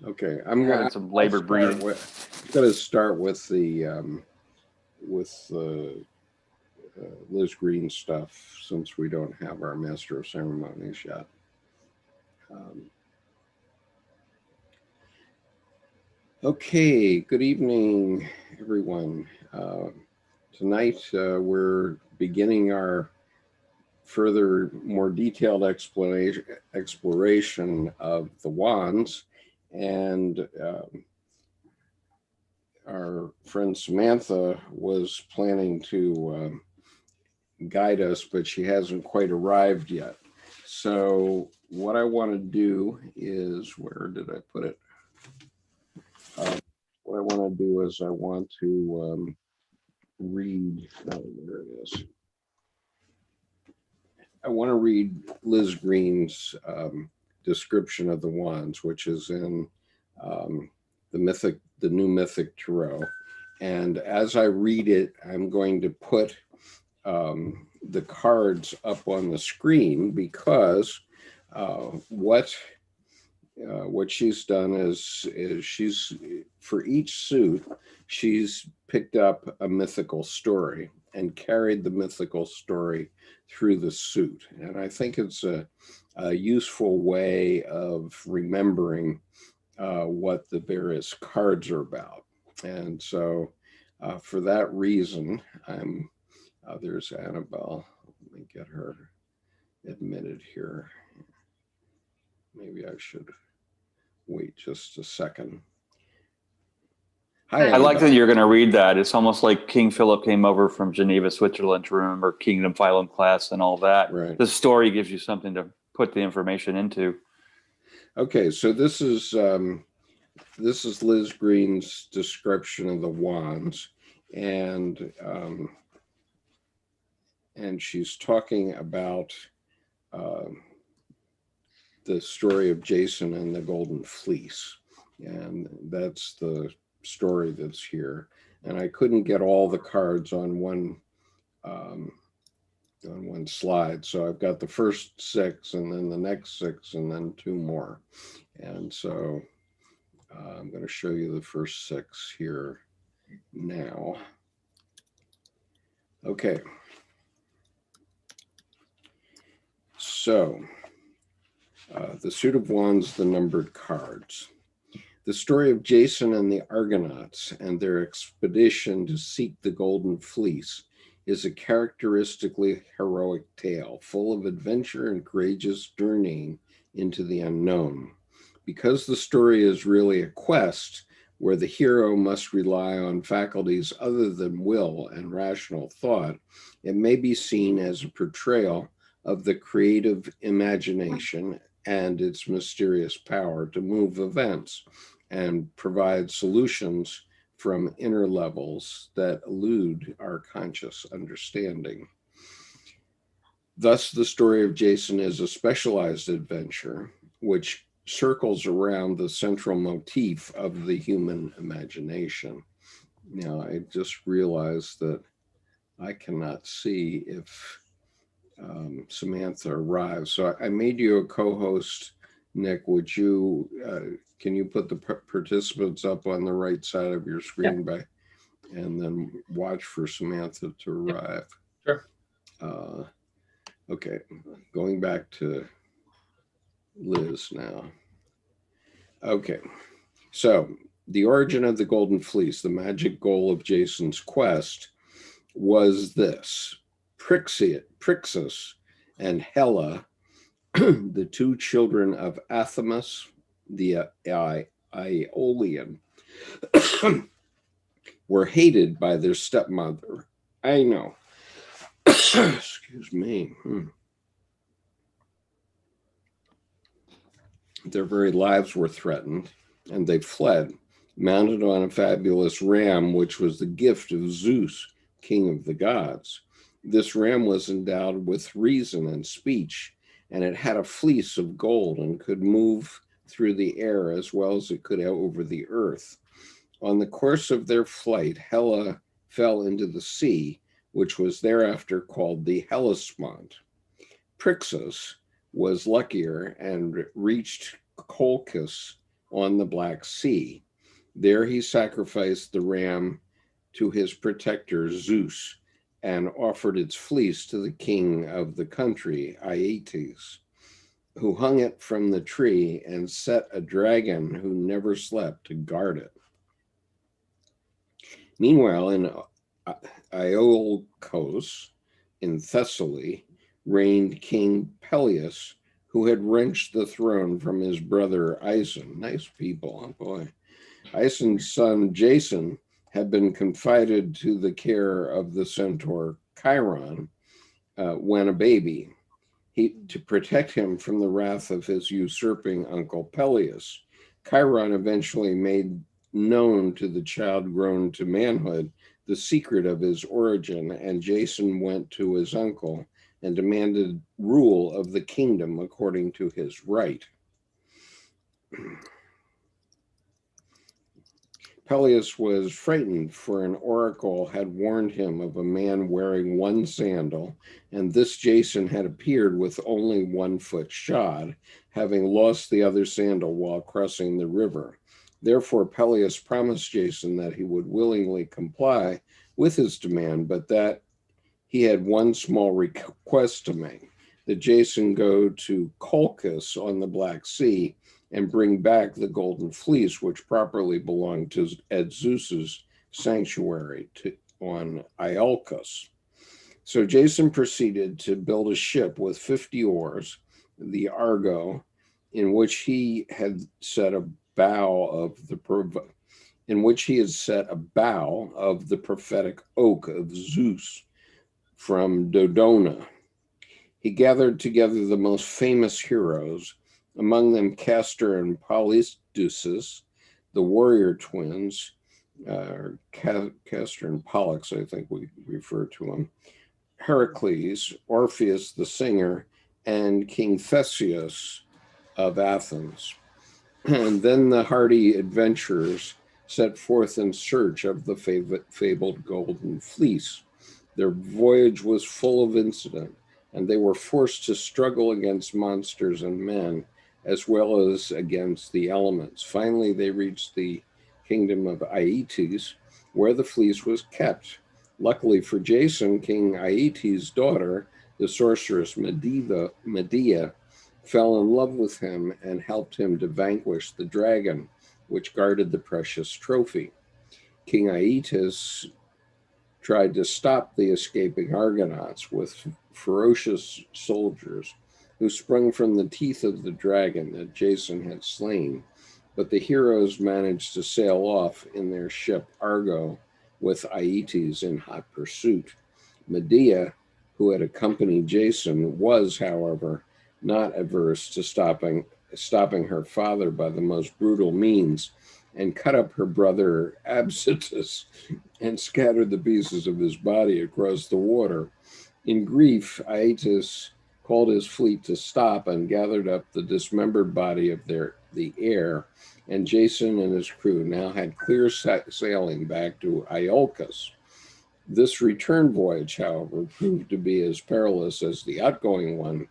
Okay, I'm having some labored breathing. I'm going to start with the Liz Green stuff, since we don't have our Master of Ceremonies yet. Um, okay, good evening, everyone. Tonight we're beginning our further, more detailed exploration of the wands, and our friend Samantha was planning to guide us, but she hasn't quite arrived yet. So what I want to do is, where did I put it? What I want to do is I want to read, oh, there it is. I want to read Liz Green's description of the wands, which is in the New Mythic Tarot. And as I read it, I'm going to put the cards up on the screen, because what she's done is she's, for each suit, she's picked up a mythical story and carried the mythical story through the suit. And I think it's a useful way of remembering what the various cards are about. And so for that reason, I'm there's Annabelle. Let me get her admitted here. Maybe I should wait just a second. Hi, I like that you're going to read that. It's almost like King Philip came over from Geneva, Switzerland to remember Kingdom Phylum class and all that. Right. The story gives you something to put the information into. Okay, so this is Liz Green's description of the wands, and she's talking about the story of Jason and the Golden Fleece, and that's the story that's here. And I couldn't get all the cards on one slide, so I've got the first 6, and then the next 6, and then 2 more. And so I'm going to show you the first 6 here now. Okay. So the suit of wands, the numbered cards. The story of Jason and the Argonauts and their expedition to seek the Golden Fleece is a characteristically heroic tale, full of adventure and courageous journeying into the unknown. Because the story is really a quest where the hero must rely on faculties other than will and rational thought, it may be seen as a portrayal of the creative imagination and its mysterious power to move events and provide solutions from inner levels that elude our conscious understanding. Thus, the story of Jason is a specialized adventure which circles around the central motif of the human imagination. Now, I just realized that I cannot see if Samantha arrives. So I made you a co-host, Nick. Would you, can you put the participants up on the right side of your screen and then watch for Samantha to arrive? Sure. Okay, going back to Liz now. Okay, so the origin of the Golden Fleece, the magic goal of Jason's quest, was this. Phrixus and Helle, the 2 children of Athamas, the Aeolian, were hated by their stepmother. I know. Excuse me. Their very lives were threatened, and they fled, mounted on a fabulous ram, which was the gift of Zeus, king of the gods. This ram was endowed with reason and speech, and it had a fleece of gold and could move through the air as well as it could over the earth. On the course of their flight, Helle fell into the sea, which was thereafter called the Hellespont. Phrixus was luckier and reached Colchis, on the Black Sea. There he sacrificed the ram to his protector Zeus and offered its fleece to the king of the country, Aeetes, who hung it from the tree and set a dragon who never slept to guard it. Meanwhile, in Iolcos, in Thessaly, reigned King Peleus, who had wrenched the throne from his brother Aeson. Nice people, oh boy. Aeson's son Jason had been confided to the care of the centaur Chiron when a baby, to protect him from the wrath of his usurping uncle Peleus. Chiron eventually made known to the child grown to manhood the secret of his origin, and Jason went to his uncle and demanded rule of the kingdom according to his right. Peleus was frightened, for an oracle had warned him of a man wearing one sandal, and this Jason had appeared with only 1 foot shod, having lost the other sandal while crossing the river. Therefore, Peleus promised Jason that he would willingly comply with his demand, but that he had one small request to make, that Jason go to Colchis on the Black Sea and bring back the golden fleece, which properly belonged to Zeus's sanctuary on Iolcos. So Jason proceeded to build a ship with 50 oars, the Argo, in which he had set a bow of the prophetic oak of Zeus from Dodona. He gathered together the most famous heroes, among them Castor and Polydeuces, the warrior twins, Castor and Pollux, I think we refer to them, Heracles, Orpheus the singer, and King Theseus of Athens. And then the hardy adventurers set forth in search of the fabled golden fleece. Their voyage was full of incident, and they were forced to struggle against monsters and men, as well as against the elements. Finally, they reached the kingdom of Aeetes, where the fleece was kept. Luckily for Jason, King Aeetes' daughter, the sorceress Medea, fell in love with him and helped him to vanquish the dragon, which guarded the precious trophy. King Aeetes tried to stop the escaping Argonauts with ferocious soldiers who sprung from the teeth of the dragon that Jason had slain, but the heroes managed to sail off in their ship Argo with Aeetes in hot pursuit. Medea, who had accompanied Jason, was, however, not averse to stopping her father by the most brutal means, and cut up her brother Absitus and scattered the pieces of his body across the water. In grief, Aeetes called his fleet to stop and gathered up the dismembered body of the heir, and Jason and his crew now had clear sailing back to Iolcus. This return voyage, however, proved to be as perilous as the outgoing one,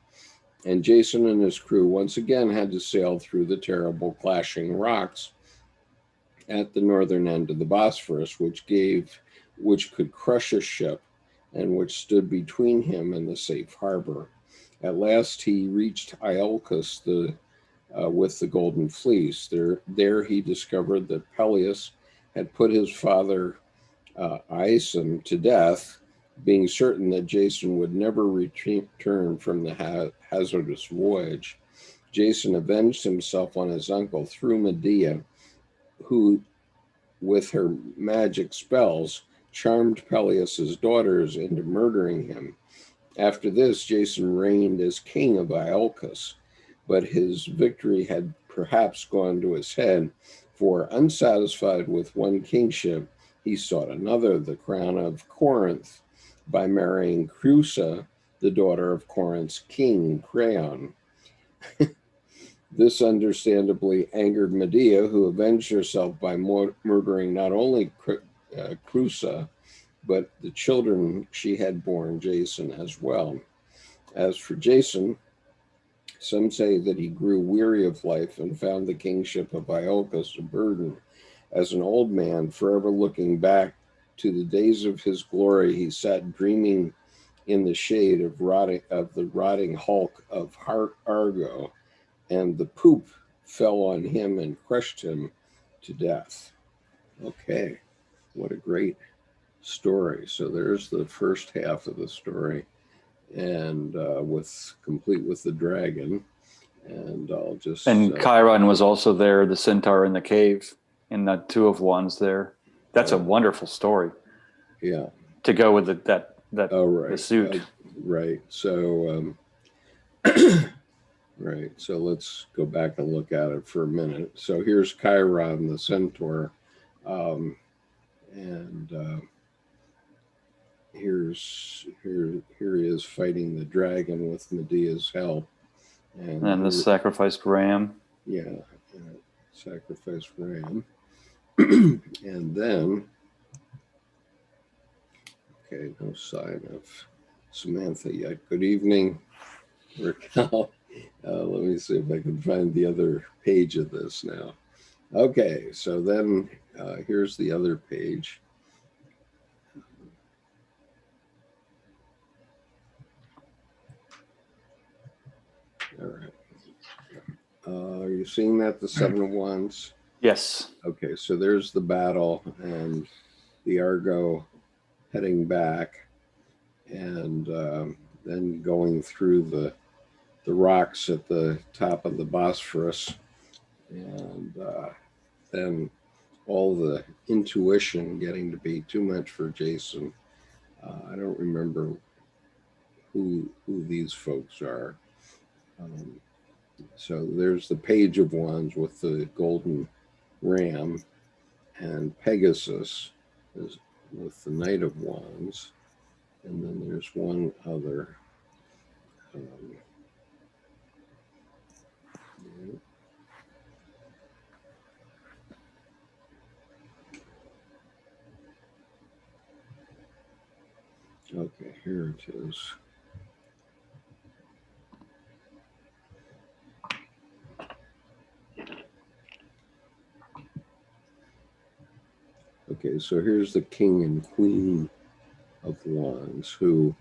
and Jason and his crew once again had to sail through the terrible clashing rocks at the northern end of the Bosphorus, which could crush a ship and which stood between him and the safe harbor. At last he reached Iolcus with the golden fleece. There he discovered that Peleus had put his father Aeson to death, being certain that Jason would never return from the hazardous voyage. Jason avenged himself on his uncle through Medea, who, with her magic spells, charmed Peleus's daughters into murdering him. After this, Jason reigned as king of Iolcus, but his victory had perhaps gone to his head, for unsatisfied with one kingship, he sought another, the crown of Corinth, by marrying Creusa, the daughter of Corinth's king, Creon. This understandably angered Medea, who avenged herself by murdering not only Creusa, but the children she had borne Jason as well. As for Jason, Some say that he grew weary of life and found the kingship of Iolcus a burden. As an old man, forever looking back to the days of his glory, he sat dreaming in the shade of the rotting hulk of Argo, and the poop fell on him and crushed him to death. Okay, what a great story. So there's the first half of the story, and complete with the dragon. And I'll just Chiron was also there, the centaur in the cave, in the Two of Wands there. That's a wonderful story. Yeah. To go with that right. the suit. Right. So right. So let's go back and look at it for a minute. So here's Chiron, the centaur, and here he is fighting the dragon with Medea's help, and the sacrificed ram. Yeah, sacrificed ram, and then okay, no sign of Samantha yet. Good evening, Raquel. Let me see if I can find the other page of this now. Okay, so then here's the other page. All right. Are you seeing that, the Seven of Wands? Yes. Okay, so there's the battle and the Argo heading back, and then going through the rocks at the top of the Bosphorus, and then all the intuition getting to be too much for Jason. I don't remember who these folks are. So there's the Page of Wands with the golden ram, and Pegasus is with the Knight of Wands, and then there's one other. Okay, here it is. Okay, so here's the King and Queen of Wands, who,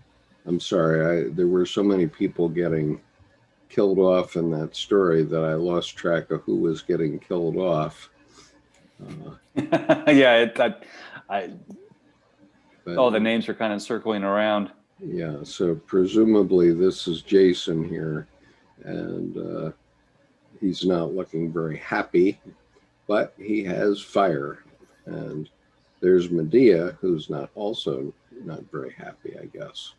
I'm sorry, there were so many people getting killed off in that story that I lost track of who was getting killed off. Yeah, all the names are kind of circling around. Yeah, so presumably this is Jason here, and he's not looking very happy, but he has fire. And there's Medea, who's also not very happy, I guess.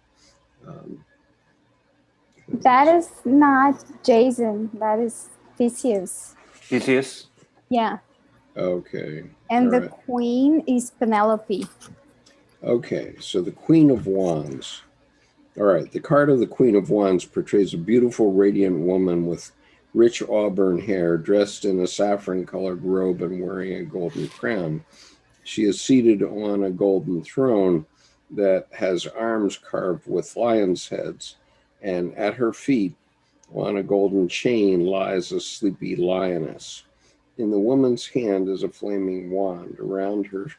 That is not Jason. That is Theseus. Theseus? Yeah. Okay. And the queen is Penelope. Okay, so the Queen of Wands. All right, the card of the Queen of Wands portrays a beautiful, radiant woman with rich auburn hair, dressed in a saffron-colored robe and wearing a golden crown. She is seated on a golden throne that has arms carved with lions' heads, and at her feet, on a golden chain, lies a sleepy lioness. In the woman's hand is a flaming wand. Around her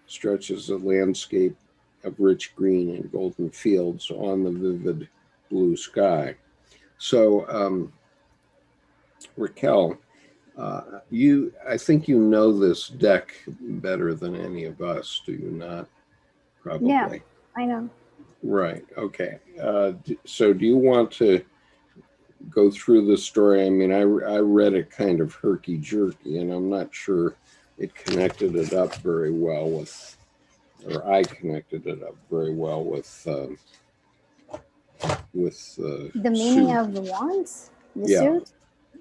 stretches a landscape of rich green and golden fields on the vivid blue sky. So, Raquel, I think you know this deck better than any of us, do you not? Probably. Yeah, I know. Right. Okay. So do you want to go through the story? I mean, I read it kind of herky-jerky, and I'm not sure it connected it up very well with, or I connected it up very well with the meaning suit. of the wands? The suit?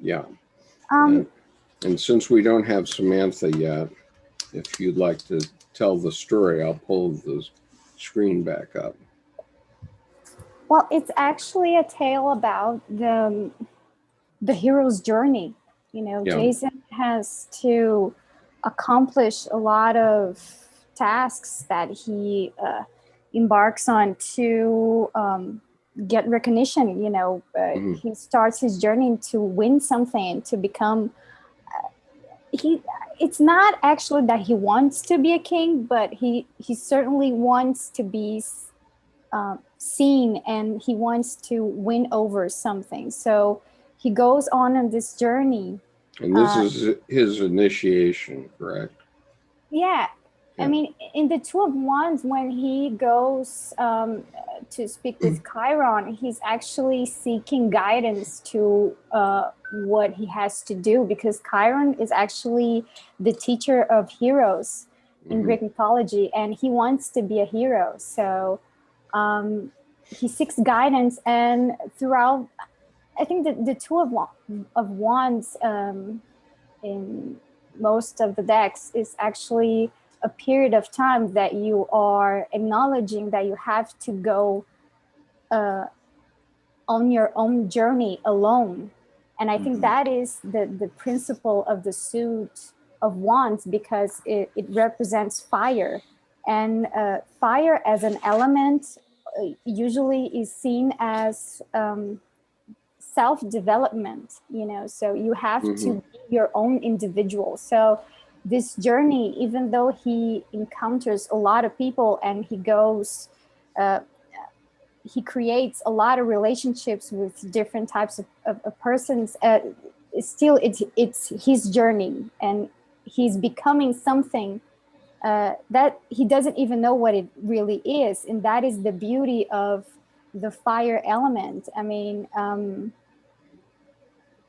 Yeah. And since we don't have Samantha yet, if you'd like to tell the story, I'll pull the screen back up. Well, it's actually a tale about the hero's journey. You know, Yeah. Jason has to accomplish a lot of tasks that he embarks on to get recognition. He starts his journey to win something, to become. It's not actually that he wants to be a king, but he certainly wants to be seen, and he wants to win over something. So he goes on this journey. And this is his initiation, correct? Yeah. I mean, in the Two of Wands, when he goes to speak with Chiron, he's actually seeking guidance to what he has to do, because Chiron is actually the teacher of heroes in Greek mythology, and he wants to be a hero. So he seeks guidance, and throughout, I think that the Two of Wands in most of the decks is actually a period of time that you are acknowledging that you have to go on your own journey alone. And I think that is the principle of the suit of wands, because it represents fire. And fire as an element usually is seen as self-development, so you have to be your own individual. So this journey, even though he encounters a lot of people and he goes, he creates a lot of relationships with different types of persons, still it's his journey, and he's becoming something that he doesn't even know what it really is. And that is the beauty of the fire element. I mean,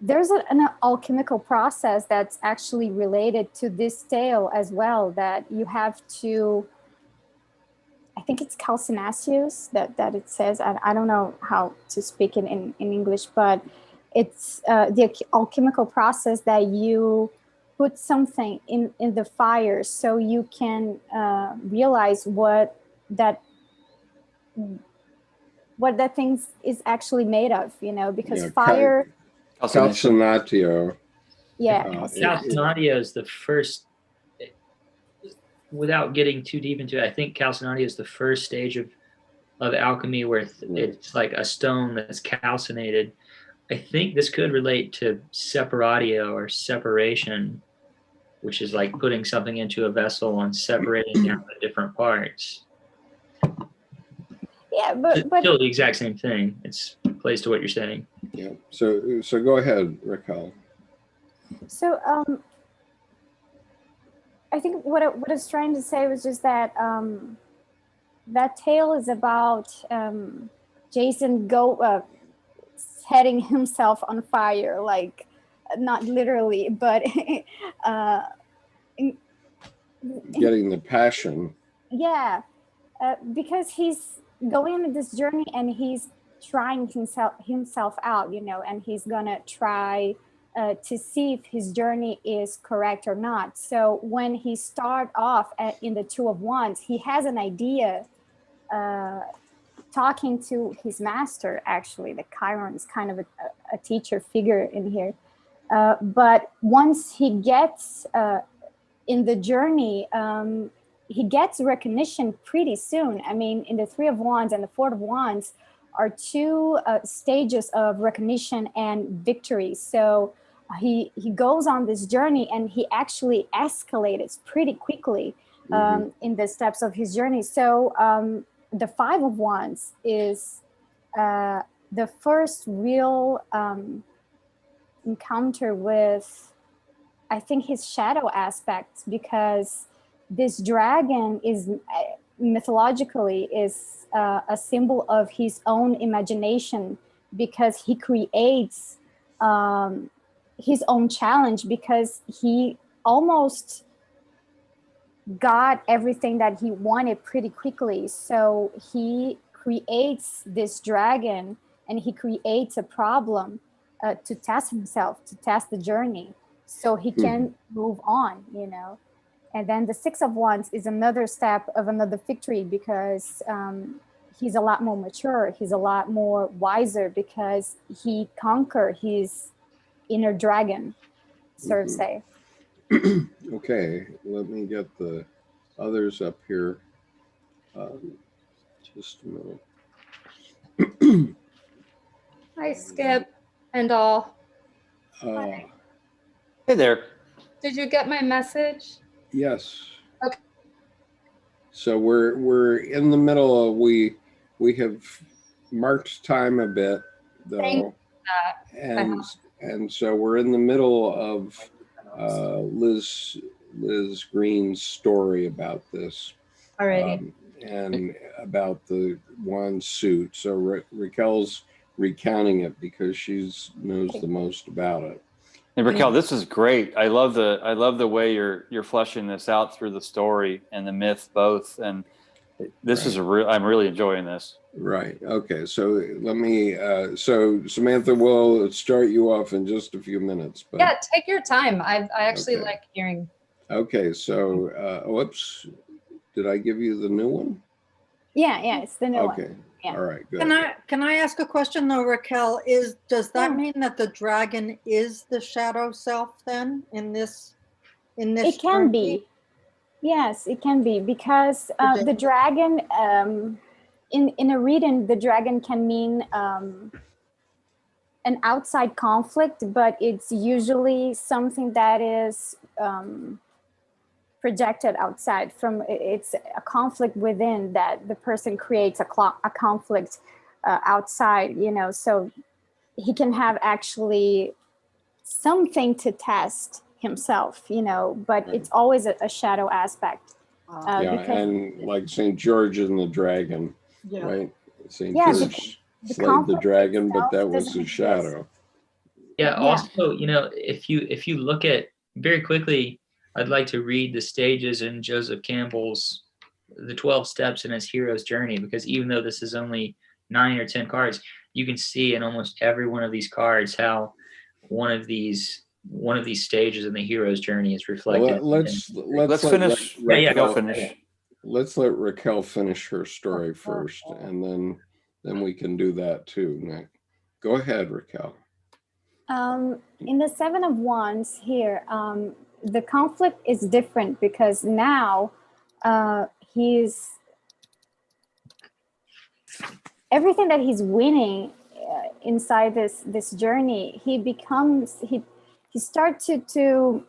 there's an alchemical process that's actually related to this tale as well, that you have to, I think it's calcinaceus that it says. I don't know how to speak it in English, but it's the alchemical process that you put something in the fire so you can realize what that thing is actually made of, because fire... Calcinatio. Yeah. Calcinatio is the first, without getting too deep into it, I think calcinatio is the first stage of alchemy where it's like a stone that's calcinated. I think this could relate to separatio or separation, which is like putting something into a vessel and separating down the different parts. Yeah, but still the exact same thing. It's plays to what you're saying. Yeah. So go ahead, Raquel. So I think what I was trying to say was just that that tale is about Jason setting himself on fire, like not literally, but getting the passion. Yeah, because he's going on this journey and he's trying himself out, and he's gonna try to see if his journey is correct or not. So when he start off in the Two of Wands, he has an idea, talking to his master. Actually, the Chiron is kind of a teacher figure in here. But once he gets in the journey, he gets recognition pretty soon. I mean, in the Three of Wands and the Four of Wands are two stages of recognition and victory. So he goes on this journey and he actually escalates pretty quickly in the steps of his journey. So the Five of Wands is the first real encounter with, I think, his shadow aspects, because this dragon is mythologically is a symbol of his own imagination, because he creates his own challenge, because he almost got everything that he wanted pretty quickly. So he creates this dragon and he creates a problem to test himself, to test the journey, so he can move on, And then the Six of Wands is another step of another victory, because he's a lot more mature. He's a lot more wiser, because he conquered his inner dragon, so to say. Okay, let me get the others up here. Just a minute. Hi, Skip and all. Uh, Hey there. Did you get my message? yes. Okay. So we're in the middle of we have marked time a bit Thank though, that. and so we're in the middle of Liz Green's story about this. Alrighty. And about the wand suit. So Raquel's recounting it because she knows the most about it. And Raquel, this is great. I love the way you're fleshing this out through the story and the myth both. And this is I'm really enjoying this. Right. Okay. So let me. So Samantha, we'll start you off in just a few minutes. But, Yeah, take your time. I actually Okay. like hearing. Okay. So, whoops. Did I give you the new one? Yeah, it's the new one. Okay. Yeah. All right. Good. Can I ask a question though, Raquel? Does that mean that the dragon is the shadow self then in this? It can be. Yes, it can be, because the dragon, in a reading, the dragon can mean an outside conflict, but it's usually something that is projected outside from. It's a conflict within that the person creates a conflict outside, so he can have actually something to test himself, but it's always a shadow aspect. And like St. George and the dragon, right? St. George slayed the dragon, but that was his shadow. Yeah. Also, if you look at very quickly, I'd like to read the stages in Joseph Campbell's The 12 Steps in His Hero's Journey, because even though this is only 9 or 10 cards, you can see in almost every one of these cards how one of these stages in the hero's journey is reflected. Well, let's finish. Raquel finish. Let's let Raquel finish her story first, and then we can do that too, Nick. Go ahead, Raquel. In the Seven of Wands here, the conflict is different because now everything that he's winning inside this journey, he starts to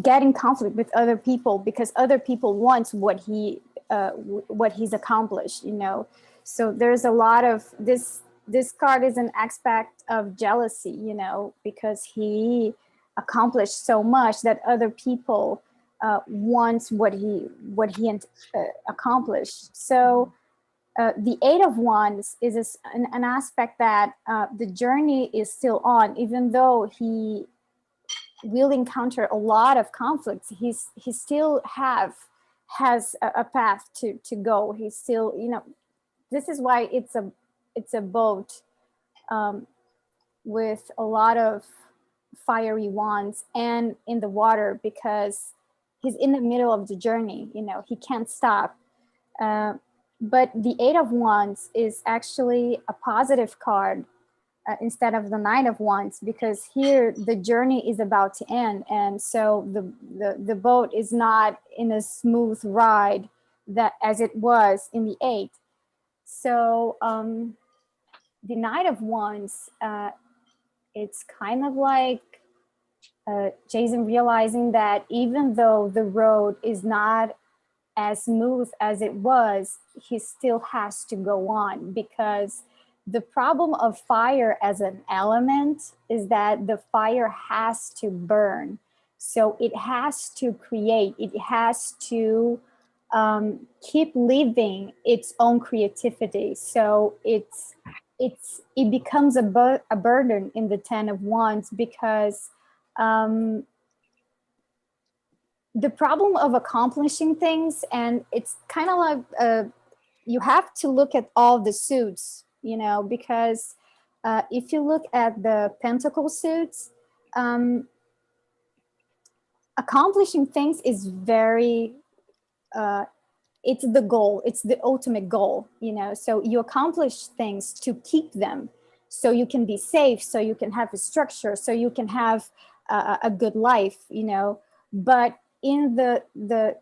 get in conflict with other people because other people want what he's accomplished, So there's a lot of this card is an aspect of jealousy, because he accomplished so much that other people want what he accomplished. So the Eight of Wands is an aspect that the journey is still on, even though he will encounter a lot of conflicts. He still has a path to go. He's still, this is why it's a boat with a lot of fiery wands and in the water, because he's in the middle of the journey. He can't stop. But the Eight of Wands is actually a positive card instead of the Nine of Wands, because here the journey is about to end, and so the boat is not in a smooth ride that as it was in the Eight. So the Knight of Wands, it's kind of like Jason realizing that even though the road is not as smooth as it was, he still has to go on, because the problem of fire as an element is that the fire has to burn. So it has to create, it has to keep living its own creativity. So it becomes a burden in the Ten of Wands, because the problem of accomplishing things, and it's kind of like you have to look at all the suits, because if you look at the Pentacle suits, accomplishing things is very it's the goal, it's the ultimate goal, so you accomplish things to keep them, so you can be safe, so you can have a structure, so you can have a good life, but in the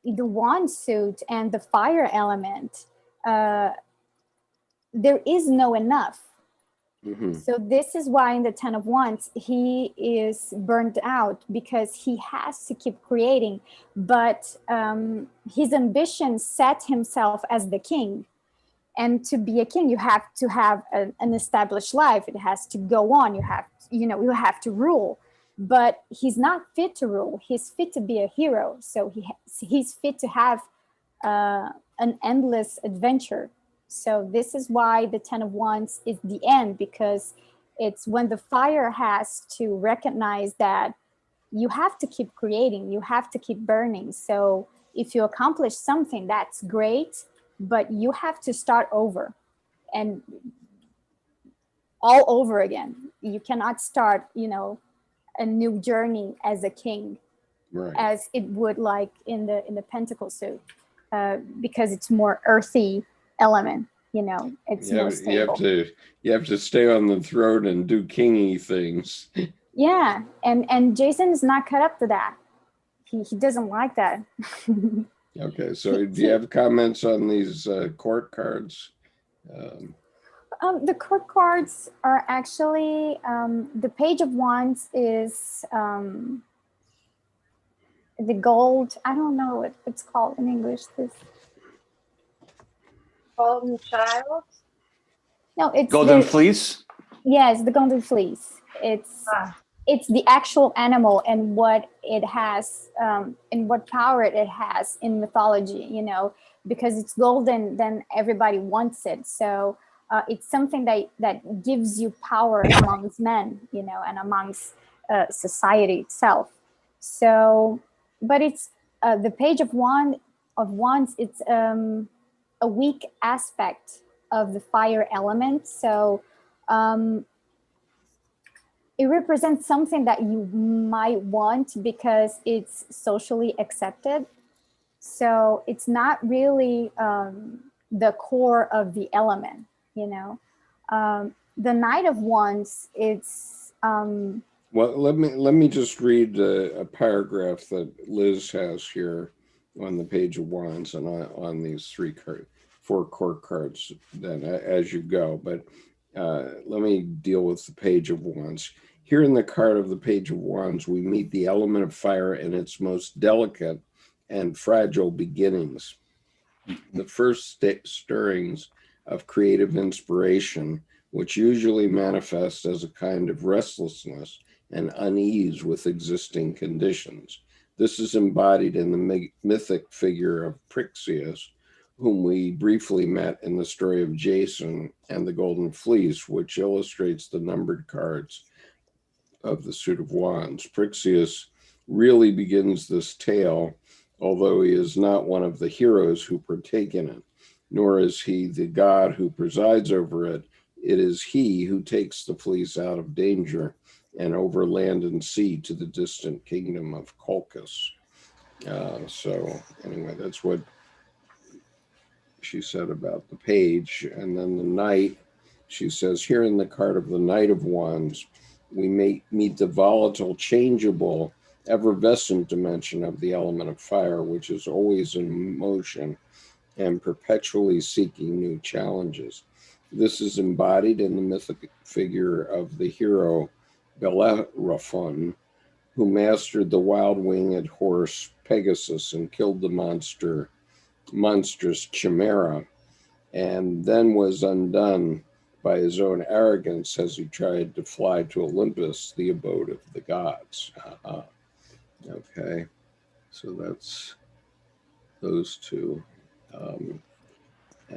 wand suit and the fire element, there is no enough. Mhm. So this is why in the Ten of Wands, he is burnt out because he has to keep creating. But his ambition set himself as the king. And to be a king, you have to have an established life. It has to go on. You have to rule. But he's not fit to rule. He's fit to be a hero. So he's fit to have an endless adventure. So this is why the Ten of Wands is the end, because it's when the fire has to recognize that you have to keep creating, you have to keep burning. So if you accomplish something, that's great, but you have to start over and all over again. You cannot start, a new journey as a king, Right. as it would like in the Pentacle suit, because it's more earthy element. It's more stable. You have to stay on the throne and do kingy things. Yeah, and Jason is not cut up to that. He doesn't like that. Okay, so do you have comments on these court cards? The court cards are actually the Page of Wands is the gold. I don't know what it's called in English. This Golden Child. no, it's Golden Fleece. Yes, the golden fleece. It's the actual animal and what it has, and what power it has in mythology. Because it's golden, then everybody wants it. So it's something that gives you power amongst men, and amongst society itself. So, but it's the Page of Wands. It's a weak aspect of the fire element. So it represents something that you might want because it's socially accepted. So it's not really the core of the element, the Knight of Wands, it's well, let me just read a paragraph that Liz has here on the Page of Wands and on these 4 court cards then as you go. But let me deal with the Page of Wands. Here in the card of the Page of Wands, we meet the element of fire in its most delicate and fragile beginnings. The first stirrings of creative inspiration, which usually manifest as a kind of restlessness and unease with existing conditions. This is embodied in the mythic figure of Theseus, whom we briefly met in the story of Jason and the Golden Fleece, which illustrates the numbered cards of the suit of wands. Theseus really begins this tale, although he is not one of the heroes who partake in it, nor is he the god who presides over it. It is he who takes the fleece out of danger and over land and sea to the distant kingdom of Colchis. So anyway, that's what she said about the page. And then the knight, she says, here in the card of the Knight of Wands, we may meet the volatile, changeable, effervescent dimension of the element of fire, which is always in motion and perpetually seeking new challenges. This is embodied in the mythic figure of the hero Bellerophon, who mastered the wild-winged horse Pegasus and killed the monstrous Chimera, and then was undone by his own arrogance as he tried to fly to Olympus, the abode of the gods. Okay, so that's those two.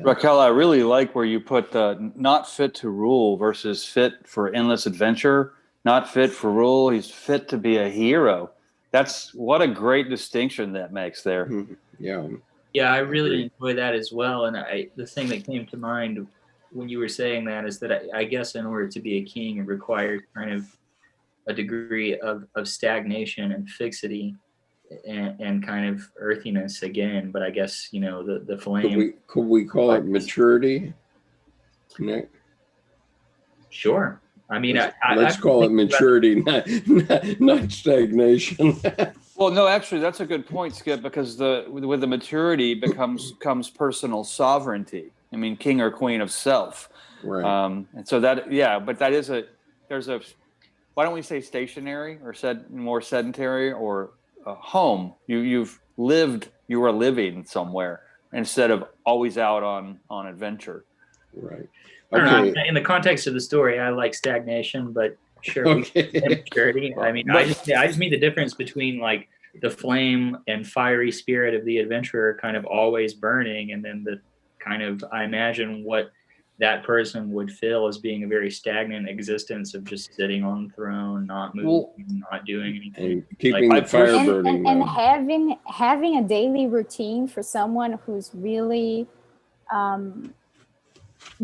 Raquel, I really like where you put not fit to rule versus fit for endless adventure. Not fit for rule, he's fit to be a hero. That's what a great distinction that makes there. Yeah. Yeah, I really enjoy that as well. And the thing that came to mind when you were saying that is that I guess in order to be a king, it requires kind of a degree of stagnation and fixity and kind of earthiness again. But I guess, the flame. Could we call it maturity, Nick? Sure. I mean, let's call it maturity, not stagnation. Well, no, actually, that's a good point, Skip, because with the maturity comes personal sovereignty. I mean, king or queen of self. Right. And so that, yeah, but that is there's a, why don't we say stationary or more sedentary or home? You are living somewhere instead of always out on adventure. Right. I don't know. Okay. In the context of the story, I like stagnation, but sure, Okay. immaturity. I mean, I just mean the difference between like the flame and fiery spirit of the adventurer kind of always burning, and then the kind of, I imagine what that person would feel as being a very stagnant existence of just sitting on the throne, not moving, not doing anything. And keeping Like, the fire burning. And having a daily routine for someone who's really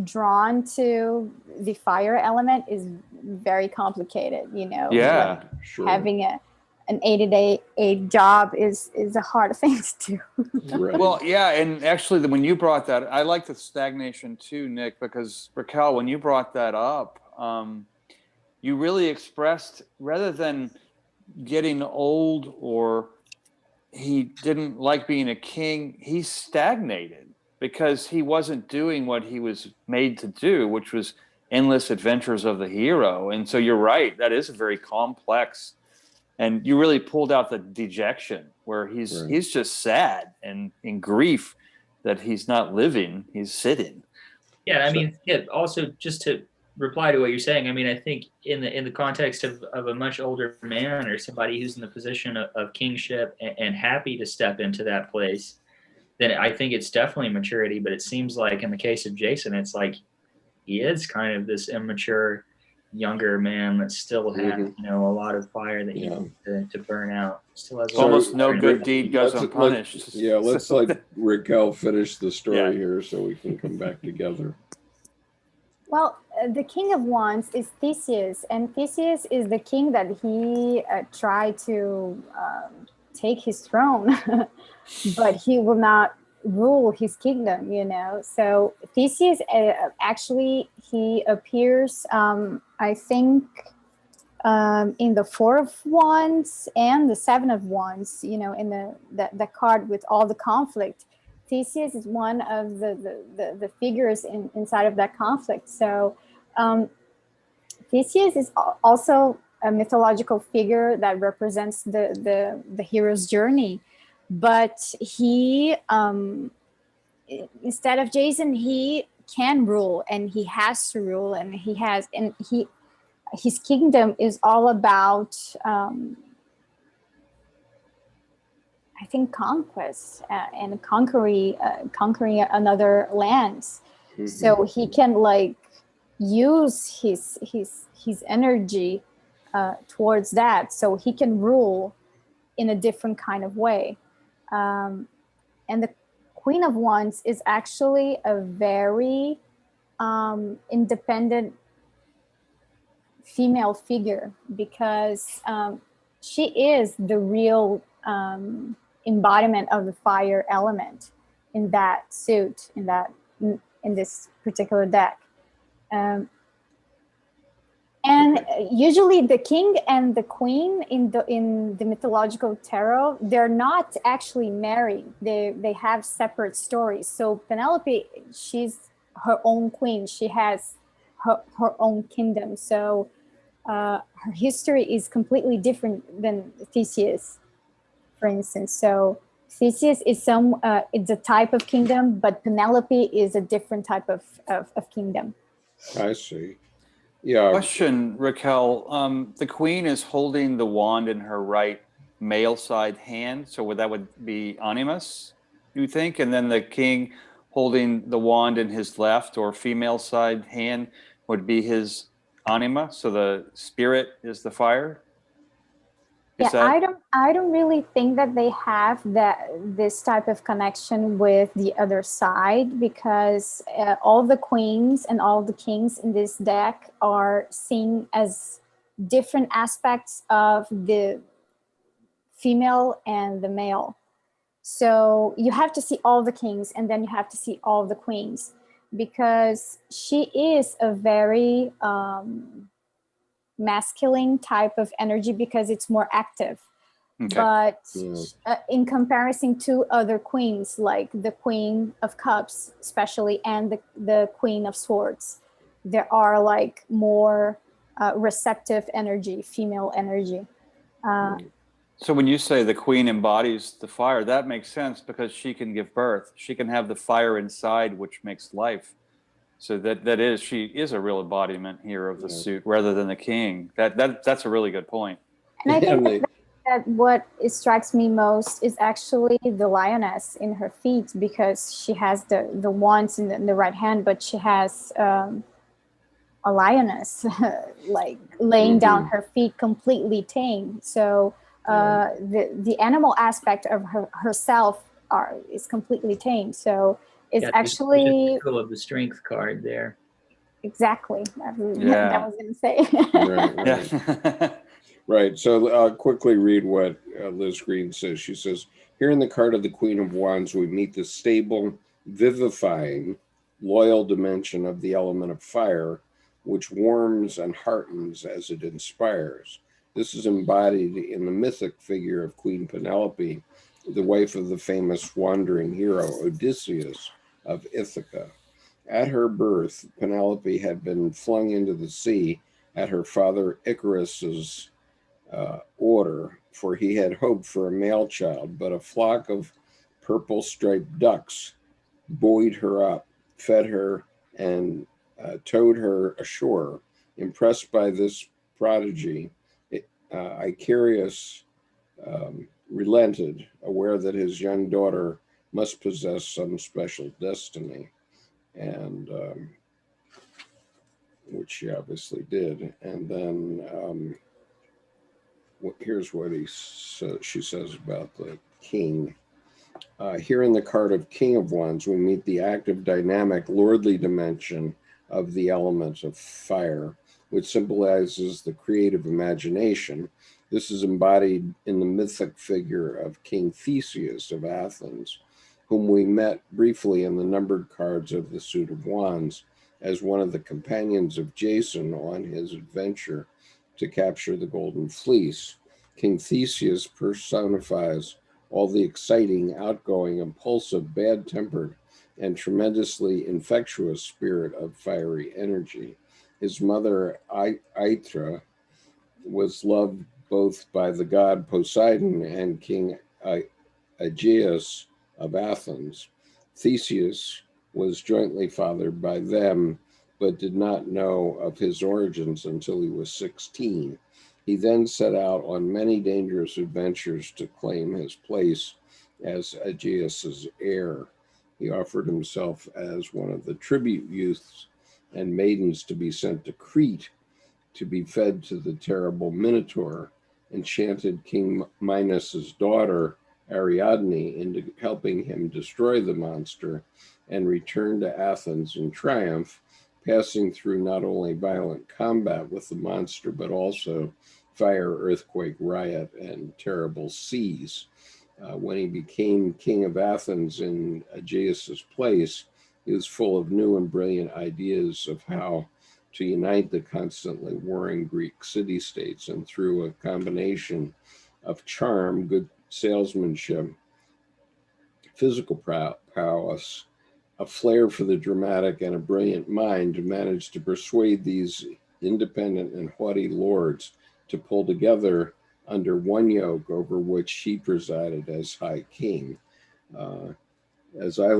drawn to the fire element is very complicated, you know. Yeah, like sure. Having an 80-day job is a hard thing to do. Right. Well, yeah, and actually, when you brought that, I like the stagnation too, Nick, because Raquel, when you brought that up, you really expressed, rather than getting old or he didn't like being a king, he stagnated because he wasn't doing what he was made to do, which was endless adventures of the hero. And so you're right, that is a very complex. And you really pulled out the dejection where he's just sad and in grief that he's not living, he's sitting. Yeah, I mean, yeah, also just to reply to what you're saying, I mean, I think in the context of a much older man or somebody who's in the position of kingship and happy to step into that place, then I think it's definitely maturity. But it seems like in the case of Jason, it's like he is kind of this immature younger man that still has, you know, a lot of fire that he needs to burn out. Still has almost no good deed goes unpunished. Let's let Raquel finish the story here so we can come back together. Well, the King of Wands is Theseus, and Theseus is the king that he tried to take his throne, but he will not rule his kingdom, you know. So Theseus actually, he appears, I think, in the Four of Wands and the Seven of Wands, you know, in the card with all the conflict. Theseus is one of the figures inside of that conflict. So Theseus is also a mythological figure that represents the hero's journey. But he, instead of Jason, he can rule and he has to rule, and his kingdom is all about, I think, conquest and conquering another lands. Mm-hmm. So he can like use his energy towards that, so he can rule in a different kind of way. And the Queen of Wands is actually a very independent female figure, because she is the real embodiment of the fire element in that suit, in this particular deck. And usually the king and the queen in the mythological tarot, they're not actually married. They have separate stories. So Penelope, she's her own queen. She has her own kingdom. So her history is completely different than Theseus, for instance. So Theseus is it's a type of kingdom, but Penelope is a different type of kingdom. I see. Yeah. Question, Raquel. The queen is holding the wand in her right male side hand, so that would be animus, you think? And then the king holding the wand in his left or female side hand would be his anima, so the spirit is the fire? I don't really think that they have this type of connection with the other side, because all the queens and all the kings in this deck are seen as different aspects of the female and the male. So you have to see all the kings and then you have to see all the queens, because she is a very masculine type of energy because it's more active. Okay. But in comparison to other queens, like the Queen of Cups especially, and the Queen of Swords, there are like more receptive energy, female energy. So when you say the queen embodies the fire, that makes sense because she can give birth. She can have the fire inside, which makes life. So she is a real embodiment here of the suit rather than the king. That's a really good point. And I think that what strikes me most is actually the lioness in her feet, because she has the wands in the right hand, but she has a lioness like laying down her feet, completely tame. So the animal aspect of herself is completely tame. So it's actually echo of the strength card there. Exactly. That was going to say. Right. Right. So I'll quickly read what Liz Green says. She says, here in the card of the Queen of Wands, we meet the stable, vivifying, loyal dimension of the element of fire, which warms and heartens as it inspires. This is embodied in the mythic figure of Queen Penelope, the wife of the famous wandering hero Odysseus of Ithaca. At her birth, Penelope had been flung into the sea at her father Icarus's order, for he had hoped for a male child, but a flock of purple striped ducks buoyed her up, fed her, and towed her ashore. Impressed by this prodigy, Icarius relented, aware that his young daughter must possess some special destiny, and which she obviously did. And then here's what she says about the king. Here in the card of King of Wands, we meet the active, dynamic, lordly dimension of the element of fire, which symbolizes the creative imagination. This is embodied in the mythic figure of King Theseus of Athens, whom we met briefly in the numbered cards of the Suit of Wands as one of the companions of Jason on his adventure to capture the Golden Fleece. King Theseus personifies all the exciting, outgoing, impulsive, bad-tempered, and tremendously infectious spirit of fiery energy. His mother, Aithra, was loved both by the god Poseidon and King Aegeus of Athens. Theseus was jointly fathered by them, but did not know of his origins until he was 16. He then set out on many dangerous adventures to claim his place as Aegeus's heir. He offered himself as one of the tribute youths and maidens to be sent to Crete to be fed to the terrible Minotaur, enchanted King Minos's daughter, Ariadne, into helping him destroy the monster and return to Athens in triumph, passing through not only violent combat with the monster, but also fire, earthquake, riot, and terrible seas. When he became king of Athens in Aegeus's place, he was full of new and brilliant ideas of how to unite the constantly warring Greek city-states, and through a combination of charm, good salesmanship, physical prowess, a flair for the dramatic, and a brilliant mind, managed to persuade these independent and haughty lords to pull together under one yoke over which he presided as High King. As I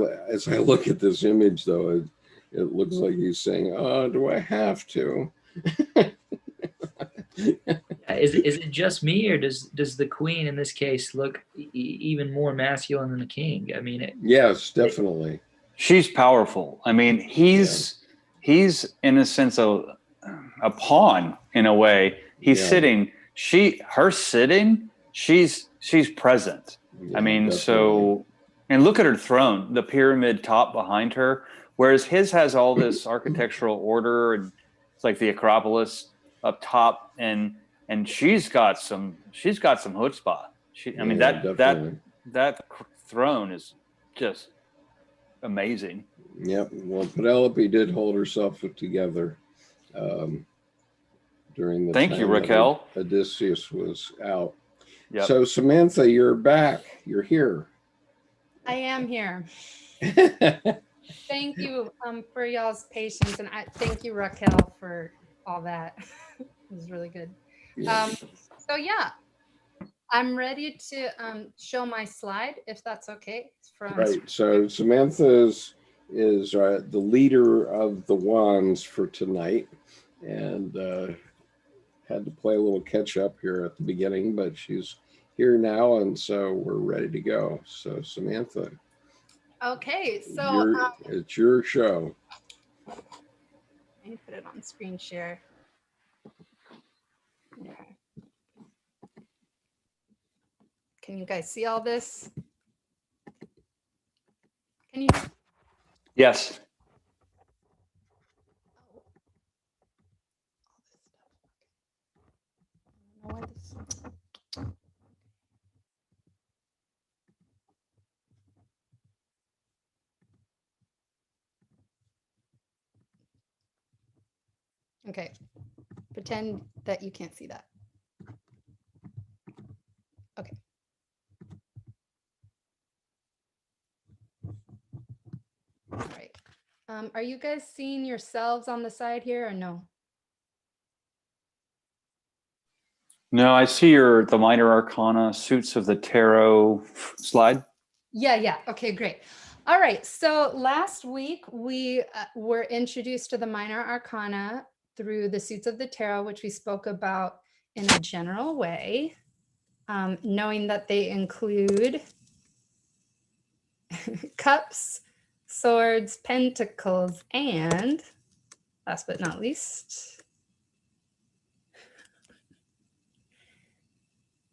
look at this image, though, it looks like he's saying, "Oh, do I have to?" Is it just me, or does the queen in this case look even more masculine than the king? I mean, yes, definitely. She's powerful. I mean, he's in a sense a pawn in a way. He's sitting. Her sitting. She's present. Yeah, I mean, definitely. so, and look at her throne, the pyramid top behind her, whereas his has all this architectural order, and it's like the Acropolis up top, and she's got some chutzpah. I mean, that throne is just amazing. Yep. Well, Penelope did hold herself together during the Thank time you, Raquel. that Odysseus was out. Yep. So Samantha, you're back. You're here. I am here. Thank you for y'all's patience, and thank you, Raquel, for all that. It was really good. So yeah, I'm ready to show my slide, if that's okay. Right. So Samantha is the leader of the wands for tonight, and had to play a little catch up here at the beginning, but she's here now, and so we're ready to go. So Samantha, Okay, so it's your show. let me put it on screen share. Okay. Can you guys see all this? Can you? Yes. Okay, pretend that you can't see that. Okay. All right. Are you guys seeing yourselves on the side here or no? No, I see the minor arcana suits of the tarot slide. Yeah. Okay, great. All right. So last week we were introduced to the minor arcana through the suits of the tarot, which we spoke about in a general way, knowing that they include cups, swords, pentacles, and last but not least,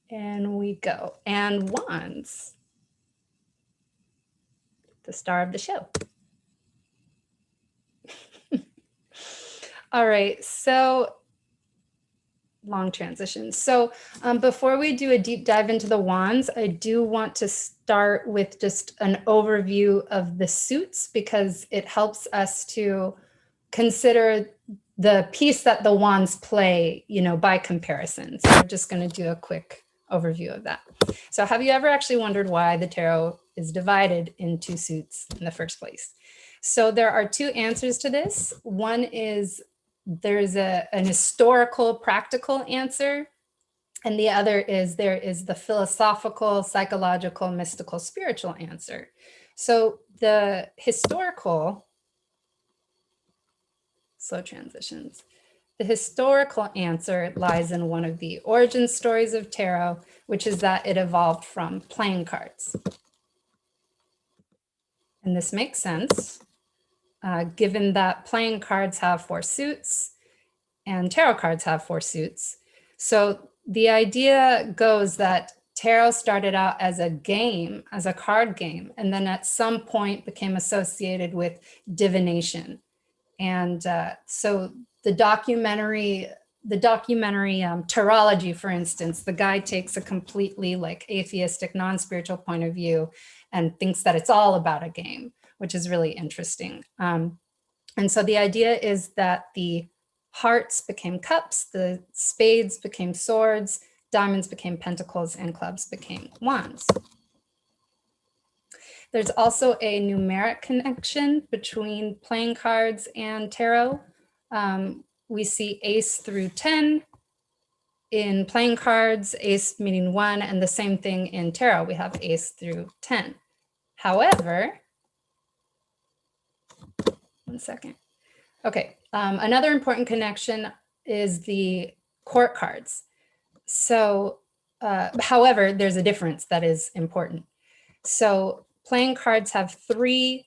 and we go, and wands, the star of the show. All right, so long transition. So before we do a deep dive into the wands, I do want to start with just an overview of the suits because it helps us to consider the piece that the wands play, by comparison. So we're just going to do a quick overview of that. So have you ever actually wondered why the tarot is divided into suits in the first place? So there are two answers to this. One is there's an historical, practical answer, and the other is there is the philosophical, psychological, mystical, spiritual answer. So the historical, slow transitions. The historical answer lies in one of the origin stories of tarot, which is that it evolved from playing cards. And this makes sense, given that playing cards have 4 suits and tarot cards have 4 suits. So the idea goes that tarot started out as a game, as a card game, and then at some point became associated with divination. And so the documentary Tarology, for instance, the guy takes a completely atheistic, non-spiritual point of view and thinks that it's all about a game, which is really interesting. And so the idea is that the hearts became cups, the spades became swords, diamonds became pentacles, and clubs became wands. There's also a numeric connection between playing cards and tarot. We see ace through 10 in playing cards, ace meaning 1, and the same thing in tarot. We have ace through 10. However, one second. Okay, another important connection is the court cards. So, however, there's a difference that is important. So playing cards have 3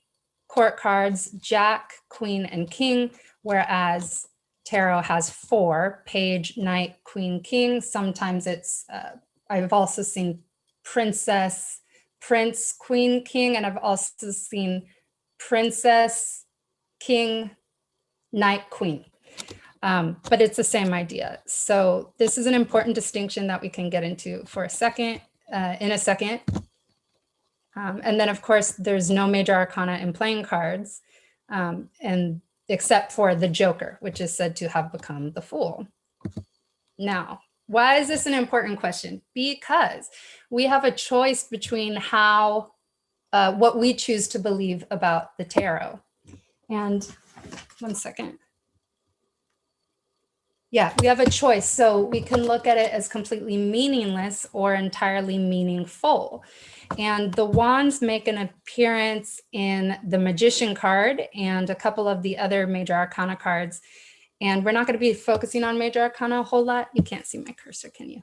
court cards, Jack, Queen, and King, whereas tarot has 4, Page, Knight, Queen, King. Sometimes it's, I've also seen Princess, Prince, Queen, King, and I've also seen Princess, King, Knight, Queen. But it's the same idea. So this is an important distinction that we can get into for a second, in a second. And then, of course, there's no major arcana in playing cards, and except for the Joker, which is said to have become the Fool. Now, why is this an important question? Because we have a choice between how what we choose to believe about the tarot. And one second. Yeah, we have a choice. So we can look at it as completely meaningless or entirely meaningful. And the wands make an appearance in the Magician card and a couple of the other major arcana cards. And we're not going to be focusing on major arcana a whole lot. You can't see my cursor, can you?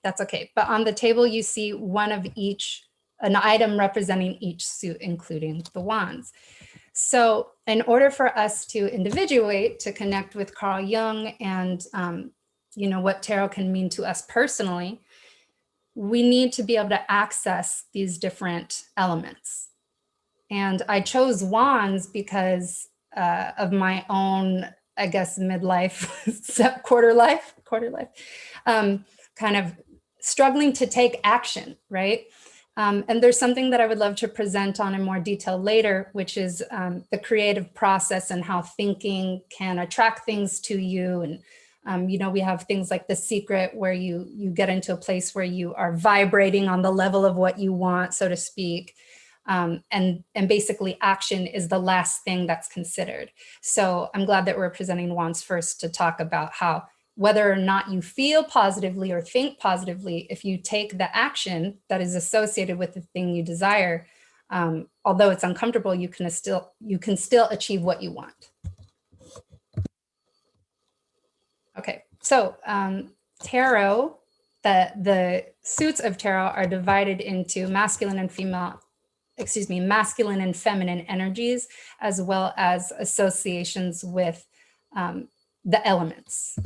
That's okay. But on the table, you see one of each, an item representing each suit, including the wands. So in order for us to individuate, to connect with Carl Jung and, what tarot can mean to us personally, we need to be able to access these different elements. And I chose wands because of my own, I guess, midlife, quarter life, kind of struggling to take action, right? And there's something that I would love to present on in more detail later, which is the creative process and how thinking can attract things to you. And, we have things like The Secret, where you get into a place where you are vibrating on the level of what you want, so to speak. And basically action is the last thing that's considered. So I'm glad that we're presenting wands first to talk about how whether or not you feel positively or think positively, if you take the action that is associated with the thing you desire, although it's uncomfortable, you can still achieve what you want. Okay, so tarot, the suits of tarot are divided into masculine and feminine energies, as well as associations with the elements.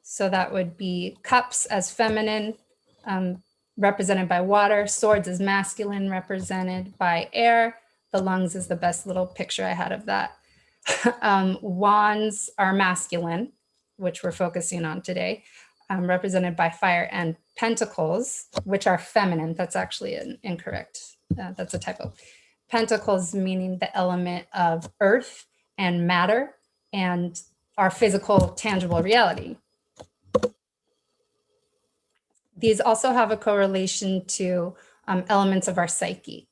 So that would be cups as feminine, represented by water, swords as masculine, represented by air. The lungs is the best little picture I had of that. Wands are masculine, which we're focusing on today, represented by fire, and pentacles, which are feminine. That's actually incorrect. That's a typo. Pentacles meaning the element of earth and matter and our physical, tangible reality. These also have a correlation to elements of our psyche.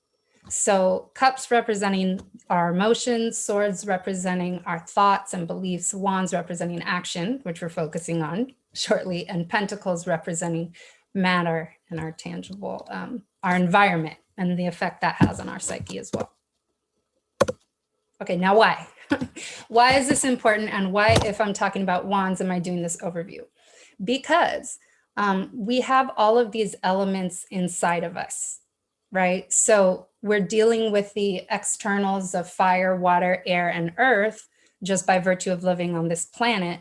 So cups representing our emotions, swords representing our thoughts and beliefs, wands representing action, which we're focusing on shortly, and pentacles representing matter and our tangible, our environment and the effect that has on our psyche as well. Okay, now why? Why is this important, and why, if I'm talking about wands, am I doing this overview? Because we have all of these elements inside of us, right? So we're dealing with the externals of fire, water, air, and earth just by virtue of living on this planet.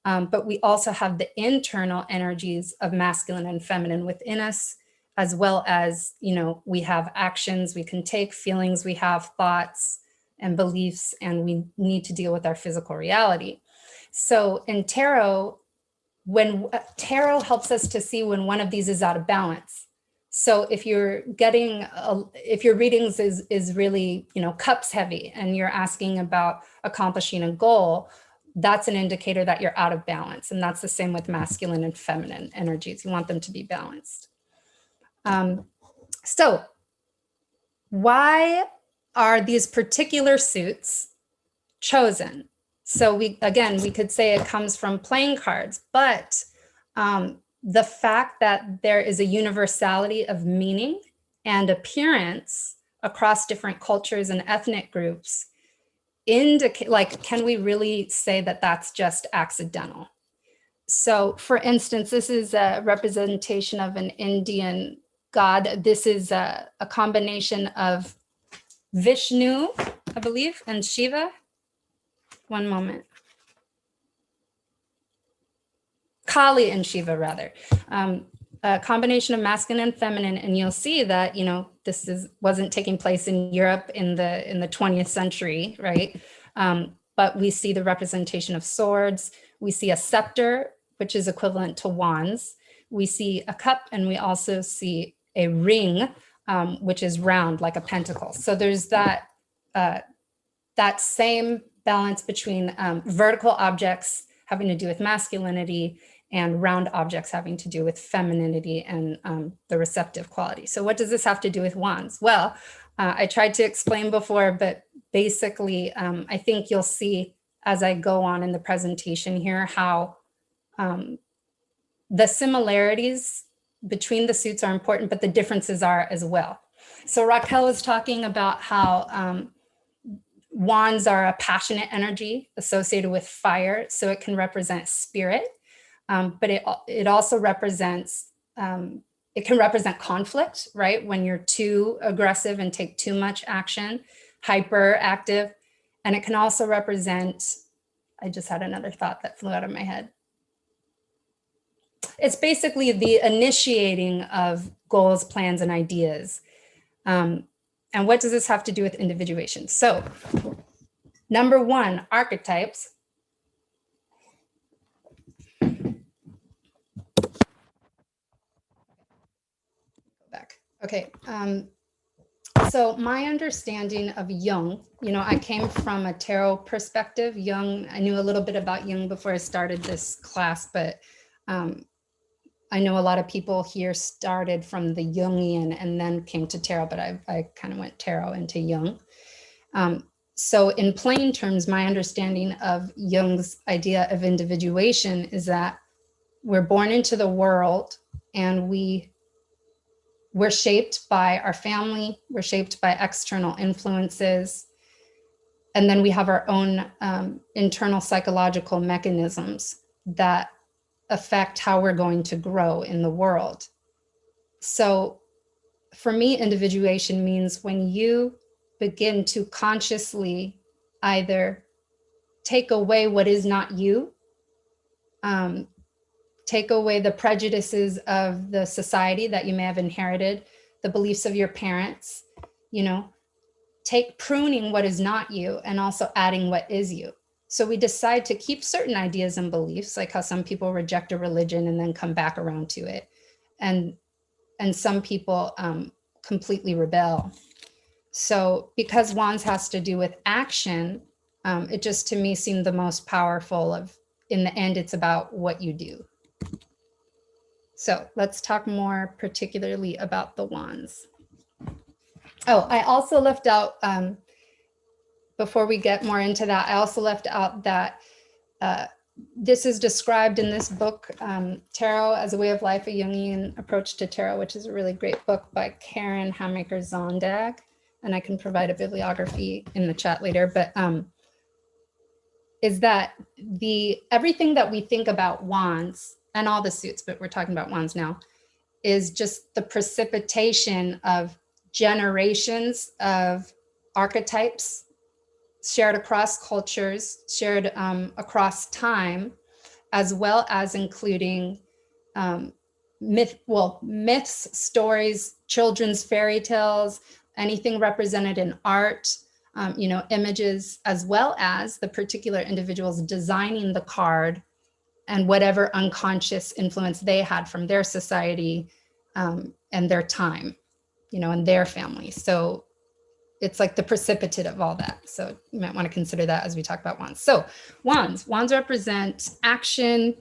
But we also have the internal energies of masculine and feminine within us, as well as, we have actions we can take, feelings, we have thoughts and beliefs, and we need to deal with our physical reality. So in tarot, when tarot helps us to see when one of these is out of balance. So if you're getting, if your readings is really, cups heavy, and you're asking about accomplishing a goal, that's an indicator that you're out of balance. And that's the same with masculine and feminine energies. You want them to be balanced. So why are these particular suits chosen? So we could say it comes from playing cards, but the fact that there is a universality of meaning and appearance across different cultures and ethnic groups indicate, can we really say that that's just accidental? So for instance, this is a representation of an Indian god. This is a combination of Vishnu, I believe, and Shiva. One moment. Kali and Shiva, rather. A combination of masculine and feminine, and you'll see that this wasn't taking place in Europe in the 20th century, right? But we see the representation of swords. We see a scepter, which is equivalent to wands. We see a cup, and we also see a ring, which is round like a pentacle. So there's that same balance between vertical objects having to do with masculinity and round objects having to do with femininity and the receptive quality. So what does this have to do with wands? Well, I tried to explain before, but basically, I think you'll see as I go on in the presentation here how the similarities between the suits are important, but the differences are as well. So Raquel was talking about how wands are a passionate energy associated with fire, so it can represent spirit, but it also represents, it can represent conflict, right? When you're too aggressive and take too much action, hyperactive, and it can also represent, I just had another thought that flew out of my head. It's basically the initiating of goals, plans, and ideas. And what does this have to do with individuation? So, number one, archetypes. Back. Okay. So my understanding of Jung, you know, I came from a tarot perspective. Jung, I knew a little bit about Jung before I started this class, but I know a lot of people here started from the Jungian and then came to tarot, but I kind of went tarot into Jung. So in plain terms, my understanding of Jung's idea of individuation is that we're born into the world and we're shaped by our family, we're shaped by external influences, and then we have our own internal psychological mechanisms that affect how we're going to grow in the world. So for me, individuation means when you begin to consciously either take away what is not you, take away the prejudices of the society that you may have inherited, the beliefs of your parents, you know, take pruning what is not you and also adding what is you. So we decide to keep certain ideas and beliefs, like how some people reject a religion and then come back around to it. And some people completely rebel. So because wands has to do with action, it just to me seemed the most powerful of, in the end, it's about what you do. So let's talk more particularly about the wands. Oh, I also left out, before we get more into that, I also left out that this is described in this book, Tarot as a Way of Life, a Jungian Approach to Tarot, which is a really great book by Karen Hamaker-Zondag. And I can provide a bibliography in the chat later, but is that everything that we think about wands and all the suits, but we're talking about wands now, is just the precipitation of generations of archetypes shared across cultures, shared across time, as well as including myths, stories, children's fairy tales, anything represented in art, you know, images, as well as the particular individuals designing the card and whatever unconscious influence they had from their society and their time, you know, and their family. So it's like the precipitate of all that. So you might want to consider that as we talk about wands. So wands represent action,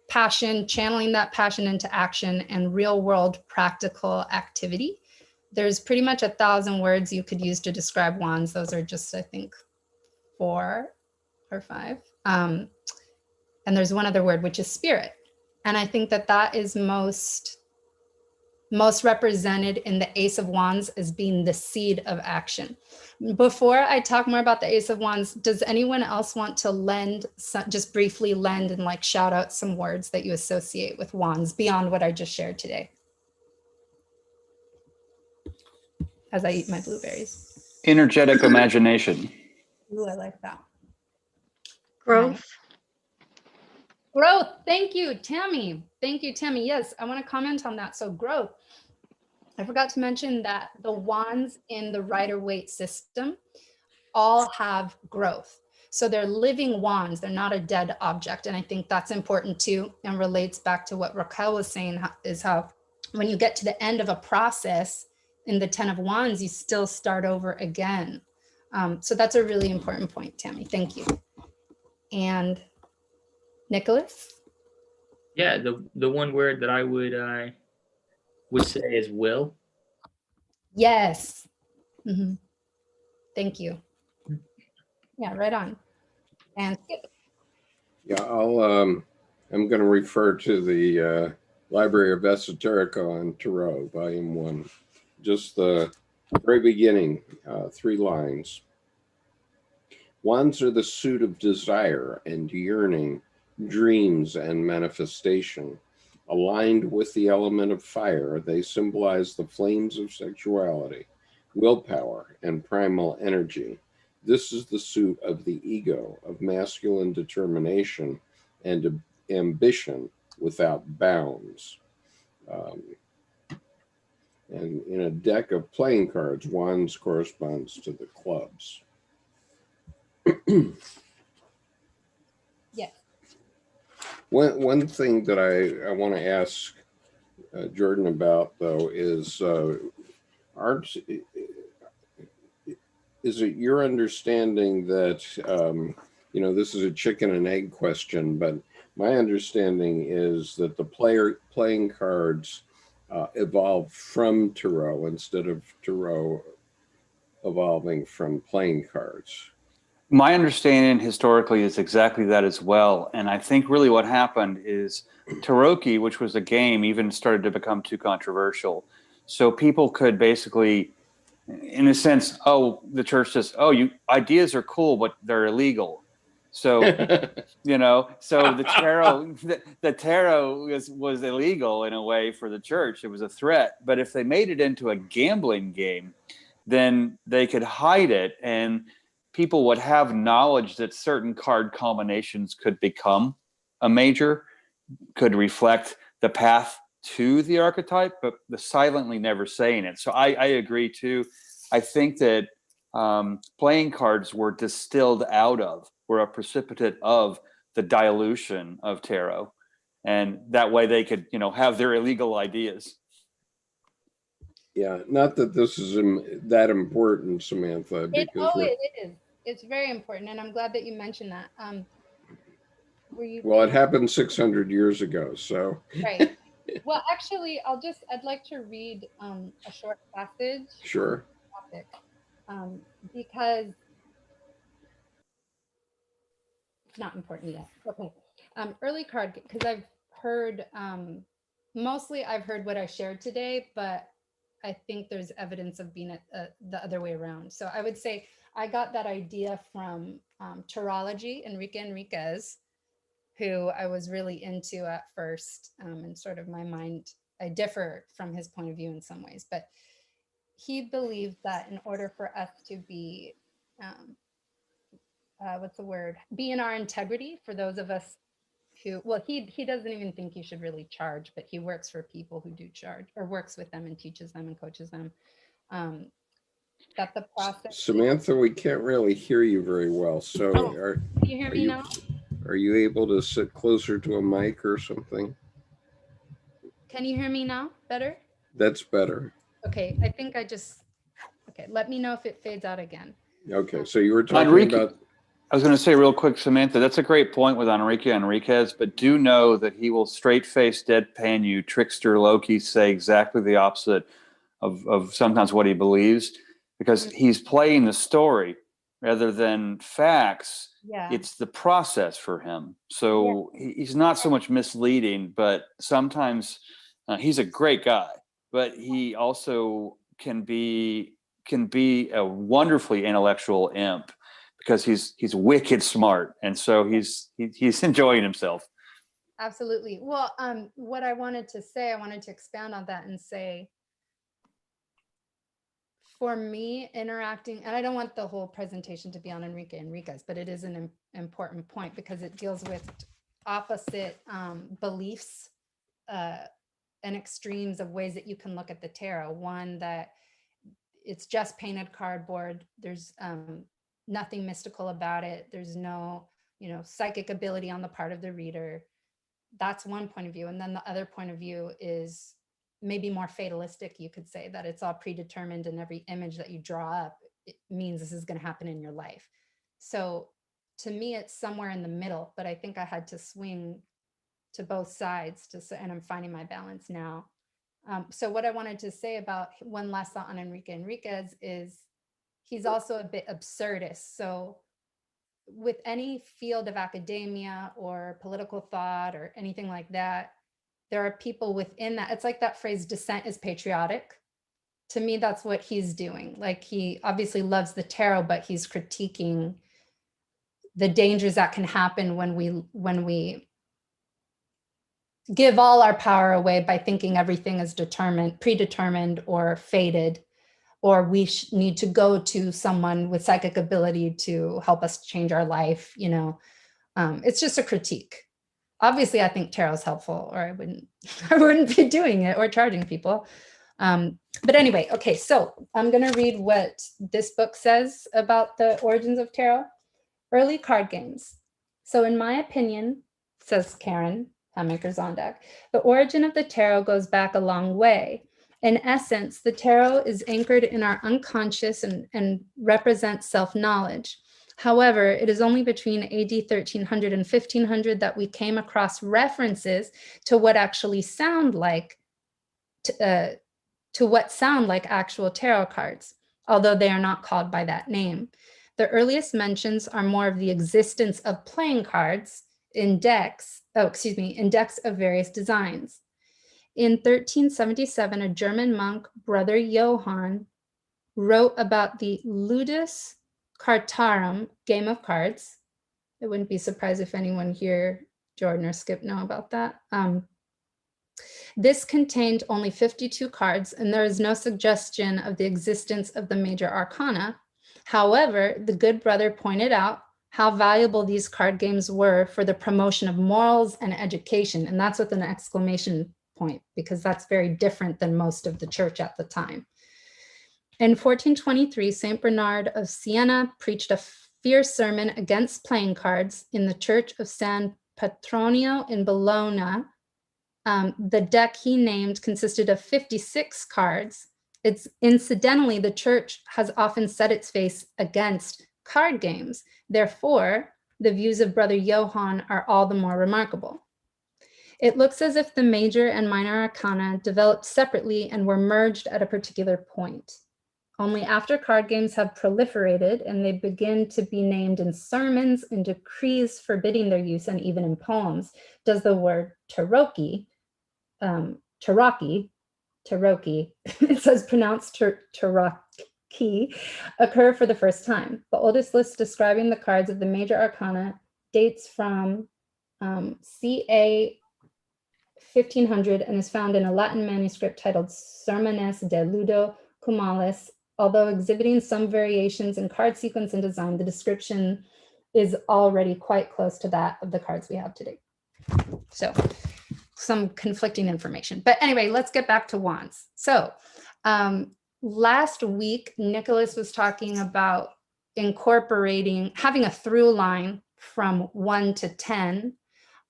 passion, channeling that passion into action, and real world practical activity. There's pretty much 1,000 words you could use to describe wands. Those are just, I think, 4 or 5. And there's one other word, which is spirit. And I think that that is most represented in the Ace of Wands as being the seed of action. Before I talk more about the Ace of Wands, does anyone else want to just briefly lend and like shout out some words that you associate with wands beyond what I just shared today? As I eat my blueberries. Energetic imagination. Ooh, I like that. Growth. Growth. Thank you, Tammy. Thank you, Tammy. Yes, I want to comment on that. So growth. I forgot to mention that the wands in the Rider-Waite system all have growth. So they're living wands. They're not a dead object. And I think that's important too, and relates back to what Raquel was saying, is how when you get to the end of a process in the 10 of Wands, you still start over again. So that's a really important point, Tammy. Thank you. And Nicholas? Yeah, the one word that I would say is will. Yes. Mhm. Thank you. Yeah, right on. And skip. Yeah, I'm going to refer to the Library of Esoterica on Tarot, Volume 1. Just the very beginning, 3 lines. Wands are the suit of desire and yearning, dreams and manifestation. Aligned with the element of fire, they symbolize the flames of sexuality, willpower, and primal energy. This is the suit of the ego, of masculine determination and ambition without bounds. Um, and in a deck of playing cards, wands corresponds to the clubs. Yes. One thing that I want to ask Jordan about, though, is aren't is it your understanding that this is a chicken and egg question, but my understanding is that the playing cards evolved from tarot instead of tarot evolving from playing cards. My understanding historically is exactly that as well. And I think really what happened is Taroki, which was a game, even started to become too controversial. So people could basically, in a sense, the church says, ideas are cool, but they're illegal. So, so the tarot, the tarot was illegal in a way for the church. It was a threat. But if they made it into a gambling game, then they could hide it, and people would have knowledge that certain card combinations could become a major, could reflect the path to the archetype, but the silently never saying it. So I agree too. I think that playing cards were distilled out of, were a precipitate of the dilution of tarot. And that way they could, have their illegal ideas. Yeah, not that this is that important, Samantha. Because it is. It's very important, and I'm glad that you mentioned that. Well, it happened 600 years ago, so. Right. Well, actually, I'd like to read a short passage. Sure. Topic, because it's not important yet. Okay. Early card, because I've heard, mostly I've heard what I shared today, but I think there's evidence of being the other way around. So I would say I got that idea from Tarology, Enrique Enriquez, who I was really into at first, and sort of my mind, I differ from his point of view in some ways, but he believed that in order for us to be, be in our integrity, for those of us who, well, he doesn't even think you should really charge, but he works for people who do charge, or works with them and teaches them and coaches them. That the process. Samantha, we can't really hear you very well. So can you hear me now? Are you able to sit closer to a mic or something? Can you hear me now better? That's better. Okay, I think let me know if it fades out again. Okay, so you were talking about. I was going to say real quick, Samantha, that's a great point with Enrique Enriquez, but do know that he will straight-face deadpan you, trickster Loki, say exactly the opposite of sometimes what he believes, because he's playing the story rather than facts. Yeah. It's the process for him. So he's not so much misleading, but sometimes he's a great guy, but he also can be a wonderfully intellectual imp, because he's wicked smart, and so he's enjoying himself. Absolutely. Well, what I wanted to expand on that and say, for me, interacting, and I don't want the whole presentation to be on Enrique Enriquez, but it is an important point because it deals with opposite beliefs and extremes of ways that you can look at the tarot. One, that it's just painted cardboard. There's nothing mystical about it. There's no, psychic ability on the part of the reader. That's one point of view. And then the other point of view is maybe more fatalistic, you could say, that it's all predetermined, and every image that you draw up, it means this is going to happen in your life. So to me, it's somewhere in the middle, but I think I had to swing to both sides, and I'm finding my balance now. So what I wanted to say about one last thought on Enrique Enriquez is he's also a bit absurdist. So with any field of academia or political thought or anything like that, there are people within that. It's like that phrase, dissent is patriotic. To me, that's what he's doing. Like, he obviously loves the tarot, but he's critiquing the dangers that can happen when we give all our power away by thinking everything is predetermined or fated, or we need to go to someone with psychic ability to help us change our life. It's just a critique. Obviously, I think tarot is helpful, or I wouldn't be doing it or charging people. But anyway, okay, so I'm going to read what this book says about the origins of tarot. Early card games. So in my opinion, says Karen Hamaker's on deck, the origin of the tarot goes back a long way. In essence, the tarot is anchored in our unconscious and represents self-knowledge. However, it is only between AD 1300 and 1500 that we came across references to what actually sound like actual tarot cards, although they are not called by that name. The earliest mentions are more of the existence of playing cards in decks of various designs. In 1377, a German monk, Brother Johann, wrote about the ludus cartarum, game of cards. I wouldn't be surprised if anyone here, Jordan or Skip, know about that. This contained only 52 cards, and there is no suggestion of the existence of the major arcana. However, the good brother pointed out how valuable these card games were for the promotion of morals and education. And that's with an exclamation point, because that's very different than most of the church at the time. In 1423, St. Bernard of Siena preached a fierce sermon against playing cards in the church of San Petronio in Bologna. The deck he named consisted of 56 cards. Incidentally, the church has often set its face against card games. Therefore, the views of Brother Johann are all the more remarkable. It looks as if the major and minor arcana developed separately and were merged at a particular point. Only after card games have proliferated and they begin to be named in sermons and decrees forbidding their use, and even in poems, does the word tarocchi, it says pronounced tarocchi, occur for the first time. The oldest list describing the cards of the major arcana dates from ca. 1500 and is found in a Latin manuscript titled Sermones de Ludo Cumalis. Although exhibiting some variations in card sequence and design, the description is already quite close to that of the cards we have today. So some conflicting information. But anyway, let's get back to wands. So last week, Nicholas was talking about having a through line from 1 to 10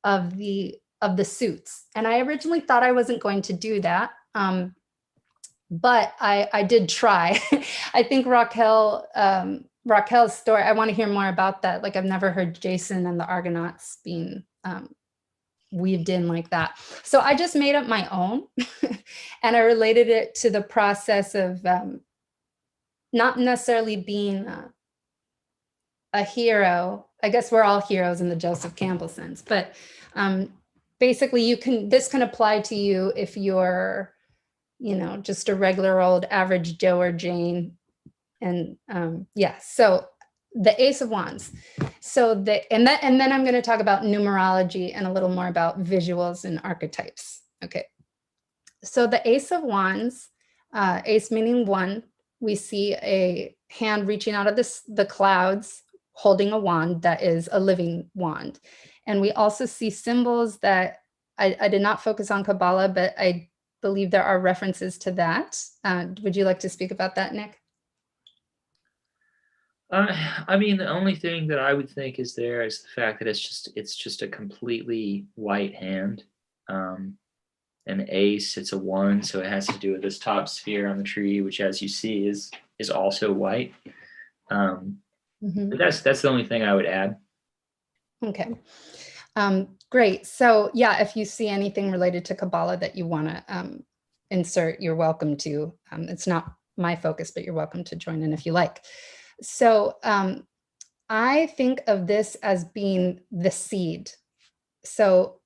of the suits. And I originally thought I wasn't going to do that. But I did try. I think Raquel's story, I want to hear more about that. Like, I've never heard Jason and the Argonauts being weaved in like that. So I just made up my own and I related it to the process of not necessarily being a hero. I guess we're all heroes in the Joseph Campbell sense, but basically this can apply to you if you're, just a regular old average Joe or Jane. And so the Ace of Wands. So and then I'm going to talk about numerology and a little more about visuals and archetypes. Okay. So the Ace of Wands, ace meaning one, we see a hand reaching out of the clouds, holding a wand that is a living wand. And we also see symbols that I did not focus on Kabbalah, but I believe there are references to that. Would you like to speak about that, Nick? I mean, the only thing that I would think is the fact that it's just a completely white hand. An ace, it's a 1, so it has to do with this top sphere on the tree, which, as you see, is also white. But that's the only thing I would add. Okay. Great. So yeah, if you see anything related to Kabbalah that you want to insert, you're welcome to. It's not my focus, but you're welcome to join in if you like. So I think of this as being the seed. So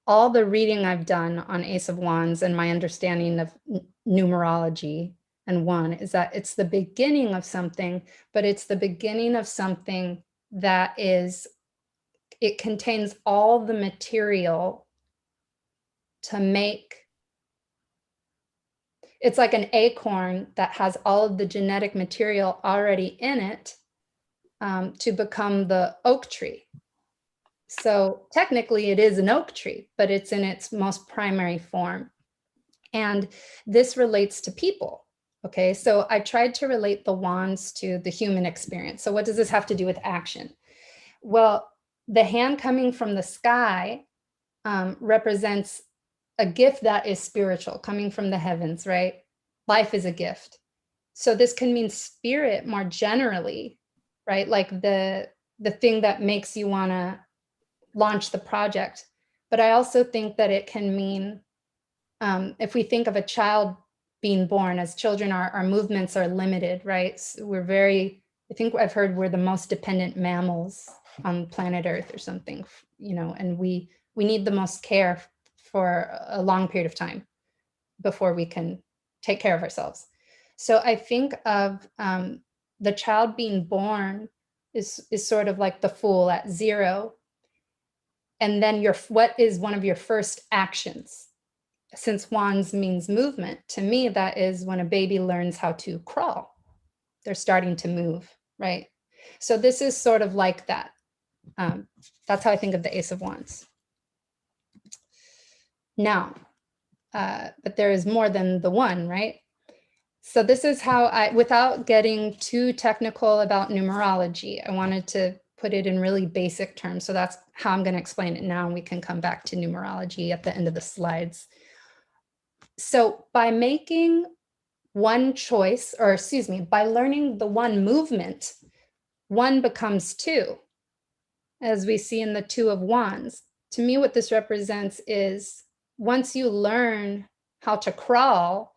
all the reading I've done on Ace of Wands and my understanding of numerology and one is that it's the beginning of something, but it's the beginning of something that it contains all the material to make. It's like an acorn that has all of the genetic material already in it to become the oak tree. So technically it is an oak tree, but it's in its most primary form. And this relates to people. Okay, so I tried to relate the wands to the human experience. So what does this have to do with action? Well, the hand coming from the sky represents a gift that is spiritual, coming from the heavens, right? Life is a gift. So this can mean spirit more generally, right? Like the thing that makes you want to launch the project. But I also think that it can mean, if we think of a child being born, as children, our movements are limited, right? So we're very, I think I've heard we're the most dependent mammals on planet Earth or something, you know, and we need the most care for a long period of time before we can take care of ourselves. So I think of the child being born is sort of like the fool at 0. And then what is one of your first actions? Since wands means movement, to me, that is when a baby learns how to crawl. They're starting to move, right? So this is sort of like that. That's how I think of the Ace of Wands. Now, but there is more than the one, right? So this is how without getting too technical about numerology, I wanted to put it in really basic terms. So that's how I'm going to explain it now, and we can come back to numerology at the end of the slides. So by making one choice, or excuse me, by learning the one movement, one becomes 2, as we see in the 2 of Wands. To me, what this represents is once you learn how to crawl,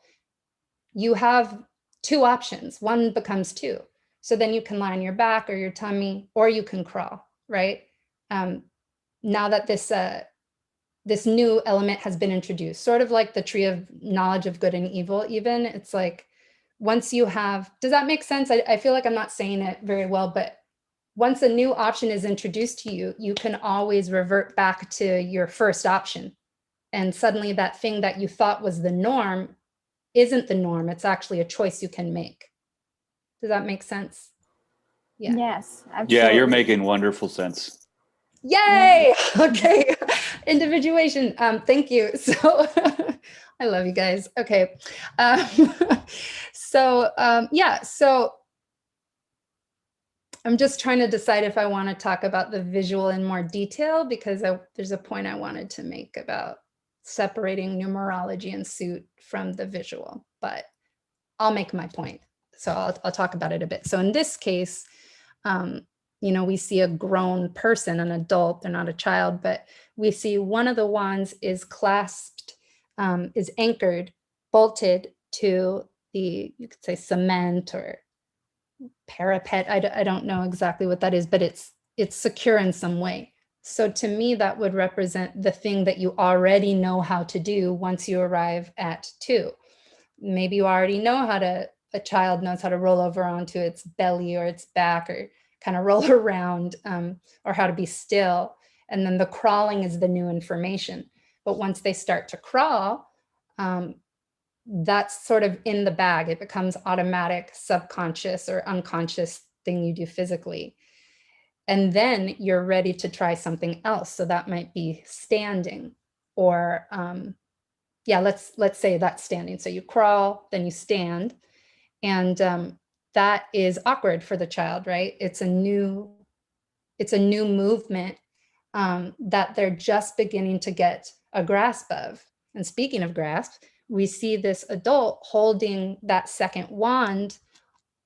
you have 2 options. One becomes 2. So then you can lie on your back or your tummy, or you can crawl, right? Now that this new element has been introduced, sort of like the tree of knowledge of good and evil, even. It's like, once you have, does that make sense? I feel like I'm not saying it very well, but once a new option is introduced to you, you can always revert back to your first option. And suddenly that thing that you thought was the norm isn't the norm. It's actually a choice you can make. Does that make sense? Yeah. Yes, absolutely. Yeah, you're making wonderful sense. Yay! Okay, individuation. Thank you. So I love you guys. Okay. Yeah, so I'm just trying to decide if I want to talk about the visual in more detail, because there's a point I wanted to make about separating numerology and suit from the visual, but I'll make my point. So I'll talk about it a bit. So in this case, you know, we see a grown person, an adult, they're not a child, but we see one of the wands is clasped, is anchored, bolted to the, you could say cement or parapet. I don't know exactly what that is, but it's secure in some way. So to me, that would represent the thing that you already know how to do once you arrive at 2. Maybe you already know a child knows how to roll over onto its belly or its back, or kind of roll around, or how to be still. And then the crawling is the new information. But once they start to crawl, that's sort of in the bag. It becomes automatic, subconscious or unconscious thing you do physically. And then you're ready to try something else. So that might be standing, or yeah, let's say that's standing. So you crawl, then you stand, and that is awkward for the child, right? It's a new movement that they're just beginning to get a grasp of. And speaking of grasp, we see this adult holding that second wand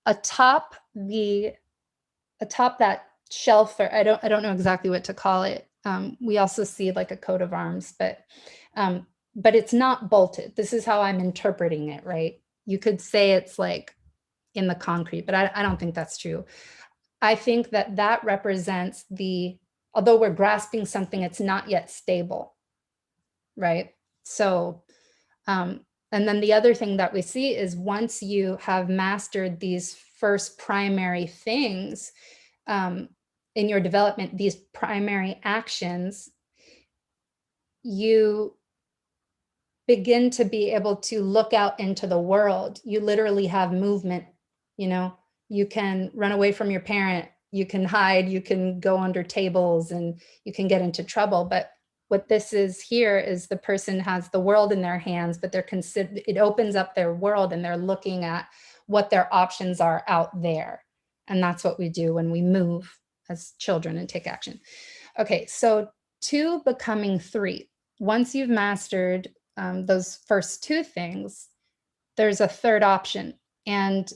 atop that shelf, or I don't know exactly what to call it. We also see like a coat of arms, but it's not bolted. This is how I'm interpreting it, right? You could say it's like in the concrete, but I don't think that's true. I think that that represents although we're grasping something, it's not yet stable, right? So, and then the other thing that we see is once you have mastered these first primary things in your development, these primary actions, you begin to be able to look out into the world. You literally have movement, you know, you can run away from your parent, you can hide, you can go under tables, and you can get into trouble. But what this is here is the person has the world in their hands, but it opens up their world and they're looking at what their options are out there. And that's what we do when we move as children and take action. Okay, so 2 becoming 3. Once you've mastered those first 2 things, there's a third option. And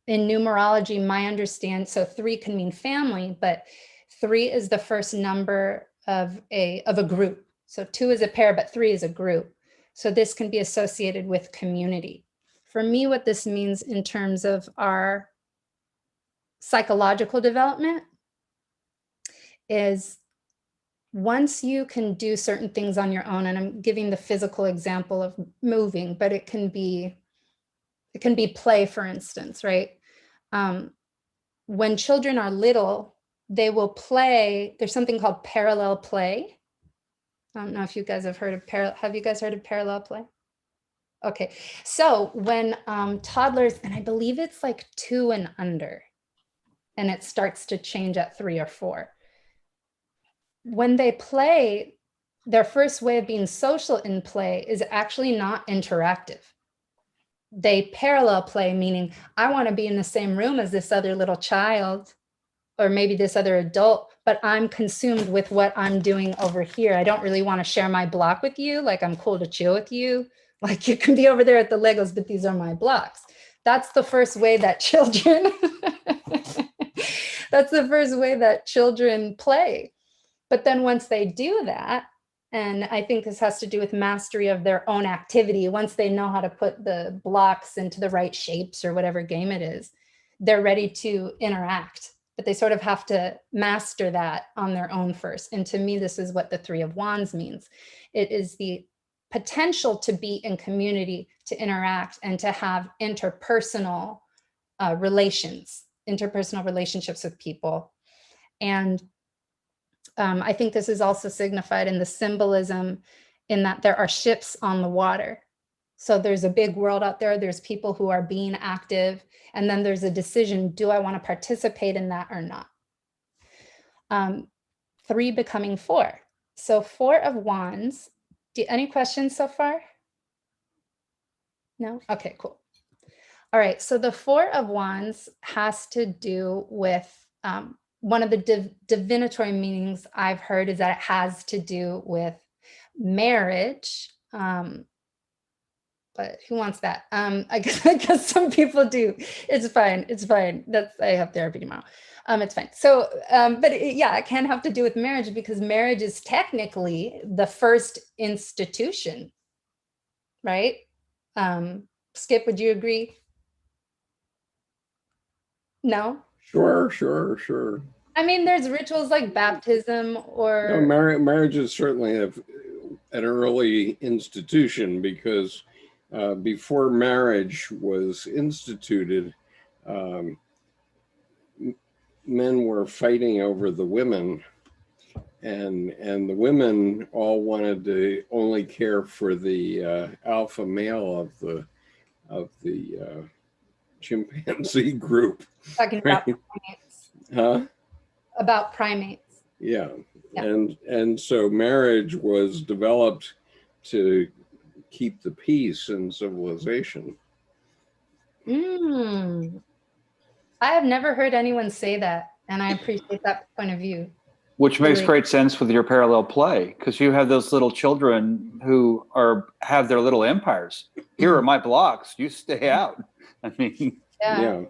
in numerology, my understanding, so 3 can mean family, but 3 is the first number of a group. So 2 is a pair, but 3 is a group. So this can be associated with community. For me, what this means in terms of our psychological development is once you can do certain things on your own, and I'm giving the physical example of moving, but it can be play, for instance, right? When children are little, they will play. There's something called parallel play. I don't know if you guys have heard of have you guys heard of parallel play? Okay, so when toddlers, and I believe it's like 2 and under, and it starts to change at 3 or 4. When they play, their first way of being social in play is actually not interactive. They parallel play, meaning I want to be in the same room as this other little child, or maybe this other adult, but I'm consumed with what I'm doing over here. I don't really want to share my block with you. Like, I'm cool to chill with you. Like, you can be over there at the Legos, but these are my blocks. That's the first way that children, that's the first way that children play. But then once they do that, and I think this has to do with mastery of their own activity, once they know how to put the blocks into the right shapes or whatever game it is, they're ready to interact. But they sort of have to master that on their own first. And to me, this is what the 3 of Wands means. It is the potential to be in community, to interact, and to have interpersonal relationships with people. And I think this is also signified in the symbolism in that there are ships on the water. So there's a big world out there. There's people who are being active. And then there's a decision, do I want to participate in that or not? 3 becoming 4. So 4 of Wands. Any questions so far? No? Okay, cool. All right, so the 4 of Wands has to do with one of the divinatory meanings I've heard is that it has to do with marriage. But who wants that? I guess some people do. It's fine. It's fine. I have therapy tomorrow. It's fine. So, but it can have to do with marriage because marriage is technically the first institution, right? Skip, would you agree? No? Sure. I mean, there's rituals like baptism or... No, marriage is certainly an early institution because before marriage was instituted, men were fighting over the women, and the women all wanted to only care for the alpha male of the chimpanzee group. Talking about primates. Huh? About primates. Yeah. And so marriage was developed to keep the peace in civilization. I have never heard anyone say that, and I appreciate that point of view. Which makes great sense with your parallel play, because you have those little children who have their little empires. Here are my blocks. You stay out. I mean, yeah.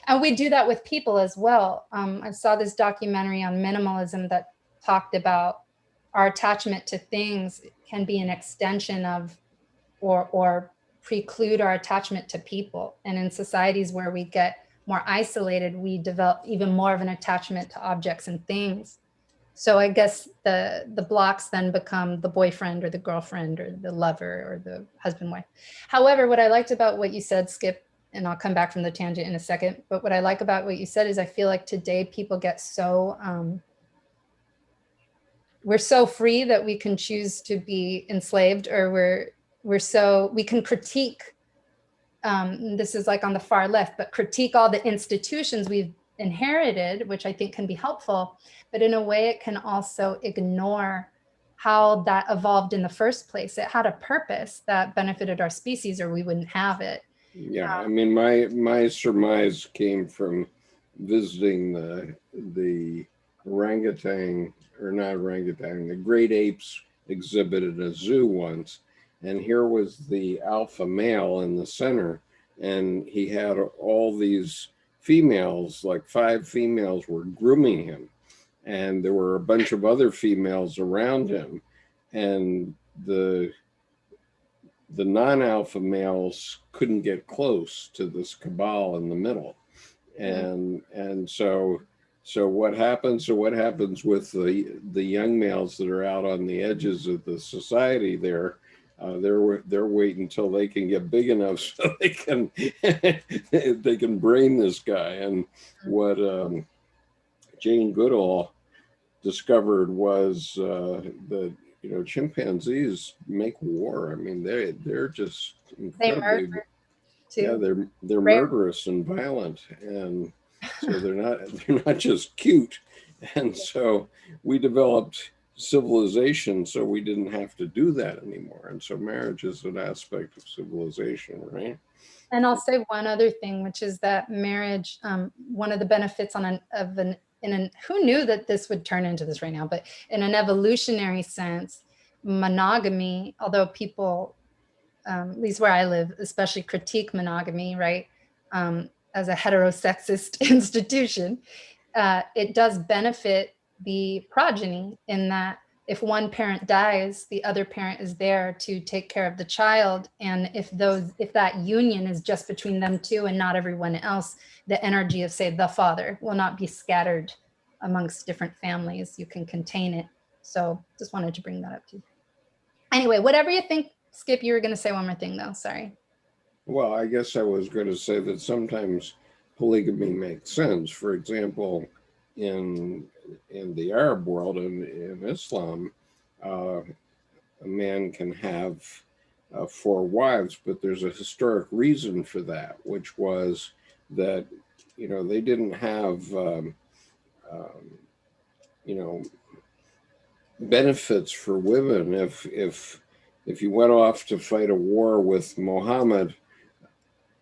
And we do that with people as well. I saw this documentary on minimalism that talked about our attachment to things can be an extension of or preclude our attachment to people. And in societies where we get more isolated, we develop even more of an attachment to objects and things. So I guess the blocks then become the boyfriend or the girlfriend or the lover or the husband, wife. However, what I liked about what you said, Skip, and I'll come back from the tangent in a second, but what I like about what you said is I feel like today people get so, we're so free that we can choose to be enslaved, or we can critique, this is like on the far left, but critique all the institutions we've inherited, which I think can be helpful, but in a way it can also ignore how that evolved in the first place. It had a purpose that benefited our species, or we wouldn't have it. Yeah, I mean, my surmise came from visiting the orangutan, or not orangutan, the great apes exhibit at a zoo once, and here was the alpha male in the center, and he had all these females, like 5 females were grooming him, and there were a bunch of other females around him, and the non-alpha males couldn't get close to this cabal in the middle. And so what happens with the young males that are out on the edges of the society there? They're waiting until they can get big enough so they can brain this guy. And what Jane Goodall discovered was that chimpanzees make war. I mean, they're just incredibly, They murder too. yeah, they're murderous and violent, and so they're not just cute. And so we developed civilization so we didn't have to do that anymore. And so marriage is an aspect of civilization, right? And I'll say one other thing, which is that marriage, one of the benefits who knew that this would turn into this right now, but in an evolutionary sense, monogamy, although people, at least where I live, especially critique monogamy, right? As a heterosexist institution, it does benefit the progeny in that if one parent dies, the other parent is there to take care of the child. And if that union is just between them two and not everyone else, the energy of, say, the father will not be scattered amongst different families. You can contain it. So just wanted to bring that up too. Anyway, whatever you think, Skip, you were going to say one more thing though. Sorry. Well, I guess I was going to say that sometimes polygamy makes sense. For example, in the Arab world and in Islam, a man can have 4 wives, but there's a historic reason for that, which was that they didn't have benefits for women. If you went off to fight a war with Muhammad,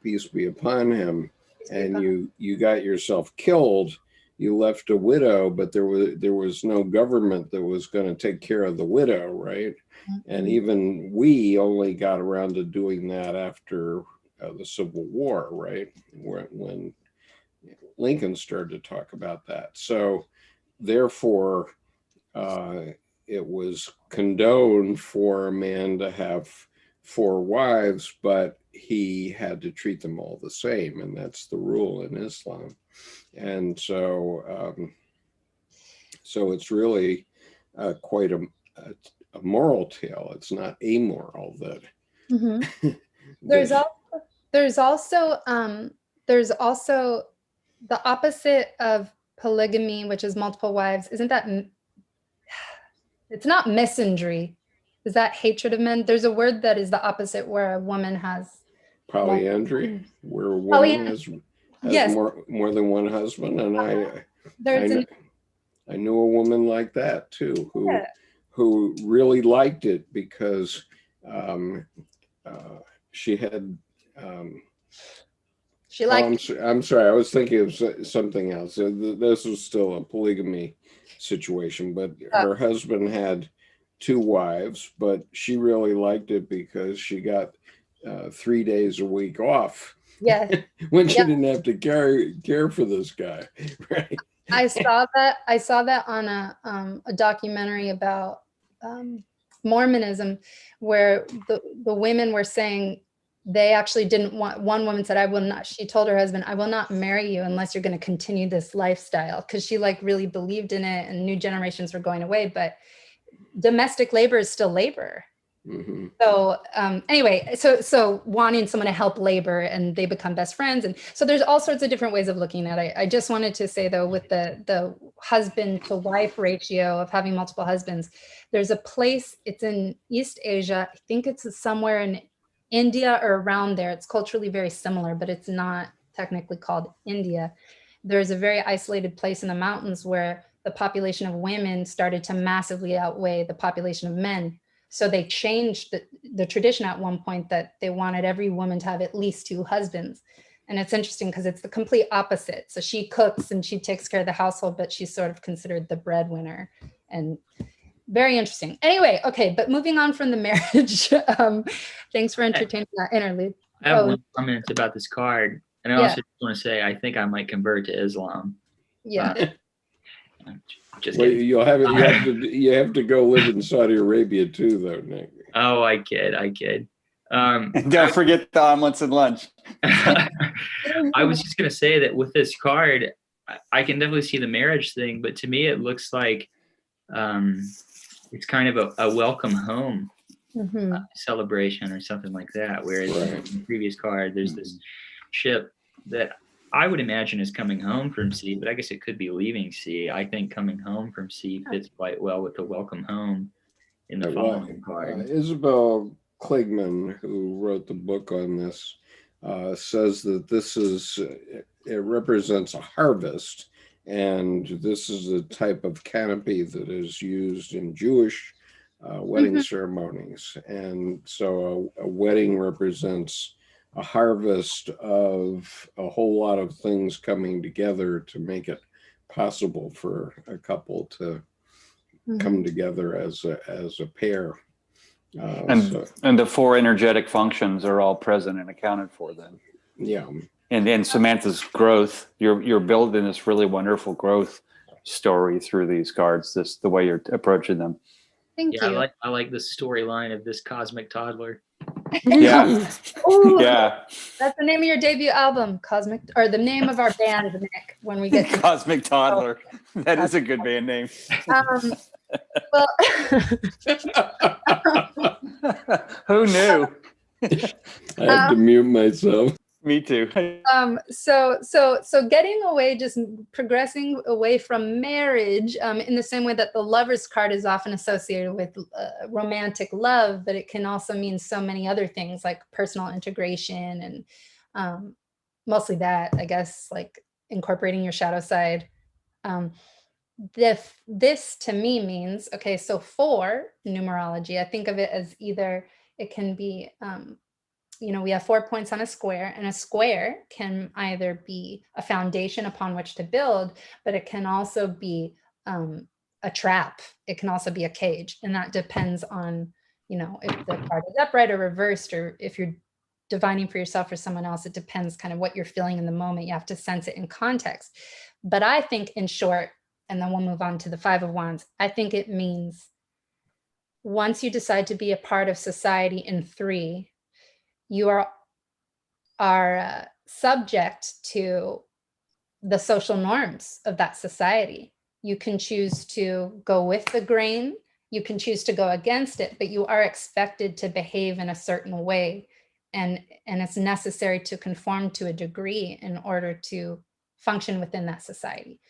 peace be upon him, and you got yourself killed, you left a widow, but there was no government that was going to take care of the widow, right? Mm-hmm. And even we only got around to doing that after the Civil War, right? When Lincoln started to talk about that. So therefore, it was condoned for a man to have 4 wives, but he had to treat them all the same, and that's the rule in Islam. And so, so it's really quite a moral tale. It's not amoral. That mm-hmm. There's also the opposite of polygamy, which is multiple wives. Isn't that? It's not misandry. Is that hatred of men? There's a word that is the opposite, where a woman has polyandry, where a woman has yes. more than one husband. And I knew a woman like that too, who really liked it because she had. She liked. I'm sorry. I was thinking of something else. This was still a polygamy situation, but her husband had 2 wives, but she really liked it because she got 3 days a week off. Yeah. When she didn't have to care for this guy, right? I saw that on a documentary about Mormonism, where the women were saying they actually didn't want, one woman said, I will not, she told her husband, I will not marry you unless you're going to continue this lifestyle, because she like really believed in it and new generations were going away, but domestic labor is still labor. Mm-hmm. So anyway, so wanting someone to help labor and they become best friends. And so there's all sorts of different ways of looking at it. I just wanted to say though, with the husband to wife ratio of having multiple husbands, there's a place, it's in East Asia. I think it's somewhere in India or around there. It's culturally very similar, but it's not technically called India. There's a very isolated place in the mountains where the population of women started to massively outweigh the population of men. So they changed the tradition at one point that they wanted every woman to have at least 2 husbands. And it's interesting because it's the complete opposite. So she cooks and she takes care of the household, but she's sort of considered the breadwinner. And very interesting. Anyway, okay, but moving on from the marriage. Thanks for entertaining that interlude. I have one comment about this card. And I also just want to say, I think I might convert to Islam. Yeah. Just Well, kidding. you have to go live in Saudi Arabia too, though, Nick. Oh, I kid. And don't forget the omelets and lunch. I was just going to say that with this card, I can definitely see the marriage thing, but to me, it looks like it's kind of a welcome home celebration or something like that. Whereas in the previous card, there's this ship that I would imagine is coming home from sea, but I guess it could be leaving sea. I think coming home from sea fits quite well with the welcome home in the following card. Isabel Kligman, who wrote the book on this, says that it represents a harvest, and this is a type of canopy that is used in Jewish wedding ceremonies. And so a wedding represents a harvest of a whole lot of things coming together to make it possible for a couple to come together as a pair. And the 4 energetic functions are all present and accounted for then. Yeah. And Samantha's growth, you're building this really wonderful growth story through these cards, the way you're approaching them. Thank you. I like the storyline of this cosmic toddler. Yeah. Ooh, Yeah. that's the name of your debut album, Cosmic, or the name of our band, Nick, when we get to Cosmic Toddler. That is a good band name. well, Who knew? I have to mute myself. Me too. So getting away, just progressing away from marriage, in the same way that the Lover's card is often associated with romantic love, but it can also mean so many other things like personal integration and mostly that, I guess, like incorporating your shadow side. This to me means, okay, so 4 numerology, I think of it as either it can be we have 4 points on a square, and a square can either be a foundation upon which to build, but it can also be a trap. It can also be a cage. And that depends on, if the card is upright or reversed, or if you're divining for yourself or someone else, it depends kind of what you're feeling in the moment. You have to sense it in context. But I think in short, and then we'll move on to the 5 of Wands, I think it means once you decide to be a part of society in 3, you are subject to the social norms of that society. You can choose to go with the grain, you can choose to go against it, but you are expected to behave in a certain way. And it's necessary to conform to a degree in order to function within that society.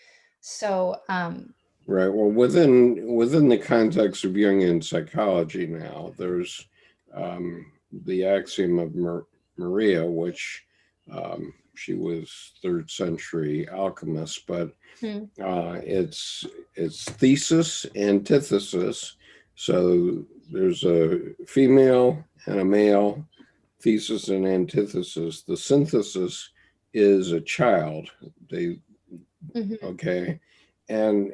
So right. Well, within the context of Jungian psychology now, there's the axiom of Maria, which she was 3rd century alchemist, but it's thesis, antithesis. So there's a female and a male, thesis and antithesis. The synthesis is a child. Okay. And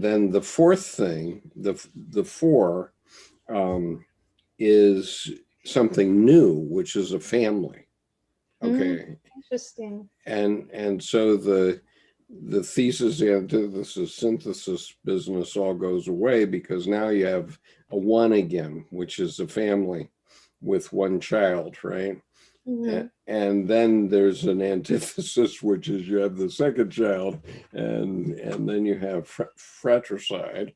then the 4th thing, the 4 is something new, which is a family. Okay. Interesting. And so the the thesis, antithesis, synthesis business all goes away, because now you have a one again, which is a family with one child, right? And then there's an antithesis, which is you have the second child, and then you have fratricide,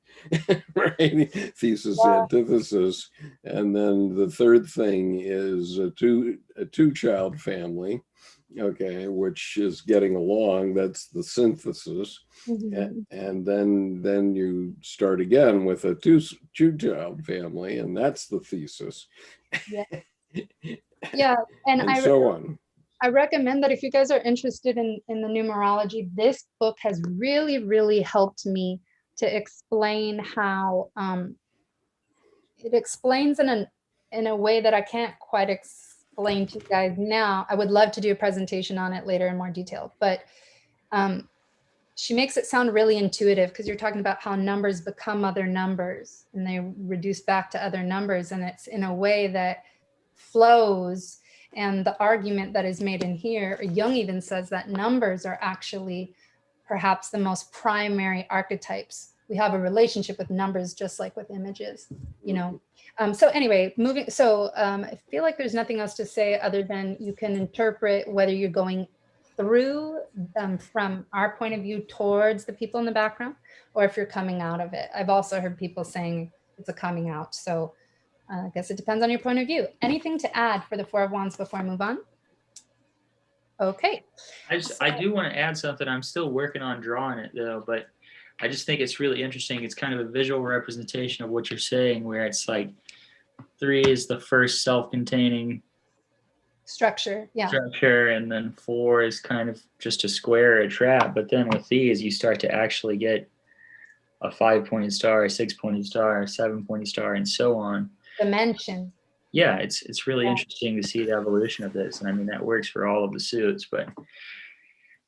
right? Thesis, antithesis, and then the third thing is a two-child family, okay, which is getting along. That's the synthesis. And then you start again with a two-child family, and that's the thesis. Yeah, and so on. I recommend that if you guys are interested in the numerology, this book has really, really helped me to explain how it explains in a way that I can't quite explain to you guys now. I would love to do a presentation on it later in more detail, but she makes it sound really intuitive, because you're talking about how numbers become other numbers and they reduce back to other numbers, and it's in a way that flows. And the argument that is made in here, Jung even says that numbers are actually perhaps the most primary archetypes. We have a relationship with numbers just like with images, you know. So anyway, I feel like there's nothing else to say other than you can interpret whether you're going through from our point of view towards the people in the background, or if you're coming out of it. I've also heard people saying it's a coming out. So I guess it depends on your point of view. Anything to add for the Four of Wands before I move on? Okay. I do want to add something. I'm still working on drawing it though, but I just think it's really interesting. It's kind of a visual representation of what you're saying, where it's like 3 is the first self-containing structure, and then 4 is kind of just a square, a trap. But then with these, you start to actually get a 5-pointed star, a 6-pointed star, a 7-pointed star, and so on. Dimension. Yeah, it's really interesting to see the evolution of this, and I mean that works for all of the suits. But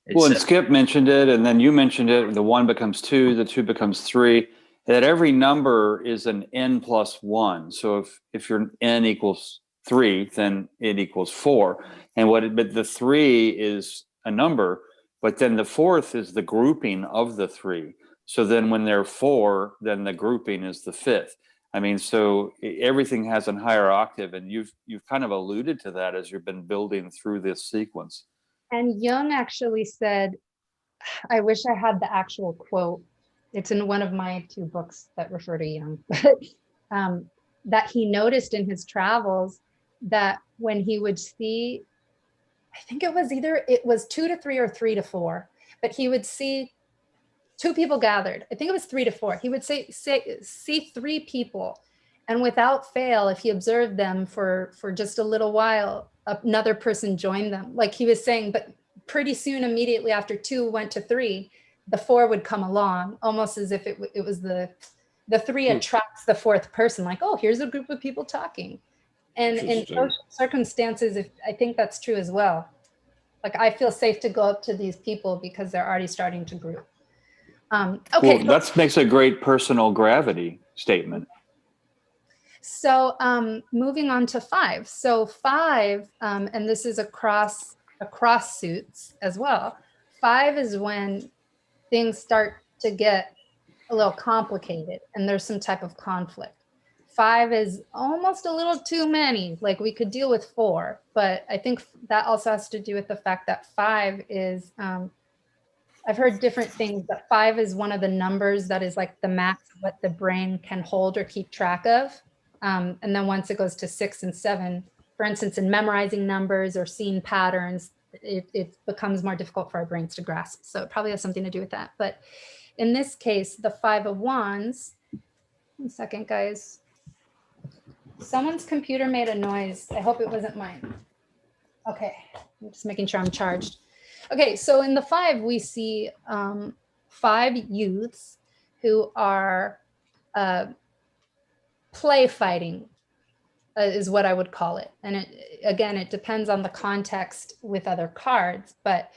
and Skip mentioned it, and then you mentioned it. The 1 becomes 2, the 2 becomes 3. That every number is an n plus 1. So if your n equals 3, then it equals 4. But the 3 is a number, but then the 4th is the grouping of the 3. So then when they're 4, then the grouping is the 5th. I mean, so everything has a higher octave, and you've kind of alluded to that as you've been building through this sequence. And Jung actually said, I wish I had the actual quote. It's in one of my 2 books that refer to Jung, but that he noticed in his travels that when he would see, I think it was 2 to 3 or 3 to 4, but he would see 2 people gathered. I think it was 3 to 4. He would see 3 people, and without fail, if he observed them for just a little while, another person joined them. Like he was saying, but pretty soon, immediately after 2 went to 3, the 4 would come along, almost as if it was the 3 attracts the 4th person. Like, oh, here's a group of people talking. And in social circumstances, I think that's true as well. Like I feel safe to go up to these people because they're already starting to group. Okay. Well, that makes a great personal gravity statement. So moving on to 5. So 5, and this is across suits as well. 5 is when things start to get a little complicated and there's some type of conflict. 5 is almost a little too many. Like we could deal with 4, but I think that also has to do with the fact that 5 is, I've heard different things, but 5 is one of the numbers that is like the max of what the brain can hold or keep track of. And then once it goes to 6 and 7, for instance, in memorizing numbers or seeing patterns, it becomes more difficult for our brains to grasp. So it probably has something to do with that. But in this case, the 5 of Wands, 1 second, guys. Someone's computer made a noise. I hope it wasn't mine. Okay, I'm just making sure I'm charged. Okay, so in the 5, we see 5 youths who are play fighting, is what I would call it. And it depends on the context with other cards, but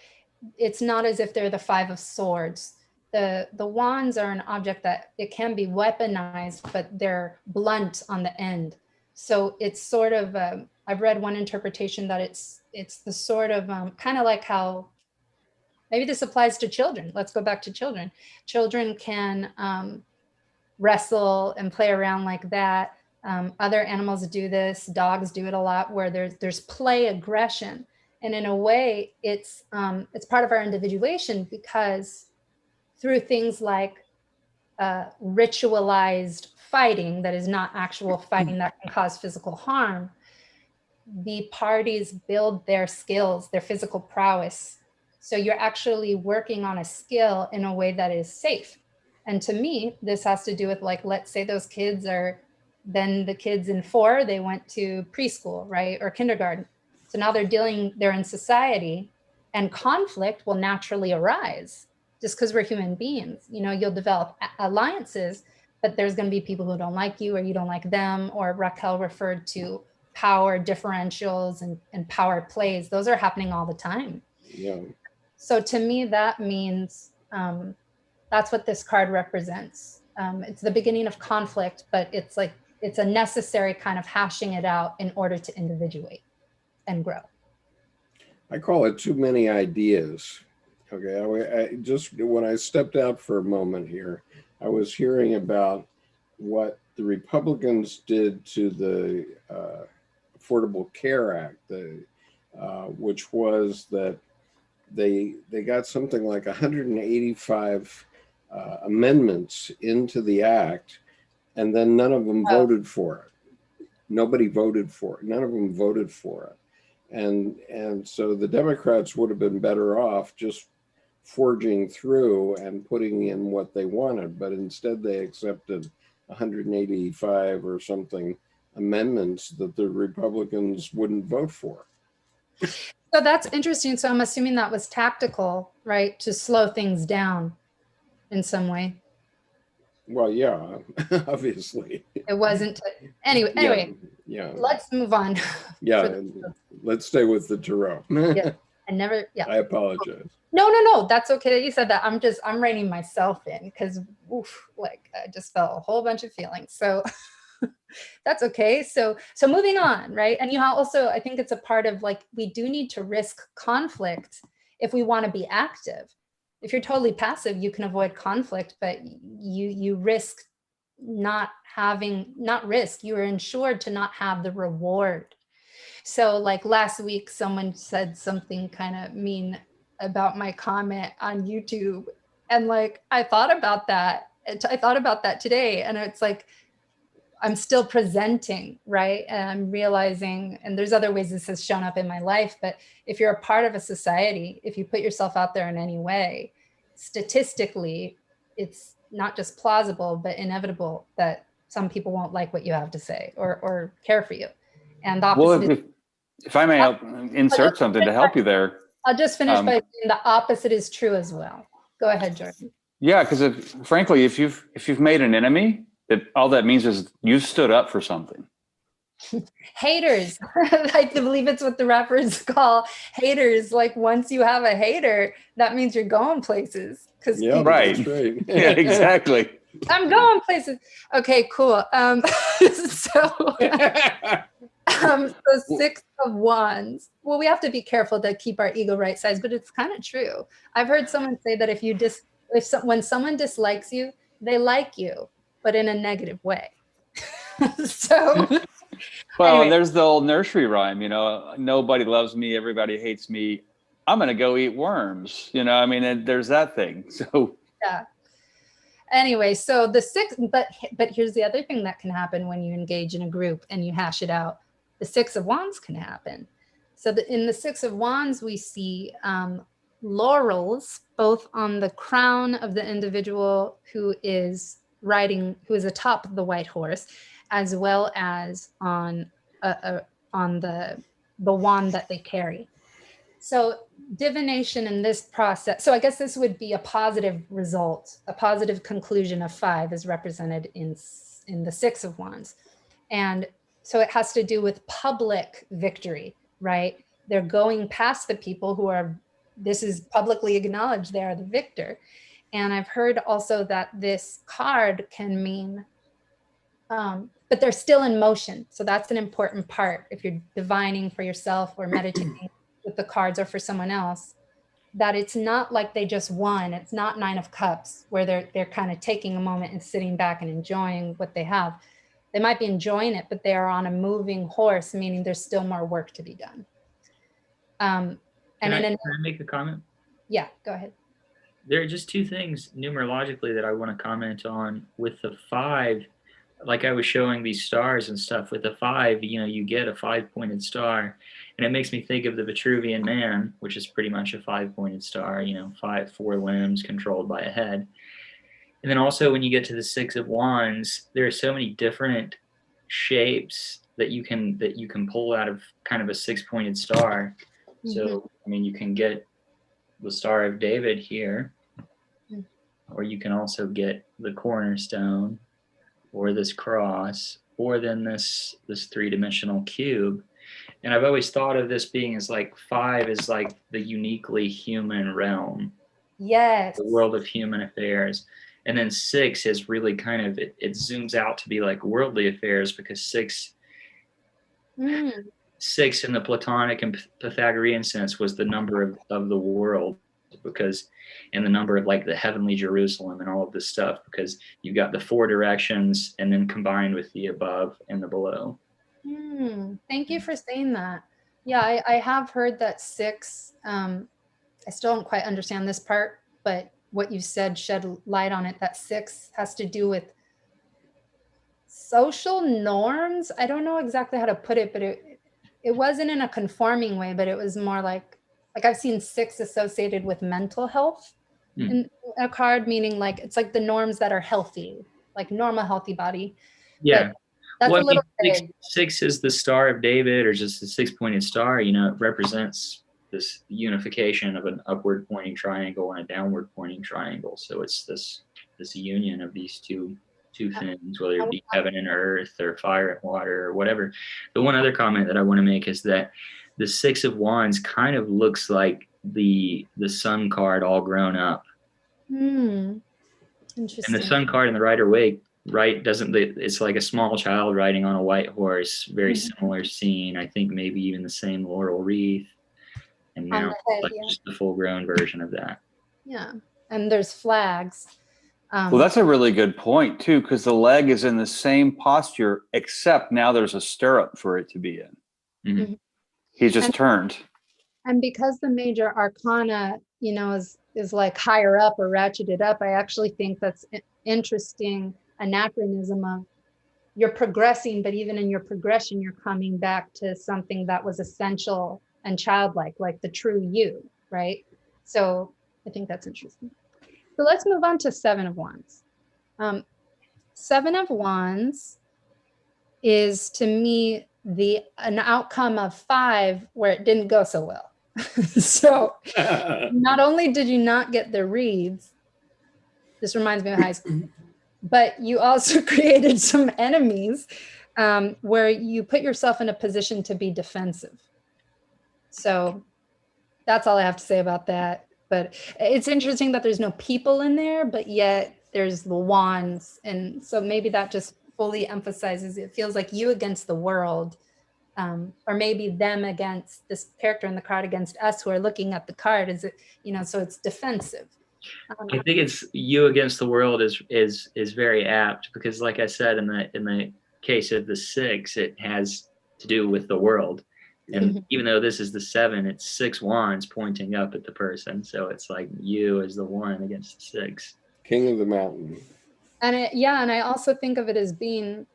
it's not as if they're the 5 of Swords. The wands are an object that it can be weaponized, but they're blunt on the end. So it's sort of, I've read one interpretation that it's the sort of, kind of like how Maybe this applies to children. Let's go back to children. Children can wrestle and play around like that. Other animals do this. Dogs do it a lot, where there's play aggression, and in a way, it's part of our individuation, because through things like ritualized fighting that is not actual fighting that can cause physical harm, the parties build their skills, their physical prowess. So you're actually working on a skill in a way that is safe. And to me, this has to do with, like, let's say those kids are, then the kids in 4, they went to preschool, right? Or kindergarten. So now they're in society, and conflict will naturally arise just because we're human beings. You know, you'll develop alliances, but there's going to be people who don't like you, or you don't like them, or Raquel referred to power differentials and power plays. Those are happening all the time. Yeah. So to me, that means that's what this card represents. It's the beginning of conflict, but it's like, it's a necessary kind of hashing it out in order to individuate and grow. I call it too many ideas. Okay, I just, when I stepped out for a moment here, I was hearing about what the Republicans did to the Affordable Care Act, which was that they got something like 185 amendments into the act, and then none of them voted for it. Nobody voted for it. None of them voted for it. And so the Democrats would have been better off just forging through and putting in what they wanted, but instead they accepted 185 or something amendments that the Republicans wouldn't vote for. So that's interesting. So I'm assuming that was tactical, right? To slow things down in some way. Well, yeah, obviously. It wasn't. Anyway, yeah. Let's move on. Yeah, let's stay with the tarot. Yeah, I apologize. No, that's okay that you said that. I'm reining myself in, because like I just felt a whole bunch of feelings. So that's okay. So moving on, right? And you also, I think it's a part of, like, we do need to risk conflict if we want to be active. If you're totally passive, you can avoid conflict, but you risk not risk, you are insured to not have the reward. So like last week, someone said something kind of mean about my comment on YouTube. And like, I thought about that today, and it's like, I'm still presenting, right? And I'm realizing, and there's other ways this has shown up in my life, but if you're a part of a society, if you put yourself out there in any way, statistically, it's not just plausible, but inevitable that some people won't like what you have to say or care for you. And the opposite. Well, if I may insert something to help you there. I'll just finish by saying the opposite is true as well. Go ahead, Jordan. Yeah, because frankly, if you've made an enemy, all that means is you've stood up for something. Haters. I believe it's what the rappers call haters. Like, once you have a hater, that means you're going places. Yeah, right. That's right. Yeah, exactly. I'm going places. Okay, cool. The 6 of Wands. Well, we have to be careful to keep our ego right size, but it's kind of true. I've heard someone say that when someone dislikes you, they like you, but in a negative way. So, well, anyway. There's the old nursery rhyme, nobody loves me, everybody hates me. I'm going to go eat worms. I mean, and there's that thing. So yeah. Anyway, so the 6, but here's the other thing that can happen when you engage in a group and you hash it out. The 6 of Wands can happen. So in the 6 of Wands, we see laurels, both on the crown of the individual who is atop the white horse, as well as on the wand that they carry. So divination in this process, so I guess this would be a positive result, a positive conclusion of 5 is represented in the 6 of Wands. And so it has to do with public victory, right? They're going past the people this is publicly acknowledged, they are the victor. And I've heard also that this card can mean, but they're still in motion. So that's an important part. If you're divining for yourself or meditating with the cards or for someone else, that it's not like they just won. It's not Nine of Cups where they're kind of taking a moment and sitting back and enjoying what they have. They might be enjoying it, but they are on a moving horse, meaning there's still more work to be done. Can I make a comment? Yeah, go ahead. There are just two things numerologically that I want to comment on. With the 5, like I was showing these stars and stuff, with the 5, you get a 5-pointed star. And it makes me think of the Vitruvian Man, which is pretty much a 5-pointed star, 4 limbs controlled by a head. And then also when you get to the 6 of Wands, there are so many different shapes that you can pull out of kind of a 6-pointed star. Mm-hmm. So, I mean, you can get the Star of David here, or you can also get the cornerstone, or this cross, or then this 3-dimensional cube. And I've always thought of this being as like 5 is like the uniquely human realm. Yes. The world of human affairs. And then 6 is really kind of, it zooms out to be like worldly affairs, because 6 in the Platonic and Pythagorean sense was the number of the world, and the number of like the heavenly Jerusalem and all of this stuff, because you've got the 4 directions and then combined with the above and the below. Thank you for saying that. Yeah, I have heard that 6, I still don't quite understand this part, but what you said shed light on it, that 6 has to do with social norms. I don't know exactly how to put it, but it wasn't in a conforming way, but it was more like I've seen 6 associated with mental health in a card, meaning like it's like the norms that are healthy, like normal healthy body. Yeah. That's a little big. 6 is the Star of David, or just the 6-pointed star. It represents this unification of an upward pointing triangle and a downward pointing triangle. So it's this union of these two things, whether it be heaven and earth or fire and water or whatever. The one other comment that I want to make is that the 6 of Wands kind of looks like the Sun card all grown up. Interesting. And the Sun card in the Rider-Waite, it's like a small child riding on a white horse, very similar scene. I think maybe even the same laurel wreath. And now just the full-grown version of that. Yeah, and there's flags. Well, that's a really good point too, because the leg is in the same posture, except now there's a stirrup for it to be in. He's just turned. And because the major arcana, is like higher up or ratcheted up, I actually think that's interesting anachronism of you're progressing, but even in your progression, you're coming back to something that was essential and childlike, like the true you, right? So I think that's interesting. So let's move on to 7 of Wands. 7 of Wands is, to me, an outcome of 5 where it didn't go so well. So not only did you not get the reads, this reminds me of high school, but you also created some enemies where you put yourself in a position to be defensive. So that's all I have to say about that. But it's interesting that there's no people in there, but yet there's the wands. And so maybe that just fully emphasizes, it feels like you against the world, or maybe them against this character in the card against us who are looking at the card. Is it, so it's defensive. I think it's you against the world is very apt, because like I said, in the case of the 6, it has to do with the world. And even though this is the 7, it's 6 wands pointing up at the person. So it's like you as the 1 against the 6. King of the mountain. And and I also think of it as being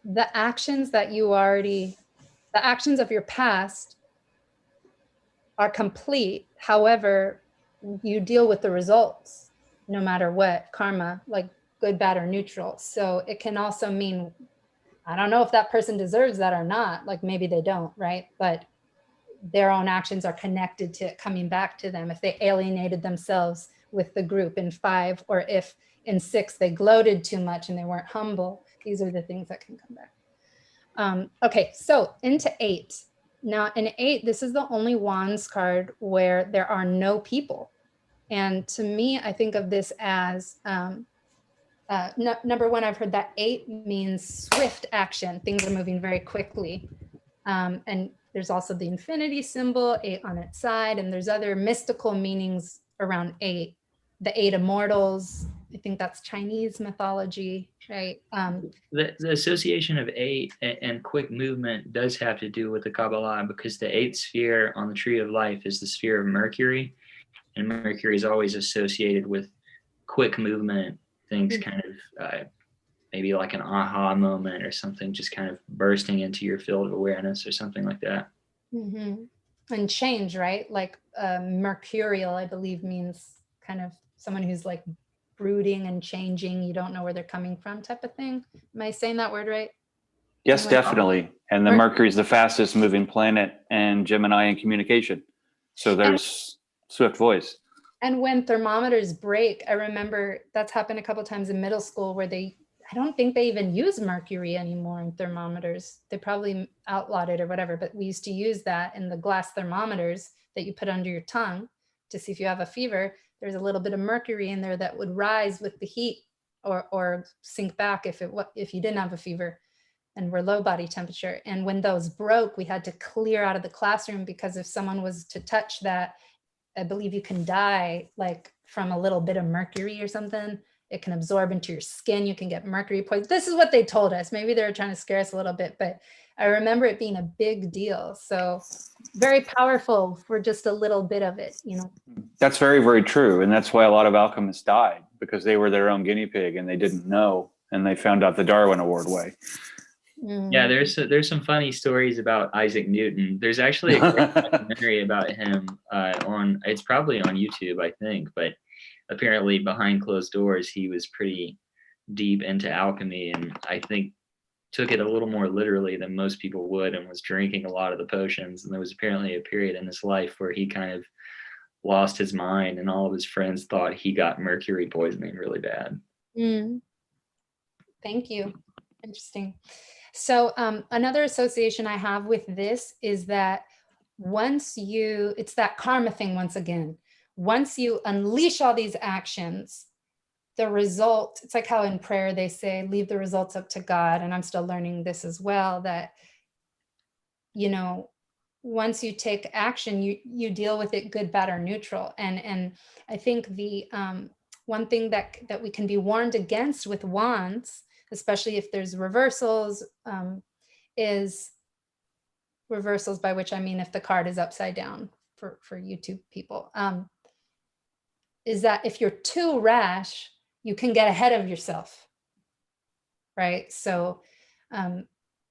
the actions that the actions of your past are complete. However, you deal with the results no matter what, karma, like good, bad, or neutral. So it can also mean, I don't know if that person deserves that or not. Like maybe they don't, right? But their own actions are connected to it coming back to them. If they alienated themselves with the group in 5, or if in 6 they gloated too much and they weren't humble, these are the things that can come back. Okay, so into 8. Now in 8, this is the only wands card where there are no people. And to me, I think of this as, number 1, I've heard that 8 means swift action. Things are moving very quickly. And There's also the infinity symbol, 8 on its side, and there's other mystical meanings around 8. The 8 immortals, I think that's Chinese mythology, right? The association of 8 and quick movement does have to do with the Kabbalah, because the 8th sphere on the tree of life is the sphere of Mercury, and Mercury is always associated with quick movement, things kind of maybe like an aha moment or something, just kind of bursting into your field of awareness or something like that. Mm-hmm. And change, right? Like mercurial, I believe, means kind of someone who's like brooding and changing. You don't know where they're coming from, type of thing. Am I saying that word right? Yes, definitely. And the Mercury is the fastest moving planet, and Gemini in communication. So there's swift voice. And when thermometers break, I remember that's happened a couple of times in middle school where I don't think they even use mercury anymore in thermometers. They probably outlawed it or whatever, but we used to use that in the glass thermometers that you put under your tongue to see if you have a fever. There's a little bit of mercury in there that would rise with the heat or sink back if you didn't have a fever and were low body temperature. And when those broke, we had to clear out of the classroom, because if someone was to touch that, I believe you can die like from a little bit of mercury or something. It can absorb into your skin. You can get mercury poison. This is what they told us. Maybe they were trying to scare us a little bit, but I remember it being a big deal. So very powerful for just a little bit of it, you know. That's very, very true. And that's why a lot of alchemists died, because they were their own guinea pig and they didn't know. And they found out the Darwin Award way. Yeah, there's some funny stories about Isaac Newton. There's actually a great documentary about him it's probably on YouTube, I think, but apparently behind closed doors, he was pretty deep into alchemy, and I think took it a little more literally than most people would, and was drinking a lot of the potions. And there was apparently a period in his life where he kind of lost his mind, and all of his friends thought he got mercury poisoning really bad. Thank you. Interesting. So another association I have with this is that it's that karma thing once again. Once you unleash all these actions, the result, it's like how in prayer they say, leave the results up to God. And I'm still learning this as well, that, you know, once you take action, you deal with it good, bad, or neutral. And I think the one thing that we can be warned against with wands, especially if there's reversals, is reversals, by which I mean if the card is upside down for YouTube people, is that if you're too rash, you can get ahead of yourself, right? So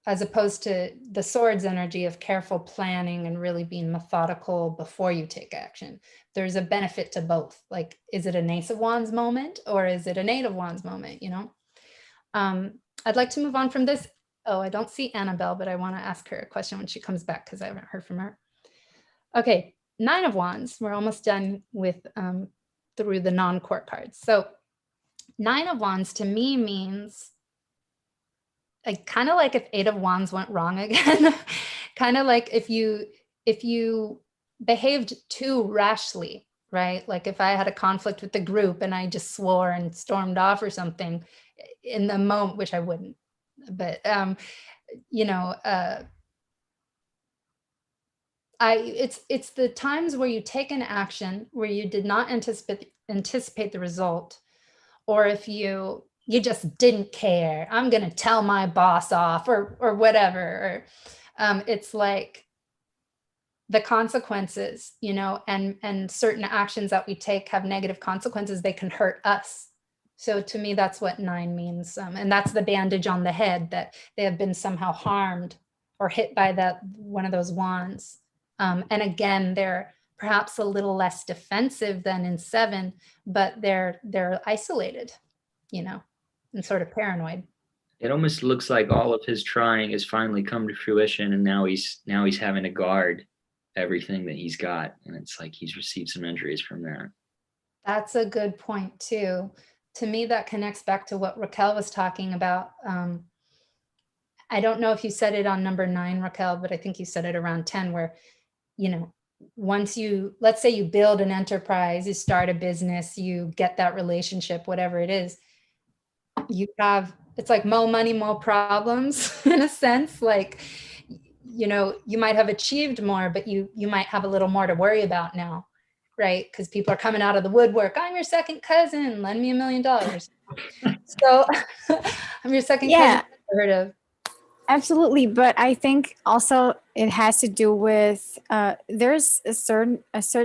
as opposed to the swords energy of careful planning and really being methodical before you take action, there's a benefit to both. Like, is it an Ace of Wands moment or is it an Eight of Wands moment, you know? I'd like to move on from this. Oh, I don't see Annabelle, but I want to ask her a question when she comes back because I haven't heard from her. Okay, Nine of Wands. We're almost done with through the non-court cards. So Nine of Wands to me means kind of like if Eight of Wands went wrong again, kind of like if you behaved too rashly, right? Like if I had a conflict with the group and I just swore and stormed off or something in the moment, which I wouldn't, but you know, it's the times where you take an action where you did not anticipate the result, or if you just didn't care, I'm gonna tell my boss off or whatever, or it's like the consequences, you know, and certain actions that we take have negative consequences. They can hurt us. So to me, that's what nine means. And that's the bandage on the head, that they have been somehow harmed or hit by one of those wands. And again, they're perhaps a little less defensive than in Seven, but they're isolated, you know, and sort of paranoid. It almost looks like all of his trying has finally come to fruition, and now he's having to guard everything that he's got, and it's like he's received some injuries from that. That's a good point too. To me, that connects back to what Raquel was talking about. I don't know if you said it on number 9, Raquel, but I think you said it around 10, where, you know, once let's say you build an enterprise, you start a business, you get that relationship, whatever it is, it's like more money, more problems in a sense. Like you know, you might have achieved more, but you might have a little more to worry about now, right? Because people are coming out of the woodwork. I'm your second cousin. Lend me $1 million. So I'm your second cousin. I've heard of. Absolutely, but I think also it has to do with there's a certain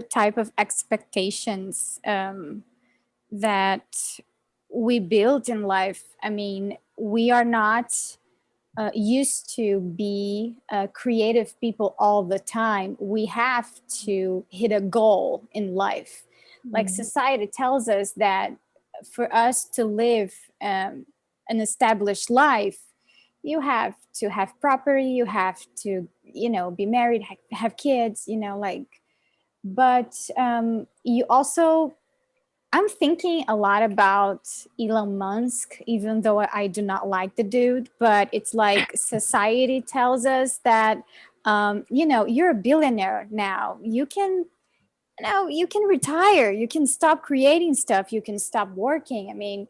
type of expectations that we build in life. I mean, we are not used to be creative people all the time. We have to hit a goal in life. Like society tells us that for us to live an established life, you have to have property, you have to, you know, be married, have kids, you know, like, but you also, I'm thinking a lot about Elon Musk, even though I do not like the dude, but it's like society tells us that, you know, you're a billionaire now. You can, now you can retire, you can stop creating stuff, you can stop working. I mean,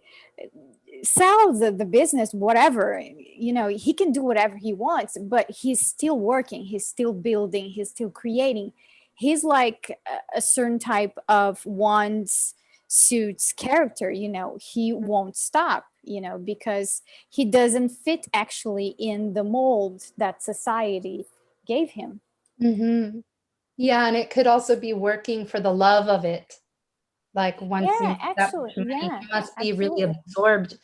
sell the business, whatever, you know, he can do whatever he wants, but he's still working, he's still building, he's still creating. He's like a certain type of one's suits character, you know, he won't stop, you know, because he doesn't fit actually in the mold that society gave him. Mm-hmm. Yeah, and it could also be working for the love of it. Like once you make that much money, you must be really absorbed,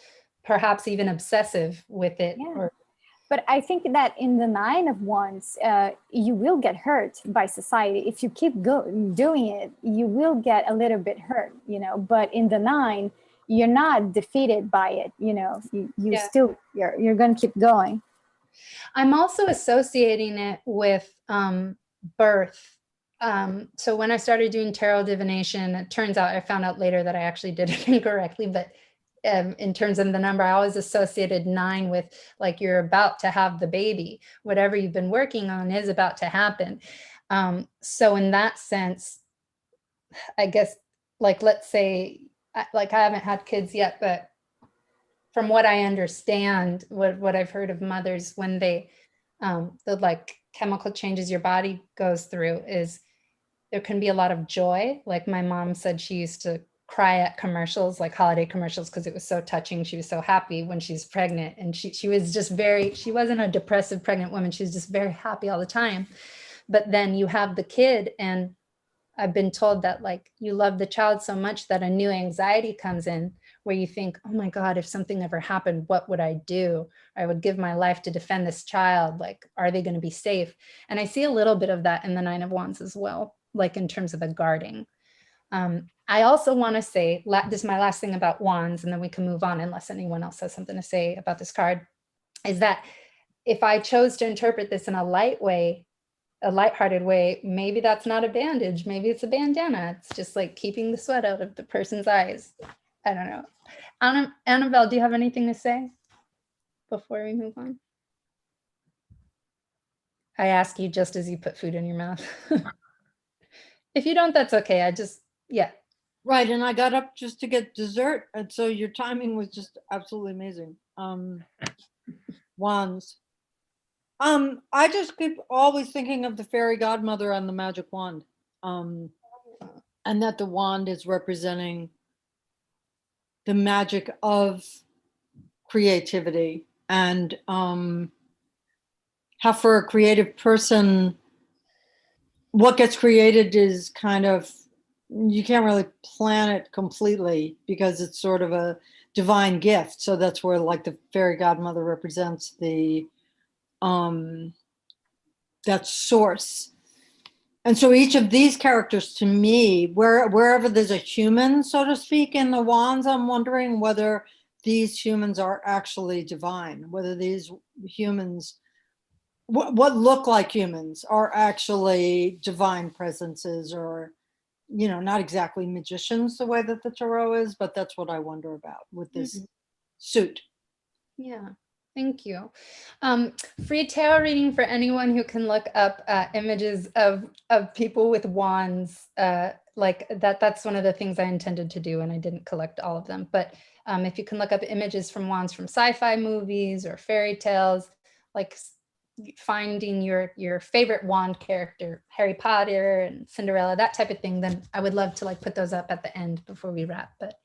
perhaps even obsessive with it. Yeah. But I think that in the 9 of Wands, you will get hurt by society. If you keep doing it, you will get a little bit hurt, you know. But in the 9, you're not defeated by it, you know. You still, you're going to keep going. I'm also associating it with birth. So when I started doing tarot divination, it turns out, I found out later that I actually did it incorrectly, but in terms of the number, I always associated 9 with like you're about to have the baby. Whatever you've been working on is about to happen. So in that sense, I guess, like, let's say, like I haven't had kids yet, but from what I understand, what I've heard of mothers when they, the like chemical changes your body goes through, is there can be a lot of joy. Like my mom said she used to cry at commercials, like holiday commercials, because it was so touching. She was so happy when she's pregnant. And she was just she wasn't a depressive pregnant woman. She was just very happy all the time. But then you have the kid, and I've been told that like you love the child so much that a new anxiety comes in where you think, oh my God, if something ever happened, what would I do? I would give my life to defend this child. Like, are they going to be safe? And I see a little bit of that in the 9 of Wands as well, like in terms of the guarding. I also want to say, this is my last thing about wands, and then we can move on unless anyone else has something to say about this card, is that if I chose to interpret this in a light way, a lighthearted way, maybe that's not a bandage. Maybe it's a bandana. It's just like keeping the sweat out of the person's eyes. I don't know. Annabelle, do you have anything to say before we move on? I ask you just as you put food in your mouth. If you don't, that's okay. Yeah. Right, and I got up just to get dessert, and so your timing was just absolutely amazing. Wands. I just keep always thinking of the fairy godmother on the magic wand, and that the wand is representing the magic of creativity, and how for a creative person, what gets created is kind of, you can't really plan it completely because it's sort of a divine gift. So that's where like the fairy godmother represents the that source. And so each of these characters, to me, wherever there's a human, so to speak, in the wands, I'm wondering whether these humans are actually divine, whether these humans, what look like humans, are actually divine presences, or, you know, not exactly magicians the way that the tarot is, but that's what I wonder about with this suit. Yeah. Thank you. Free tarot reading for anyone who can look up images of people with wands. Like that's one of the things I intended to do, and I didn't collect all of them. But if you can look up images from wands from sci-fi movies or fairy tales, like finding your favorite wand character, Harry Potter and Cinderella, that type of thing, then I would love to like put those up at the end before we wrap. But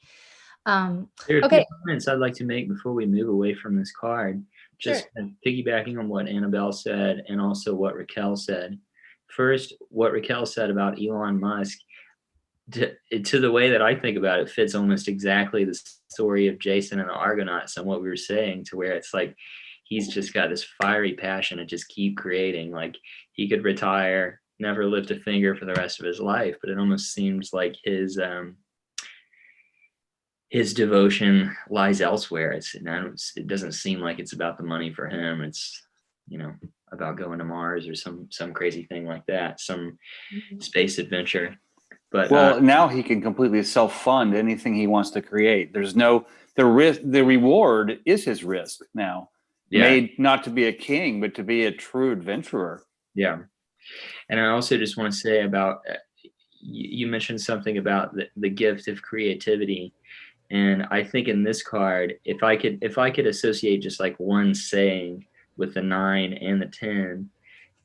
there are a okay. few comments I'd like to make before we move away from this card. Just Sure. piggybacking on what Annabelle said and also what Raquel said. First, what Raquel said about Elon Musk, to the way that I think about it, fits almost exactly the story of Jason and the Argonauts and what we were saying, to where it's like he's just got this fiery passion to just keep creating. Like he could retire, never lift a finger for the rest of his life, but it almost seems like his devotion lies elsewhere. It doesn't seem like it's about the money for him. It's, about going to Mars or some crazy thing like that, some space adventure. But now he can completely self-fund anything he wants to create. There's no the reward is his risk now. Yeah. Made not to be a king, but to be a true adventurer. Yeah. And I also just want to say about you mentioned something about the gift of creativity. And I think in this card, if I could associate just like one saying with the 9 and the 10,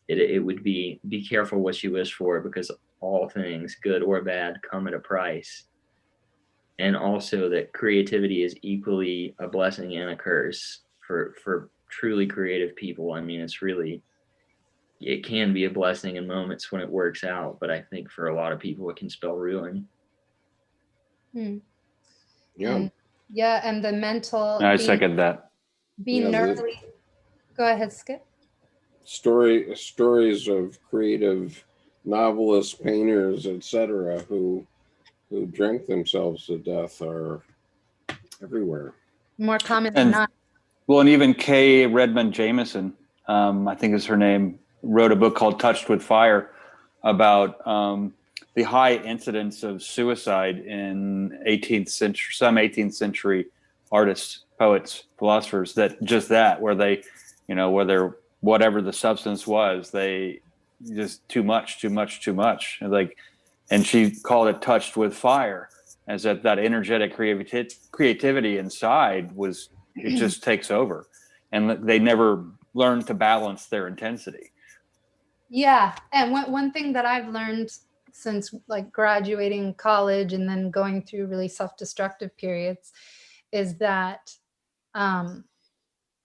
it would be careful what you wish for, because all things, good or bad, come at a price. And also that creativity is equally a blessing and a curse for truly creative people. I mean, it can be a blessing in moments when it works out, but I think for a lot of people it can spell ruin. Yeah. And the mental. I second that. Be nerdy. Go ahead, Skip. Stories of creative novelists, painters, etc., who drank themselves to death are everywhere. More common than not. Well, and even Kay Redmond Jameson, I think is her name, wrote a book called Touched with Fire about the high incidence of suicide in 18th century, some 18th century artists, poets, philosophers, where they, whether whatever the substance was, they just too much. And she called it touched with fire, as that energetic creativity inside it just takes over, and they never learn to balance their intensity. Yeah. And one thing that I've learned since like graduating college and then going through really self-destructive periods is that, and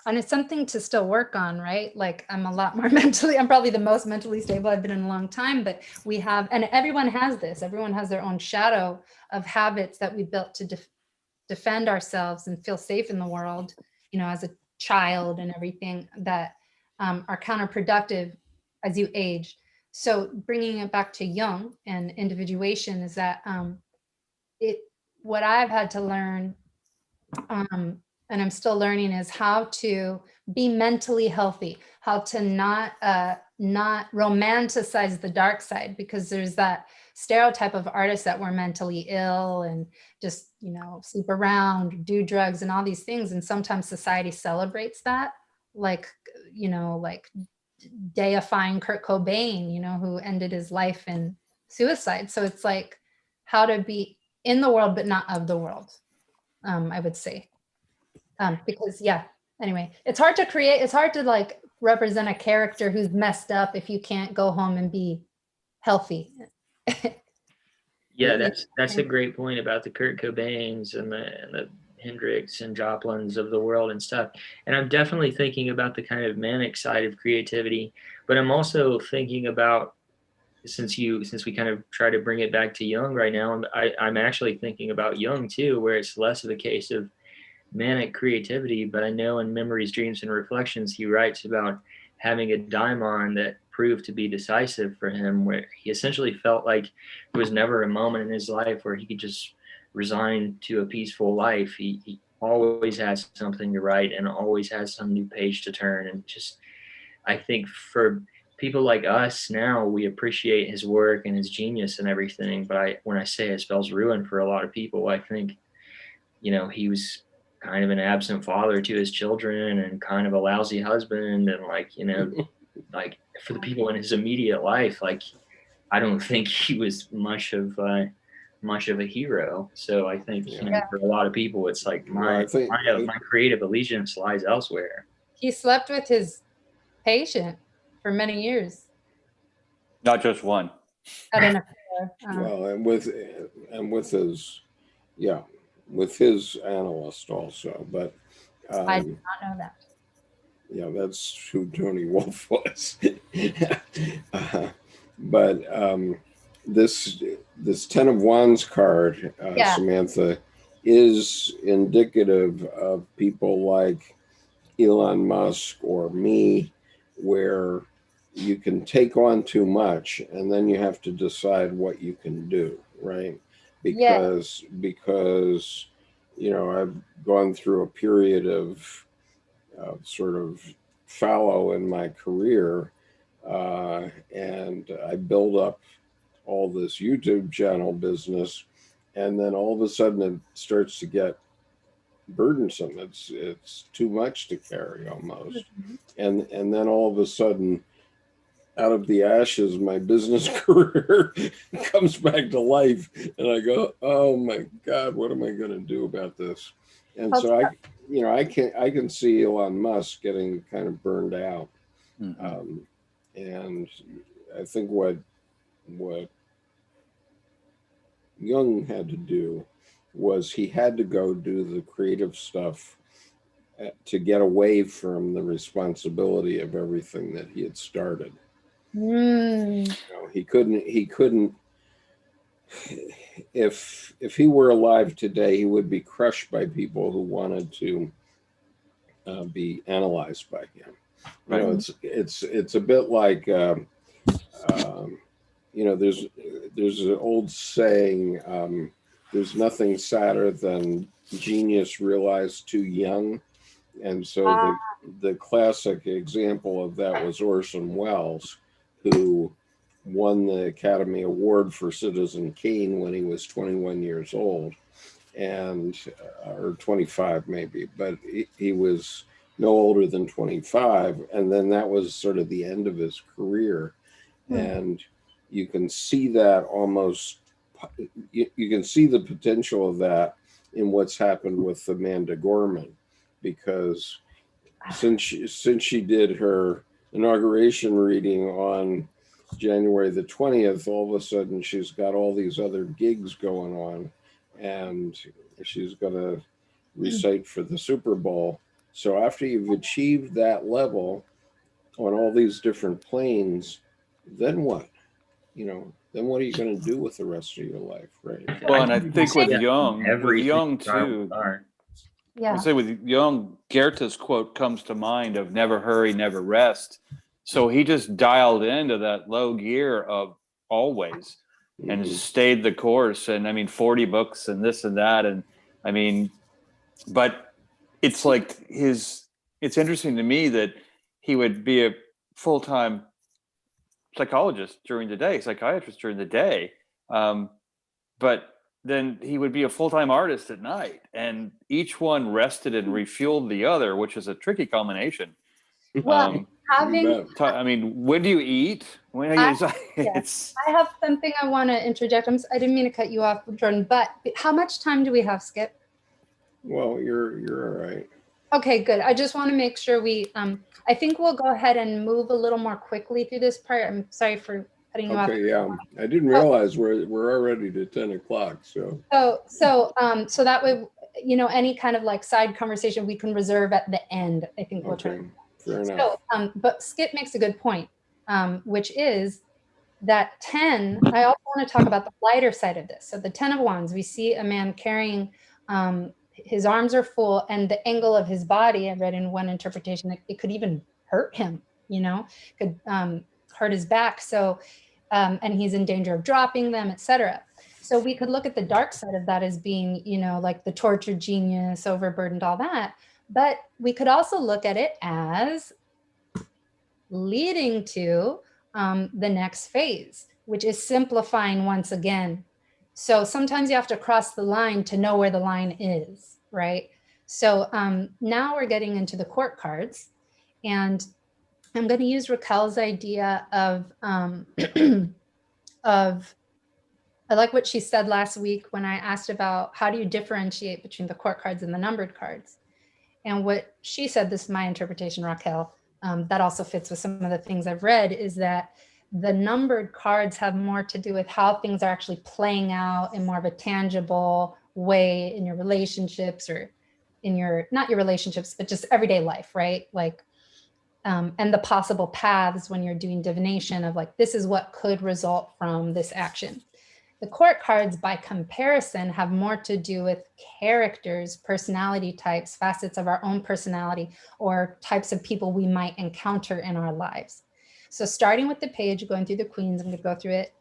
it's something to still work on, right? Like I'm probably the most mentally stable I've been in a long time, but and everyone has this, everyone has their own shadow of habits that we built to defend ourselves and feel safe in the world, as a child, and everything that are counterproductive as you age. So bringing it back to Jung and individuation is that what I've had to learn, and I'm still learning, is how to be mentally healthy, how to not romanticize the dark side, because there's that stereotype of artists that were mentally ill and just, sleep around, do drugs and all these things. And sometimes society celebrates that, like deifying Kurt Cobain, who ended his life in suicide. So it's like how to be in the world, but not of the world, I would say. Because anyway, it's hard to like represent a character who's messed up if you can't go home and be healthy. Yeah, that's a great point about the Kurt Cobains and the Hendrix and Joplins of the world and stuff. And I'm definitely thinking about the kind of manic side of creativity, but I'm also thinking about, since we kind of try to bring it back to Jung right now, I'm actually thinking about Jung too, where it's less of a case of manic creativity, but I know in Memories, Dreams, and Reflections, he writes about having a daimon that proved to be decisive for him, where he essentially felt like there was never a moment in his life where he could just resign to a peaceful life. He always has something to write and always has some new page to turn. And just, I think for people like us now, we appreciate his work and his genius and everything. But when I say it spells ruin for a lot of people, I think, he was kind of an absent father to his children and kind of a lousy husband. And like for the people in his immediate life, like, I don't think he was much of a hero. So I think for a lot of people, it's like my creative allegiance lies elsewhere. He slept with his patient for many years. Not just one. Had an affair. Well, and with his, yeah, with his analyst also, but I did not know that. yeah, that's who Tony Wolf was. But this Ten of Wands card, Yeah. Samantha, is indicative of people like Elon Musk or me, where you can take on too much and then you have to decide what you can do, right? Because you know, I've gone through a period of sort of fallow in my career, and I build up all this YouTube channel business, and then all of a sudden it starts to get burdensome. It's too much to carry almost, and then all of a sudden, out of the ashes, my business career comes back to life, and I go, "Oh my God, what am I going to do about this?" And so I can see Elon Musk getting kind of burned out, and I think what Jung had to do was he had to go do the creative stuff to get away from the responsibility of everything that he had started. You know, he couldn't if he were alive today, he would be crushed by people who wanted to be analyzed by him. You know, it's a bit like you know, there's an old saying, there's nothing sadder than genius realized too young. And so the classic example of that was Orson Welles, who won the Academy Award for Citizen Kane when he was 21 years old, and or 25 maybe, but he was no older than 25, and then that was sort of the end of his career. And you can see that almost, you can see the potential of that in what's happened with Amanda Gorman, because since she did her inauguration reading on January the 20th, all of a sudden she's got all these other gigs going on, and she's going to recite for the Super Bowl. So after you've achieved that level on all these different planes, then what? You know, then what are you going to do with the rest of your life, right? Well, and I think with Jung too, Yeah. I say with Jung, Goethe's quote comes to mind of "never hurry, never rest." So he just dialed into that low gear of always, and stayed the course. And I mean, 40 books and this and that, and I mean, but it's like it's interesting to me that he would be a full-time psychologist during the day, psychiatrist during the day, but then he would be a full-time artist at night, and each one rested and refueled the other, which is a tricky combination. Well, I mean, when do you eat? I have something I want to interject. I didn't mean to cut you off, Jordan, but how much time do we have, Skip? Well, you're all right. Okay, good. I just want to make sure we, I think we'll go ahead and move a little more quickly through this part. I'm sorry for cutting you off. Okay, yeah. I didn't realize we're already to 10 o'clock, so. So that way, you know, any kind of like side conversation we can reserve at the end. I think we'll try. Fair enough. So, but Skip makes a good point, which is that 10, I also want to talk about the lighter side of this. So the 10 of Wands, we see a man carrying, his arms are full, and the angle of his body, I read in one interpretation, it could even hurt him, you know, could hurt his back. So, and he's in danger of dropping them, etc. So we could look at the dark side of that as being, you know, like the tortured genius, overburdened, all that. But we could also look at it as leading to the next phase, which is simplifying once again. So sometimes you have to cross the line to know where the line is, right? So now we're getting into the court cards, and I'm going to use Raquel's idea of I like what she said last week when I asked about how do you differentiate between the court cards and the numbered cards. And what she said, this is my interpretation, Raquel, that also fits with some of the things I've read, is that the numbered cards have more to do with how things are actually playing out in more of a tangible way in your relationships, or in your, not your relationships, but just everyday life, right? Like, and the possible paths when you're doing divination of like, this is what could result from this action. The court cards, by comparison, have more to do with characters, personality types, facets of our own personality, or types of people we might encounter in our lives. So starting with the page, going through the queens, I'm going to go through it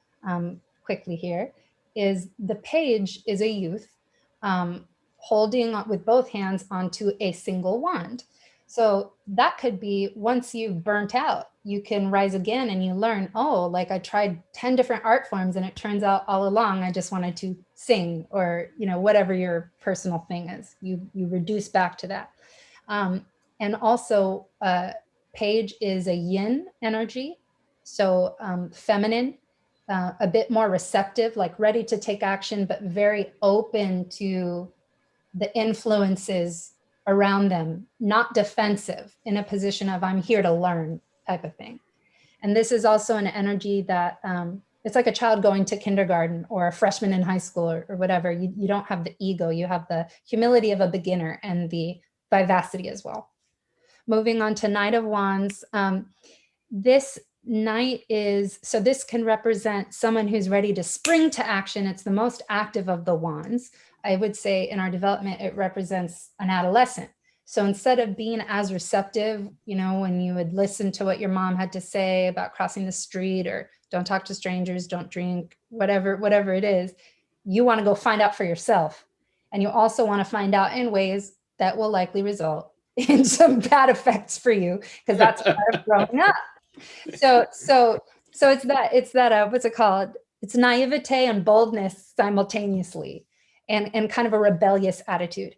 quickly here, is the page is a youth holding with both hands onto a single wand. So that could be, once you've burnt out, you can rise again and you learn, oh, like I tried 10 different art forms and it turns out all along I just wanted to sing, or, you know, whatever your personal thing is, you reduce back to that. And also page is a yin energy. So feminine, a bit more receptive, like ready to take action, but very open to the influences around them, not defensive, in a position of I'm here to learn type of thing. And this is also an energy that it's like a child going to kindergarten, or a freshman in high school, or whatever. You don't have the ego, you have the humility of a beginner and the vivacity as well. Moving on to Knight of Wands. This Knight is, so this can represent someone who's ready to spring to action. It's the most active of the wands. I would say in our development, it represents an adolescent. So instead of being as receptive, you know, when you would listen to what your mom had to say about crossing the street, or don't talk to strangers, don't drink, whatever it is, you want to go find out for yourself. And you also want to find out in ways that will likely result in some bad effects for you, because that's part of growing up. So it's that what's it called? It's naivete and boldness simultaneously, and kind of a rebellious attitude.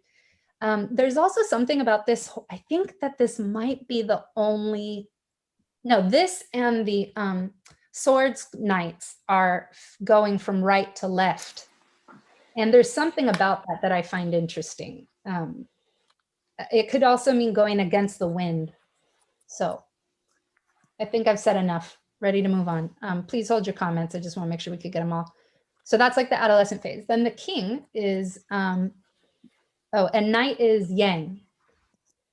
There's also something about this. I think that this might be the only, no, this and the swords knights are going from right to left. And there's something about that I find interesting. It could also mean going against the wind. So I think I've said enough. Ready to move on. Please hold your comments. I just want to make sure we could get them all. So that's like the adolescent phase. Then the king is, and Knight is Yang.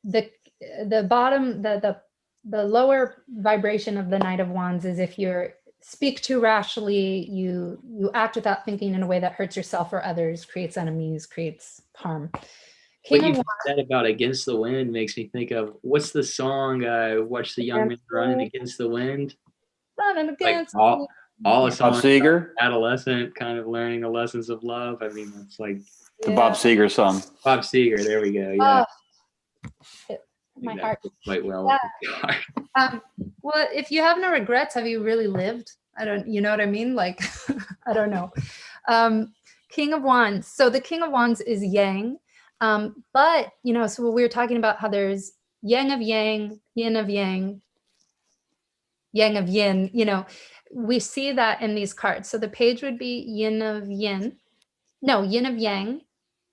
The bottom, the lower vibration of the Knight of Wands is if you speak too rashly, you act without thinking in a way that hurts yourself or others, creates enemies, creates harm. What you said about Against the Wind makes me think of, what's the song, Watch the Young Men Running Against the Wind? Running against like all the songs, Bob Seger, adolescent kind of learning the lessons of love. I mean, it's like the Bob Seger song. Bob Seger, there we go. Yeah. My heart. Quite well. Yeah. Well, if you have no regrets, have you really lived? I don't, you know what I mean? Like, I don't know. King of Wands. So the King of Wands is Yang. But, you know, so we were talking about how there's Yang of Yang, Yin of Yang, Yang of Yin, you know, we see that in these cards. So the page would be Yin of Yin. No, Yin of Yang,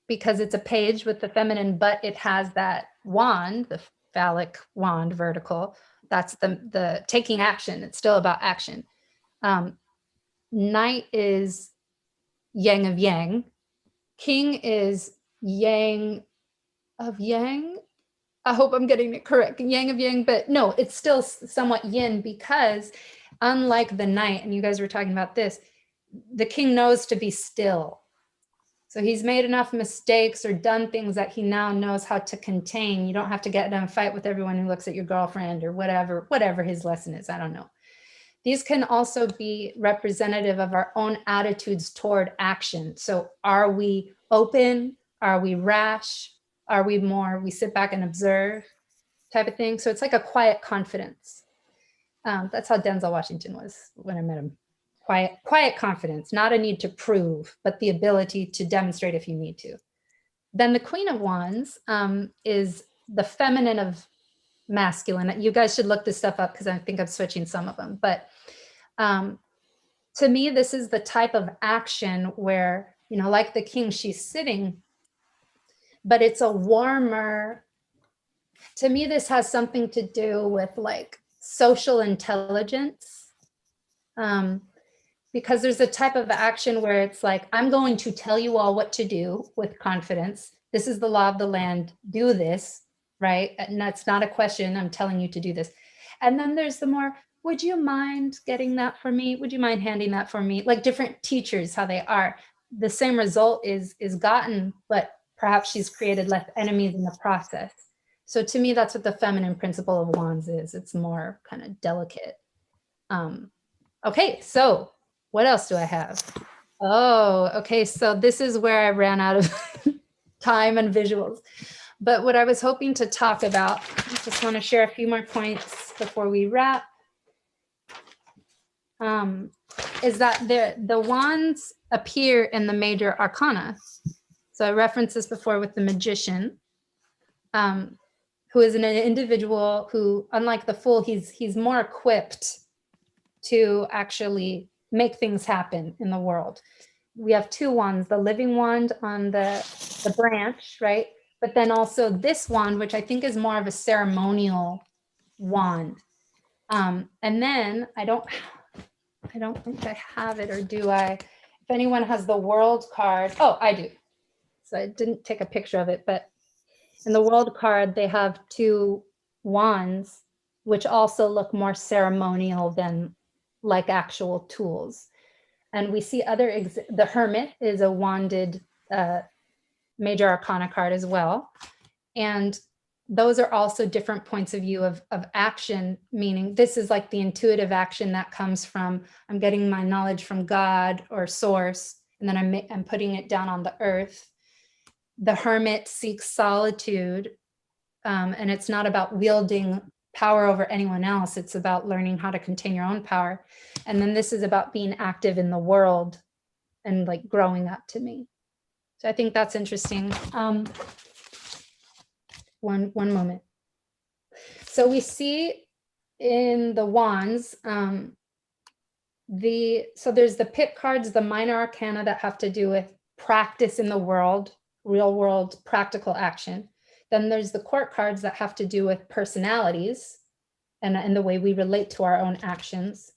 because it's a page with the feminine, but it has that wand, the phallic wand vertical. That's the taking action. It's still about action. Knight is Yang of Yang. King is Yang of Yang. I hope I'm getting it correct. Yang of Yang, but no, it's still somewhat yin, because unlike the Knight, and you guys were talking about this, the king knows to be still. So he's made enough mistakes or done things that he now knows how to contain. You don't have to get in a fight with everyone who looks at your girlfriend, or whatever his lesson is. I don't know. These can also be representative of our own attitudes toward action. So are we open? Are we rash? Are we more, we sit back and observe type of thing? So it's like a quiet confidence. That's how Denzel Washington was when I met him. Quiet confidence, not a need to prove, but the ability to demonstrate if you need to. Then the Queen of Wands is the feminine of masculine. You guys should look this stuff up, because I think I'm switching some of them. But to me, this is the type of action where, you know, like the king, she's sitting, but it's a warmer To me, this has something to do with like social intelligence. Because there's a type of action where it's like, I'm going to tell you all what to do with confidence. This is the law of the land, do this, right? And that's not a question, I'm telling you to do this. And then there's the more, would you mind getting that for me? Would you mind handing that for me? Like different teachers, how they are. The same result is gotten, but perhaps she's created less enemies in the process. So to me, that's what the feminine principle of wands is. It's more kind of delicate. Okay, so what else do I have? Oh, okay. So this is where I ran out of time and visuals. But what I was hoping to talk about, I just want to share a few more points before we wrap, is that the wands appear in the major arcana. So I referenced this before with the magician, who is an individual who, unlike the fool, he's more equipped to actually make things happen in the world. We have two wands, the living wand on the branch, right? But then also this wand, which I think is more of a ceremonial wand. And then I don't think I have it, or do I? If anyone has the world card, oh, I do. So I didn't take a picture of it, but in the world card, they have two wands, which also look more ceremonial than like actual tools. And we see the Hermit is a wanded major arcana card as well. And those are also different points of view of action, meaning this is like the intuitive action that comes from, I'm getting my knowledge from God or source, and then I'm putting it down on the earth. The Hermit seeks solitude, and it's not about wielding power over anyone else. It's about learning how to contain your own power. And then this is about being active in the world and like growing up, to me. So I think that's interesting. One moment. So we see in the wands, so there's the pit cards, the minor arcana that have to do with practice in the world, real world practical action. Then there's the court cards that have to do with personalities and the way we relate to our own actions.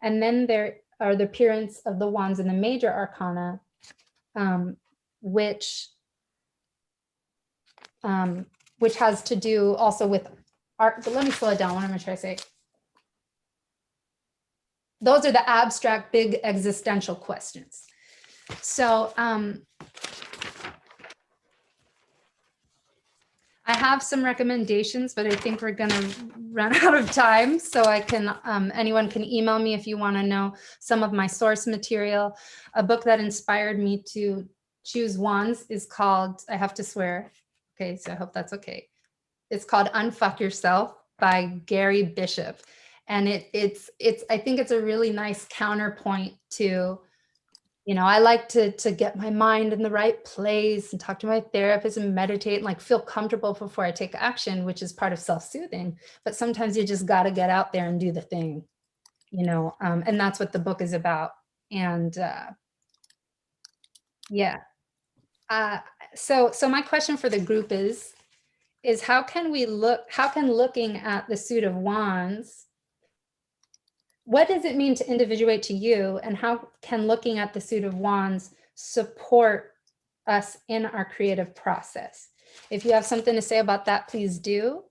And then there are the appearance of the wands in the major arcana, which has to do also with art. But let me slow it down. What am I trying to say? Those are the abstract, big existential questions. So I have some recommendations, but I think we're going to run out of time. So I can, anyone can email me if you want to know some of my source material. A book that inspired me to choose wands is called, I have to swear, okay, so I hope that's okay. It's called Unfuck Yourself by Gary Bishop. And I think it's a really nice counterpoint to, you know, I like to get my mind in the right place and talk to my therapist and meditate and like feel comfortable before I take action, which is part of self-soothing. But sometimes you just got to get out there and do the thing, you know, and that's what the book is about. And yeah. So my question for the group is how can looking at the suit of wands, what does it mean to individuate to you, and how can looking at the suit of wands support us in our creative process? If you have something to say about that, please do.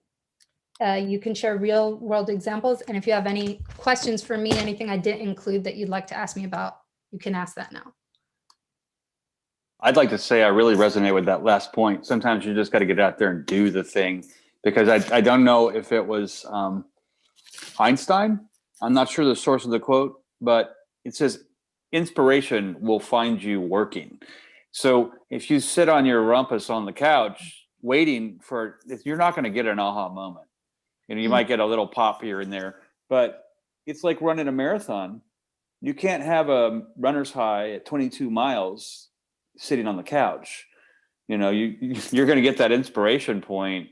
You can share real world examples. And if you have any questions for me, anything I didn't include that you'd like to ask me about, you can ask that now. I'd like to say I really resonate with that last point. Sometimes you just got to get out there and do the thing, because I don't know if it was Einstein. I'm not sure the source of the quote, but it says inspiration will find you working. So if you sit on your rumpus on the couch waiting for, you're not going to get an aha moment. You know, you might get a little pop here and there, but it's like running a marathon. You can't have a runner's high at 22 miles sitting on the couch. You know, you're going to get that inspiration point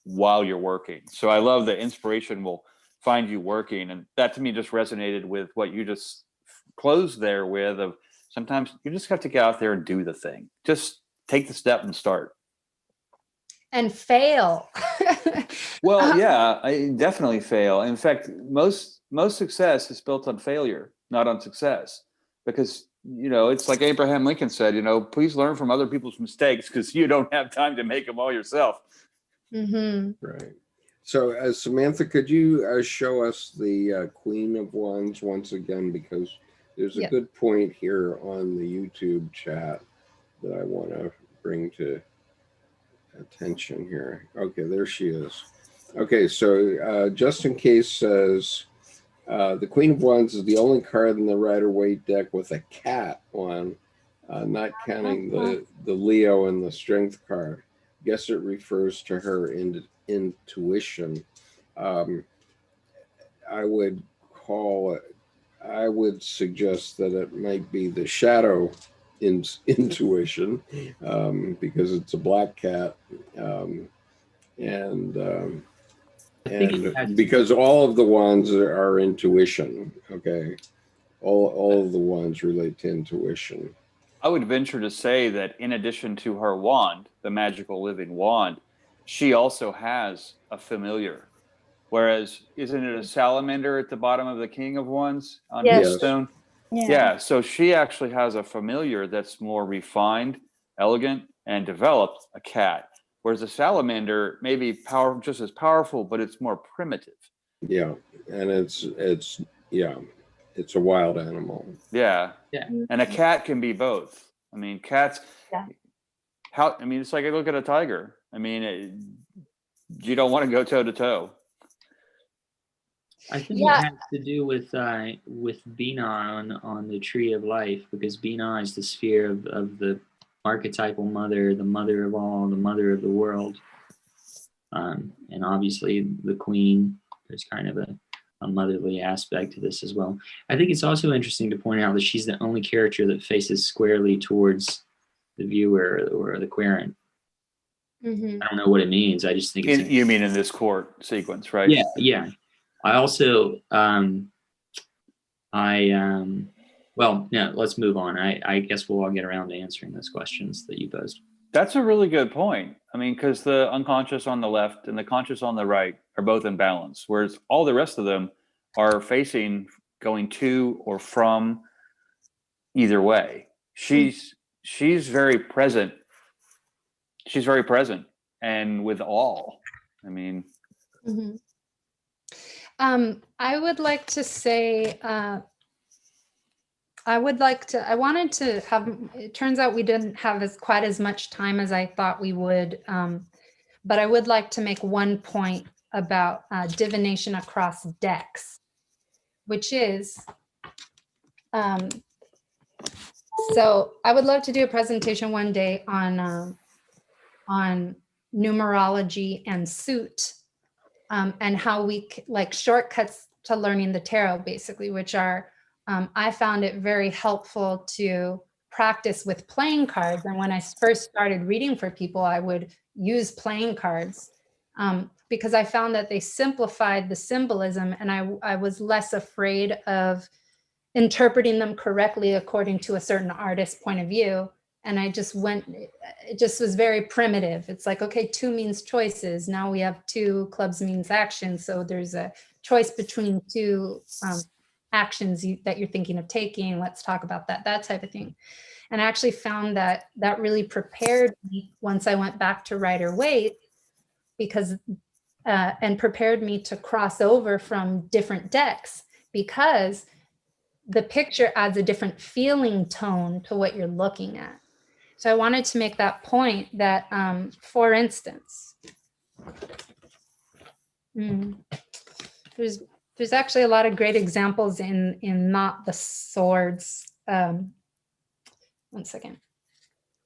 while you're working. So I love that inspiration will find you working. And that to me just resonated with what you just closed there with, of sometimes you just have to get out there and do the thing. Just take the step and start. And fail. Well, yeah, I definitely fail. In fact, most success is built on failure, not on success, because it's like Abraham Lincoln said, please learn from other people's mistakes because you don't have time to make them all yourself. Mm-hmm. Right. So, Samantha, could you show us the Queen of Wands once again? Because there's a Yep. good point here on the YouTube chat that I want to bring to attention here. Okay, there she is. Okay, so just in case says, the Queen of Wands is the only card in the Rider-Waite deck with a cat on, not counting the Leo and the Strength card. Guess it refers to her intuition. I would suggest that it might be the shadow intuition, because it's a black cat, and because all of the wands are intuition. Okay, all of the wands relate to intuition. I would venture to say that in addition to her wand, the magical living wand, she also has a familiar. Whereas, isn't it a salamander at the bottom of the King of Wands on his stone? Yeah, so she actually has a familiar that's more refined, elegant, and developed, a cat. Whereas a salamander may be just as powerful, but it's more primitive. Yeah, and it's a wild animal. Yeah. And a cat can be both. I mean, cats. Yeah. It's like I look at a tiger. I mean, you don't want to go toe to toe. I think it has to do with Bina on the Tree of Life, because Bina is the sphere of the archetypal mother, the mother of all, the mother of the world. And obviously the queen, there's kind of a motherly aspect to this as well. I think it's also interesting to point out that she's the only character that faces squarely towards the viewer or the querent. Mm-hmm. I don't know what it means. I just think it's you mean in this court sequence, right? Yeah. I also, well, yeah, let's move on. I guess we'll all get around to answering those questions that you posed. That's a really good point. I mean, because the unconscious on the left and the conscious on the right are both in balance, whereas all the rest of them are going to or from either way. She's very present. She's very present and with all. I mean. Mm-hmm. I would like to say, I wanted to have, it turns out we didn't have quite as much time as I thought we would, but I would like to make one point about divination across decks, which is, so I would love to do a presentation one day on numerology and suit. And how we like shortcuts to learning the tarot, basically, which are, I found it very helpful to practice with playing cards. And when I first started reading for people, I would use playing cards because I found that they simplified the symbolism, and I was less afraid of interpreting them correctly according to a certain artist's point of view. And I just it just was very primitive. It's like, okay, 2 means choices. Now we have 2, clubs means action. So there's a choice between 2 actions that you're thinking of taking. Let's talk about that type of thing. And I actually found that really prepared me once I went back to Rider-Waite, because, and prepared me to cross over from different decks, because the picture adds a different feeling tone to what you're looking at. So I wanted to make that point that, for instance, there's actually a lot of great examples in Not the Swords. One second.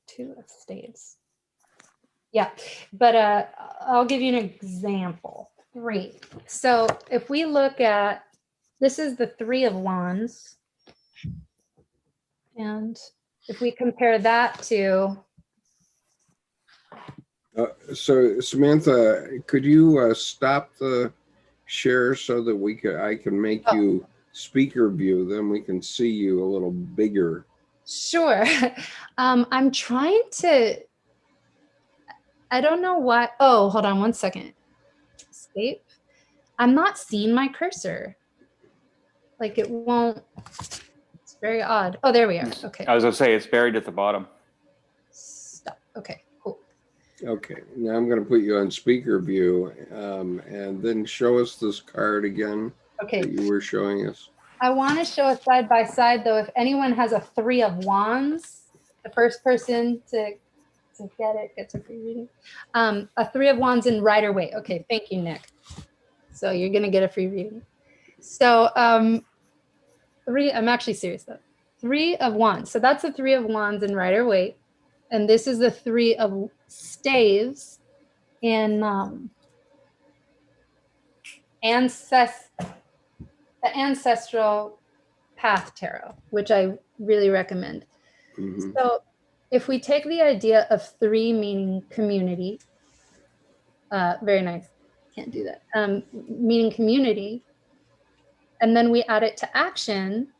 2 of Spades. Yeah, but I'll give you an example. Great. So if we look at, this is the 3 of Wands. And if we compare that to. So Samantha, could you stop the share so that I can make you speaker view, then we can see you a little bigger. Sure. I'm trying to, I don't know why. Oh, hold on one second. escape. I'm not seeing my cursor. Like it won't, it's very odd. Oh, there we are. Okay. I was gonna say it's buried at the bottom. Stop. Okay, cool. Okay, now I'm going to put you on speaker view, and then show us this card again Okay. that you were showing us. I want to show a side by side though. If anyone has a 3 of Wands, the first person to get it gets a free reading. A 3 of Wands in Rider-Waite. Okay, thank you, Nick. So you're gonna get a free reading. So 3. I'm actually serious though. 3 of Wands. So that's the 3 of Wands in Rider-Waite, and this is the 3 of Staves in the Ancestral Path Tarot, which I really recommend. Mhm. So if we take the idea of 3 meaning community, very nice, can't do that, meaning community, and then we add it to action,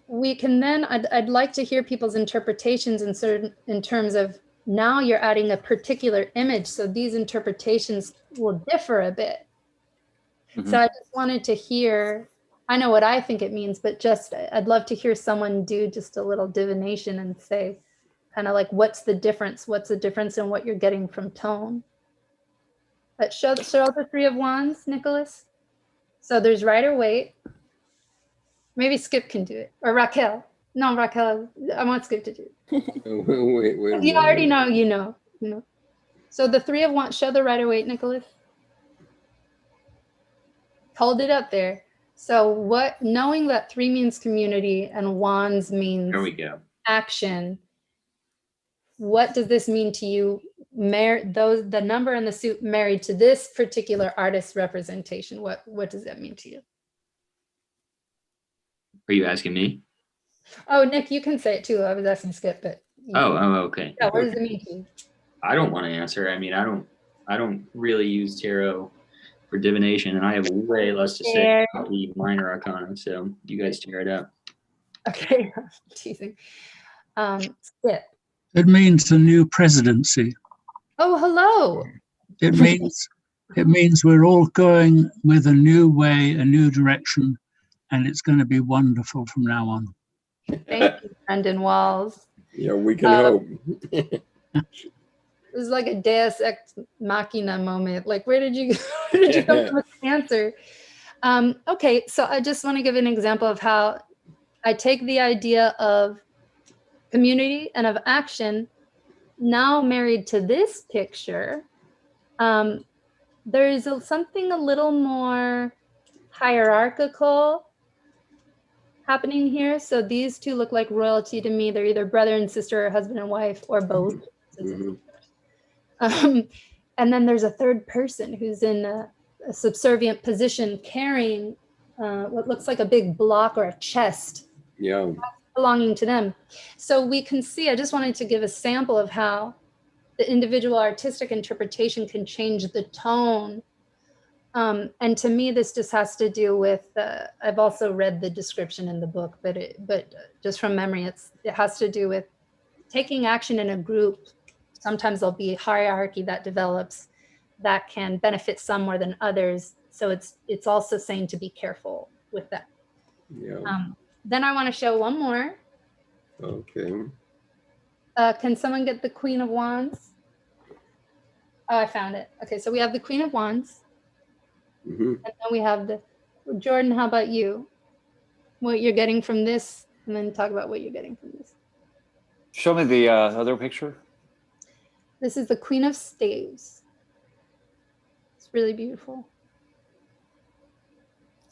we can then, I'd like to hear people's interpretations in terms of now you're adding a particular image, so these interpretations will differ a bit. So I just wanted to hear, I know what I think it means, but just I'd love to hear someone do just a little divination and say, kind of like, what's the difference? What's the difference in what you're getting from tone? But show the 3 of Wands, Nicholas. So there's Rider-Waite. Maybe Skip can do it, or Raquel. No, Raquel, I want Skip to do it. Wait. You already know, you know. So the 3 of Wands, show the Rider-Waite, Nicholas. Hold it up there. So what, knowing that 3 means community and Wands means There we go. action, what does this mean to you? The number in the suit married to this particular artist representation, what does that mean to you? Are you asking me? Oh, Nick, you can say it too. I was asking Skip, but Okay. yeah, what does it mean to you? I don't want to answer. I mean, I don't really use tarot for divination, and I have way less to say about the minor arcana. So you guys tear it up. Okay, teasing. Skip. It means the new presidency. Oh, hello. It means we're all going with a new way, a new direction, and it's going to be wonderful from now on. Thank you, Brendan Walls. Yeah, we can hope. It was like a Deus Ex Machina moment. Like, where did you come from with the answer? Okay, so I just want to give an example of how I take the idea of community and of action, now married to this picture. There is something a little more hierarchical happening here. So these 2 look like royalty to me. They're either brother and sister or husband and wife or both. And then there's a 3rd person who's in a subservient position carrying what looks like a big block or a chest belonging to them. So we can see, I just wanted to give a sample of how the individual artistic interpretation can change the tone. And to me, this just has to do with, I've also read the description in the book, but just from memory, it has to do with taking action in a group. Sometimes there'll be hierarchy that develops that can benefit some more than others. So it's also saying to be careful with that. Then I want to show one more. Okay. Can someone get the Queen of Wands? Oh, I found it. Okay, so we have the Queen of Wands. And then we have Jordan, how about you? What you're getting from this, and then talk about what you're getting from this. Show me the other picture. This is the Queen of Staves. It's really beautiful.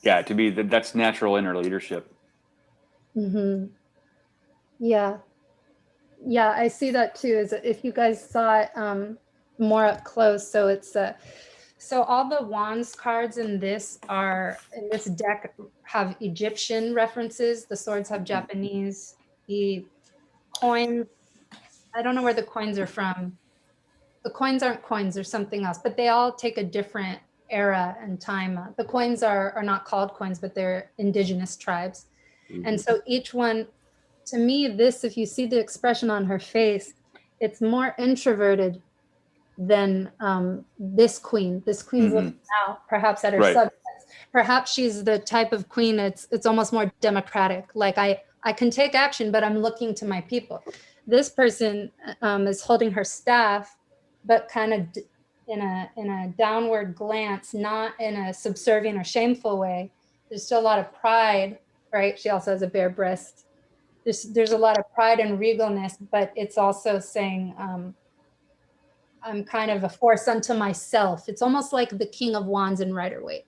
Yeah, to be that's natural inner leadership. Yeah, I see that too. Is if you guys saw it more up close. So it's so all the Wands cards in this deck have Egyptian references. The swords have Japanese. The coins, I don't know where the coins are from. The coins aren't coins, or something else, but they all take a different era and time. The coins are not called coins, but they're indigenous tribes. And so each one, to me, this, if you see the expression on her face, it's more introverted than this queen. This queen's looking out, perhaps at her Right. subjects. Perhaps she's the type of queen it's almost more democratic. Like I can take action, but I'm looking to my people. This person is holding her staff, but kind of in a downward glance, not in a subservient or shameful way. There's still a lot of pride, right? She also has a bare breast. There's a lot of pride and regalness, but it's also saying, I'm kind of a force unto myself. It's almost like the King of Wands in Rider-Waite.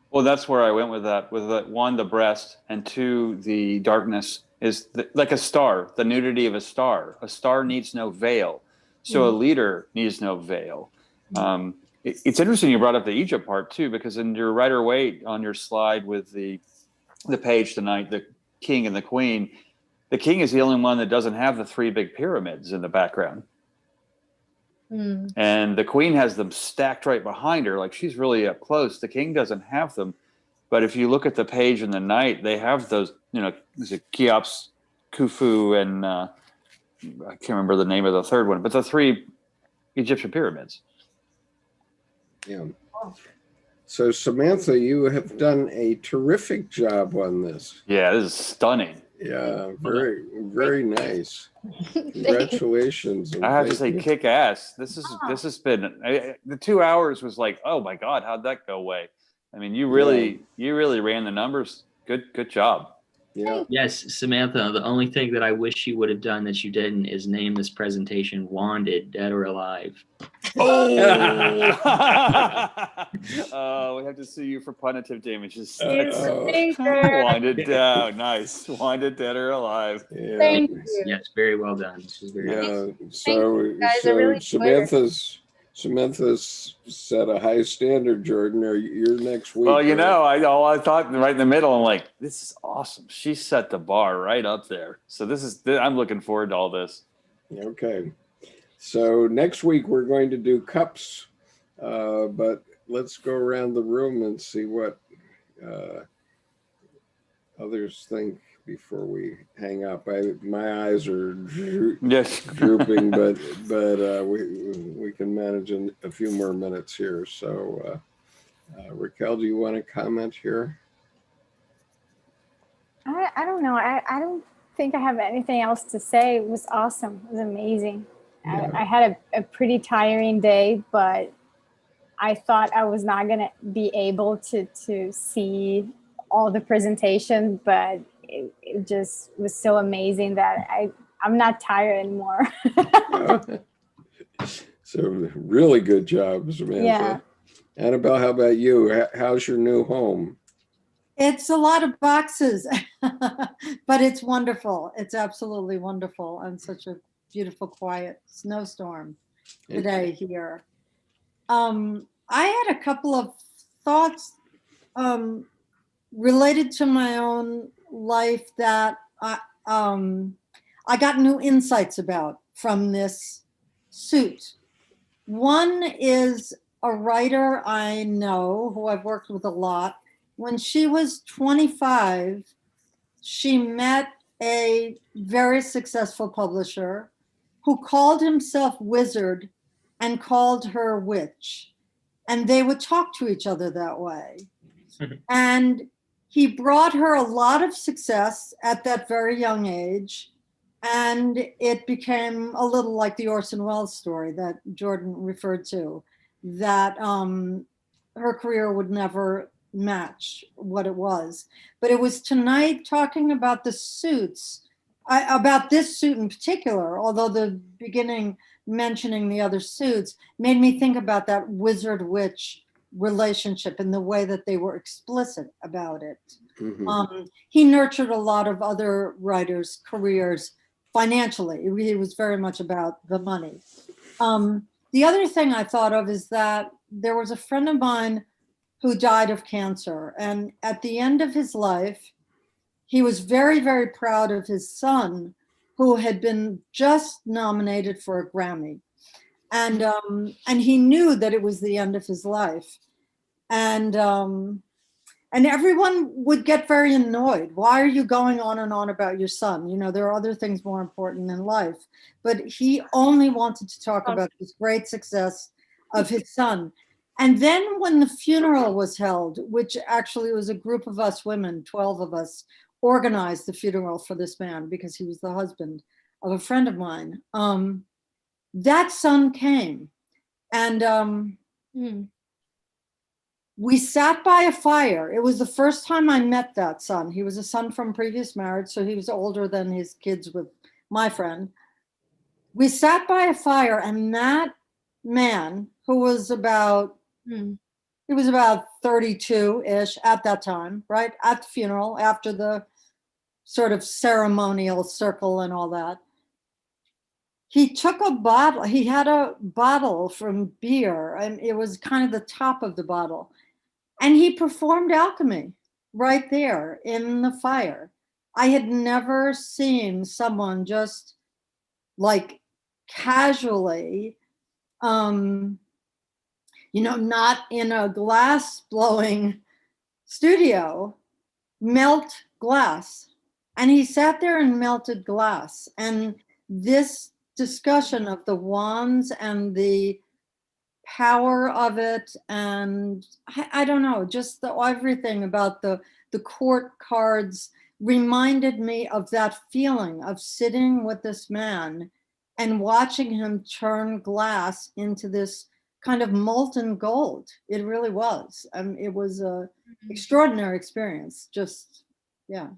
Well, that's where I went with that. With that, one, the breast, and two, the darkness is like a star, the nudity of a star. A star needs no veil. So a leader needs no veil. It's interesting you brought up the Egypt part too, because in your Rider-Waite on your slide with the page tonight, the king and the queen, the king is the only one that doesn't have the 3 big pyramids in the background. And the queen has them stacked right behind her, like she's really up close. The king doesn't have them. But if you look at the page in the night, they have those, is it Cheops, Khufu, and I can't remember the name of the third one, but the 3 Egyptian pyramids. Yeah. So Samantha, you have done a terrific job on this. Yeah, this is stunning. Yeah, very, very nice. Congratulations. I have to say, kick ass. This has been the 2 hours was like, oh my God, how'd that go away? I mean, you really ran the numbers. Good job. Yeah. Yes, Samantha, the only thing that I wish you would have done that you didn't is name this presentation Wanded, Dead or Alive. Oh, we have to sue you for punitive damages. Wanded down. Nice. Wanded, dead or alive. Yeah. Thank you. Yes, very well done. This is very good. Samantha's set a high standard, Jordan. You're next week. Well, I thought right in the middle, I'm like, this is awesome. She set the bar right up there. So I'm looking forward to all this. Okay. So next week we're going to do cups, but let's go around the room and see what others think before we hang up. My eyes are drooping, but we can manage in a few more minutes here. So Raquel, do you want to comment here? I don't know. I don't think I have anything else to say. It was awesome. It was amazing. Yeah. I had a pretty tiring day, but I thought I was not going to be able to see all the presentation, but it just was so amazing that I'm not tired anymore. So really good job, Samantha. Yeah. Annabelle, how about you? How's your new home? It's a lot of boxes, but it's wonderful. It's absolutely wonderful, and such a beautiful, quiet snowstorm today here. I had a couple of thoughts related to my own life that I got new insights about from this suit. One is a writer I know who I've worked with a lot. When she was 25, she met a very successful publisher who called himself Wizard and called her Witch. And they would talk to each other that way. And he brought her a lot of success at that very young age. And it became a little like the Orson Welles story that Jordan referred to, that her career would never match what it was. But it was tonight talking about the suits, about this suit in particular, although the beginning mentioning the other suits made me think about that wizard-witch relationship and the way that they were explicit about it. Mm-hmm. He nurtured a lot of other writers' careers financially. It was very much about the money. The other thing I thought of is that there was a friend of mine who died of cancer. And at the end of his life, he was very, very proud of his son, who had been just nominated for a Grammy. And he knew that it was the end of his life. And And everyone would get very annoyed. Why are you going on and on about your son? You know, there are other things more important in life. But he only wanted to talk about this great success of his son. And then when the funeral was held, which actually was a group of us women, 12 of us, organized the funeral for this man because he was the husband of a friend of mine. That son came, and we sat by a fire. It was the first time I met that son. He was a son from previous marriage, so he was older than his kids with my friend. We sat by a fire, and that man, who was about, he was about 32-ish at that time, right? At the funeral, after the sort of ceremonial circle and all that. He took a bottle, he had a bottle from beer, and it was kind of the top of the bottle. And he performed alchemy right there in the fire. I had never seen someone just like casually, you know, not in a glass blowing studio, melt glass. And he sat there and melted glass. And this discussion of the wands and the power of it, and I don't know, just everything about the court cards reminded me of that feeling of sitting with this man and watching him turn glass into this kind of molten gold. It really was. It was a extraordinary experience. Just, yeah.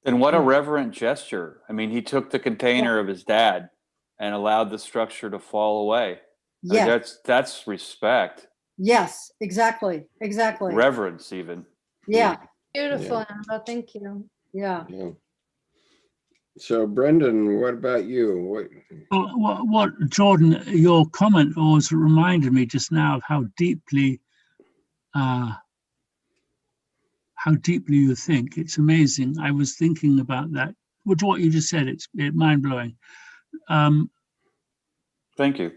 And what a reverent gesture. I mean, he took the container of his dad and allowed the structure to fall away. Yeah. I mean, that's respect. Yes, exactly. Exactly. Reverence, even. Yeah. Beautiful, Yeah. Annabelle. Thank you. Yeah. Yeah. So, Brendan, what about you? What Jordan, your comment always reminded me just now of how deeply you think. It's amazing. I was thinking about that. With what you just said, it's mind-blowing. Thank you.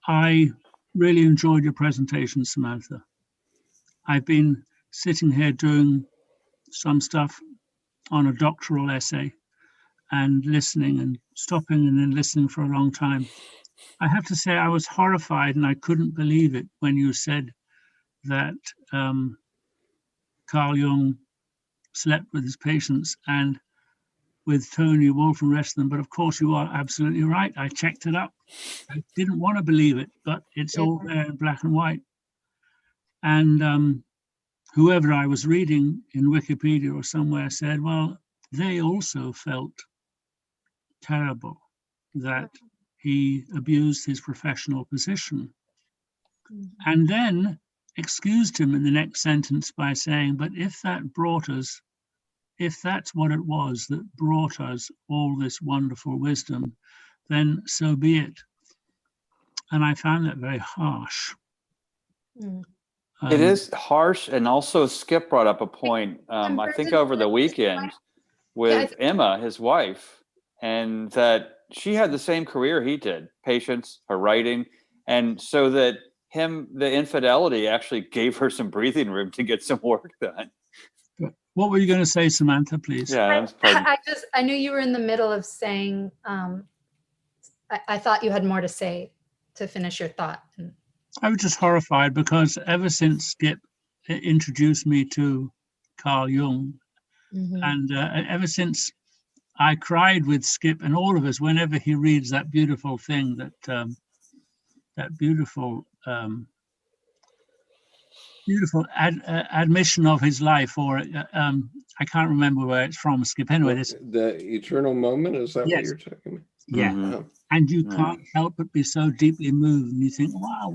I really enjoyed your presentation, Samantha. I've been sitting here doing some stuff on a doctoral essay and listening and stopping and then listening for a long time. I have to say I was horrified and I couldn't believe it when you said that Carl Jung slept with his patients and with Tony Wolff and the rest of them. But of course, you are absolutely right. I checked it up. I didn't want to believe it, but it's all there in black and white. And whoever I was reading in Wikipedia or somewhere said, well, they also felt terrible that he abused his professional position. And then excused him in the next sentence by saying, but if that's what it was that brought us all this wonderful wisdom, then so be it. And I found that very harsh. It is harsh. And also Skip brought up a point, I think over the weekend with Emma, his wife, and that she had the same career he did, patience, her writing. And so that the infidelity actually gave her some breathing room to get some work done. What were you going to say, Samantha, please? Yeah, I knew you were in the middle of saying, I thought you had more to say to finish your thought. I was just horrified because ever since Skip introduced me to Carl Jung, and ever since I cried with Skip and all of us whenever he reads that beautiful thing, that beautiful admission of his life, or I can't remember where it's from, Skip. Anyway, the eternal moment, is that what you're talking about? Yeah. Mm-hmm. And you can't help but be so deeply moved, and you think, wow,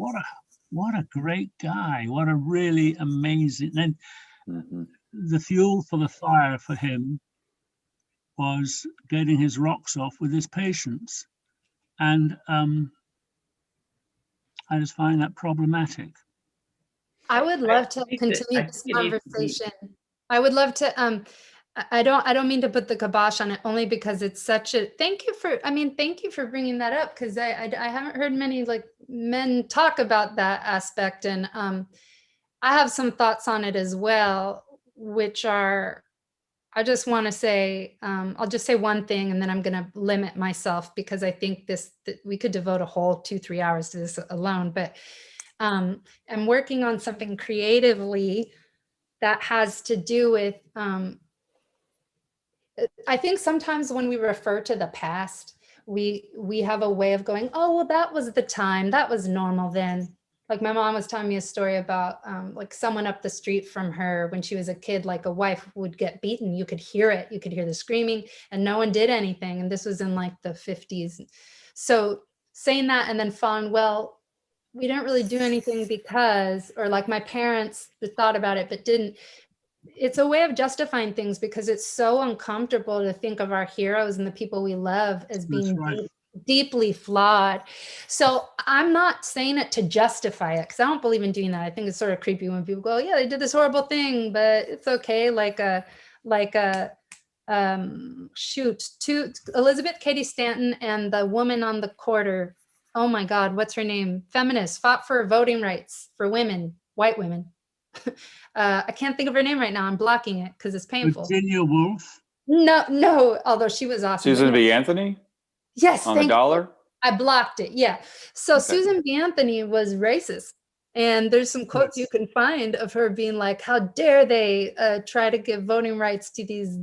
what a great guy, what a really amazing. And the fuel for the fire for him was getting his rocks off with his patients, and I just find that problematic. I would love to continue this conversation. I would love to. I don't mean to put the kibosh on it, only because it's such a. Thank you for bringing that up, because I haven't heard many like men talk about that aspect, and I have some thoughts on it as well, which are, I just want to say, I'll just say one thing and then I'm going to limit myself because I think that we could devote a whole 2-3 hours to this alone, but I'm working on something creatively that has to do with, I think sometimes when we refer to the past, we have a way of going, oh, well, that was the time, that was normal then. Like my mom was telling me a story about like someone up the street from her when she was a kid, like a wife would get beaten. You could hear it. You could hear the screaming and no one did anything. And this was in like the 50s. So saying that and then following, well, we didn't really do anything because, or like my parents thought about it, but didn't. It's a way of justifying things because it's so uncomfortable to think of our heroes and the people we love as being deeply flawed. So I'm not saying it to justify it because I don't believe in doing that. I think it's sort of creepy when people go, yeah, they did this horrible thing, but it's okay. Elizabeth Cady Stanton and the woman on the quarter. Oh my God, what's her name? Feminist, fought for voting rights for women, white women. I can't think of her name right now. I'm blocking it because it's painful. Virginia Woolf. No, although she was awesome. Susan B. Anthony? Yes, on the dollar? I blocked it. Yeah. So Okay. Susan B. Anthony was racist. And there's some quotes you can find of her being like, how dare they try to give voting rights to these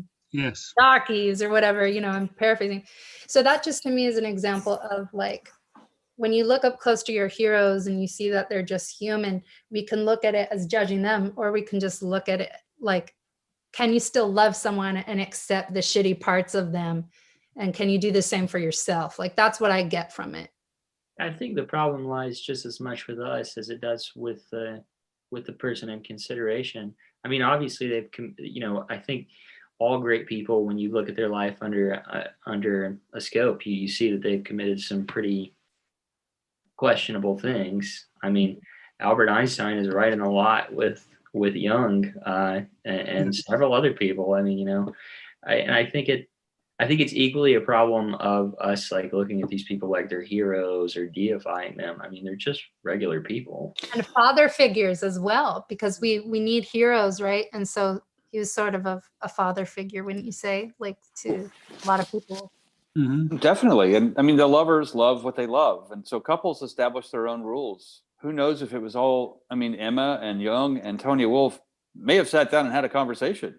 darkies or whatever, you know, I'm paraphrasing. So that just to me is an example of like, when you look up close to your heroes and you see that they're just human, we can look at it as judging them, or we can just look at it like, can you still love someone and accept the shitty parts of them? And can you do the same for yourself? Like, that's what I get from it. I think the problem lies just as much with us as it does with the person in consideration. I mean, obviously they've, you know, I think all great people, when you look at their life under a scope, you see that they've committed some pretty questionable things. I mean, Albert Einstein is right in a lot with Jung and several other people. I mean, you know, I think it's equally a problem of us like looking at these people like they're heroes or deifying them. I mean, they're just regular people. And father figures as well, because we need heroes, right? And so he was sort of a father figure, wouldn't you say, like to a lot of people? Mm-hmm. Definitely. And I mean, the lovers love what they love. And so couples establish their own rules. Who knows if it was all, I mean, Emma and Jung and Tonya Wolff may have sat down and had a conversation.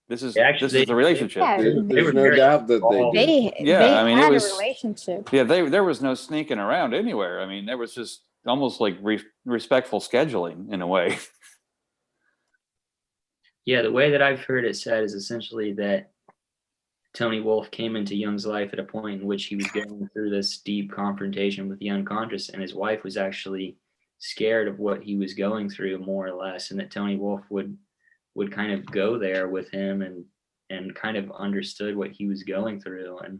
This is the relationship. Yeah, There's no doubt that they did. They I mean, had it was a relationship. Yeah, there was no sneaking around anywhere. I mean, there was just almost like respectful scheduling in a way. Yeah, the way that I've heard it said is essentially that Tony Wolff came into Jung's life at a point in which he was going through this deep confrontation with the unconscious, and his wife was actually scared of what he was going through, more or less, and that Tony Wolff would kind of go there with him and kind of understood what he was going through. And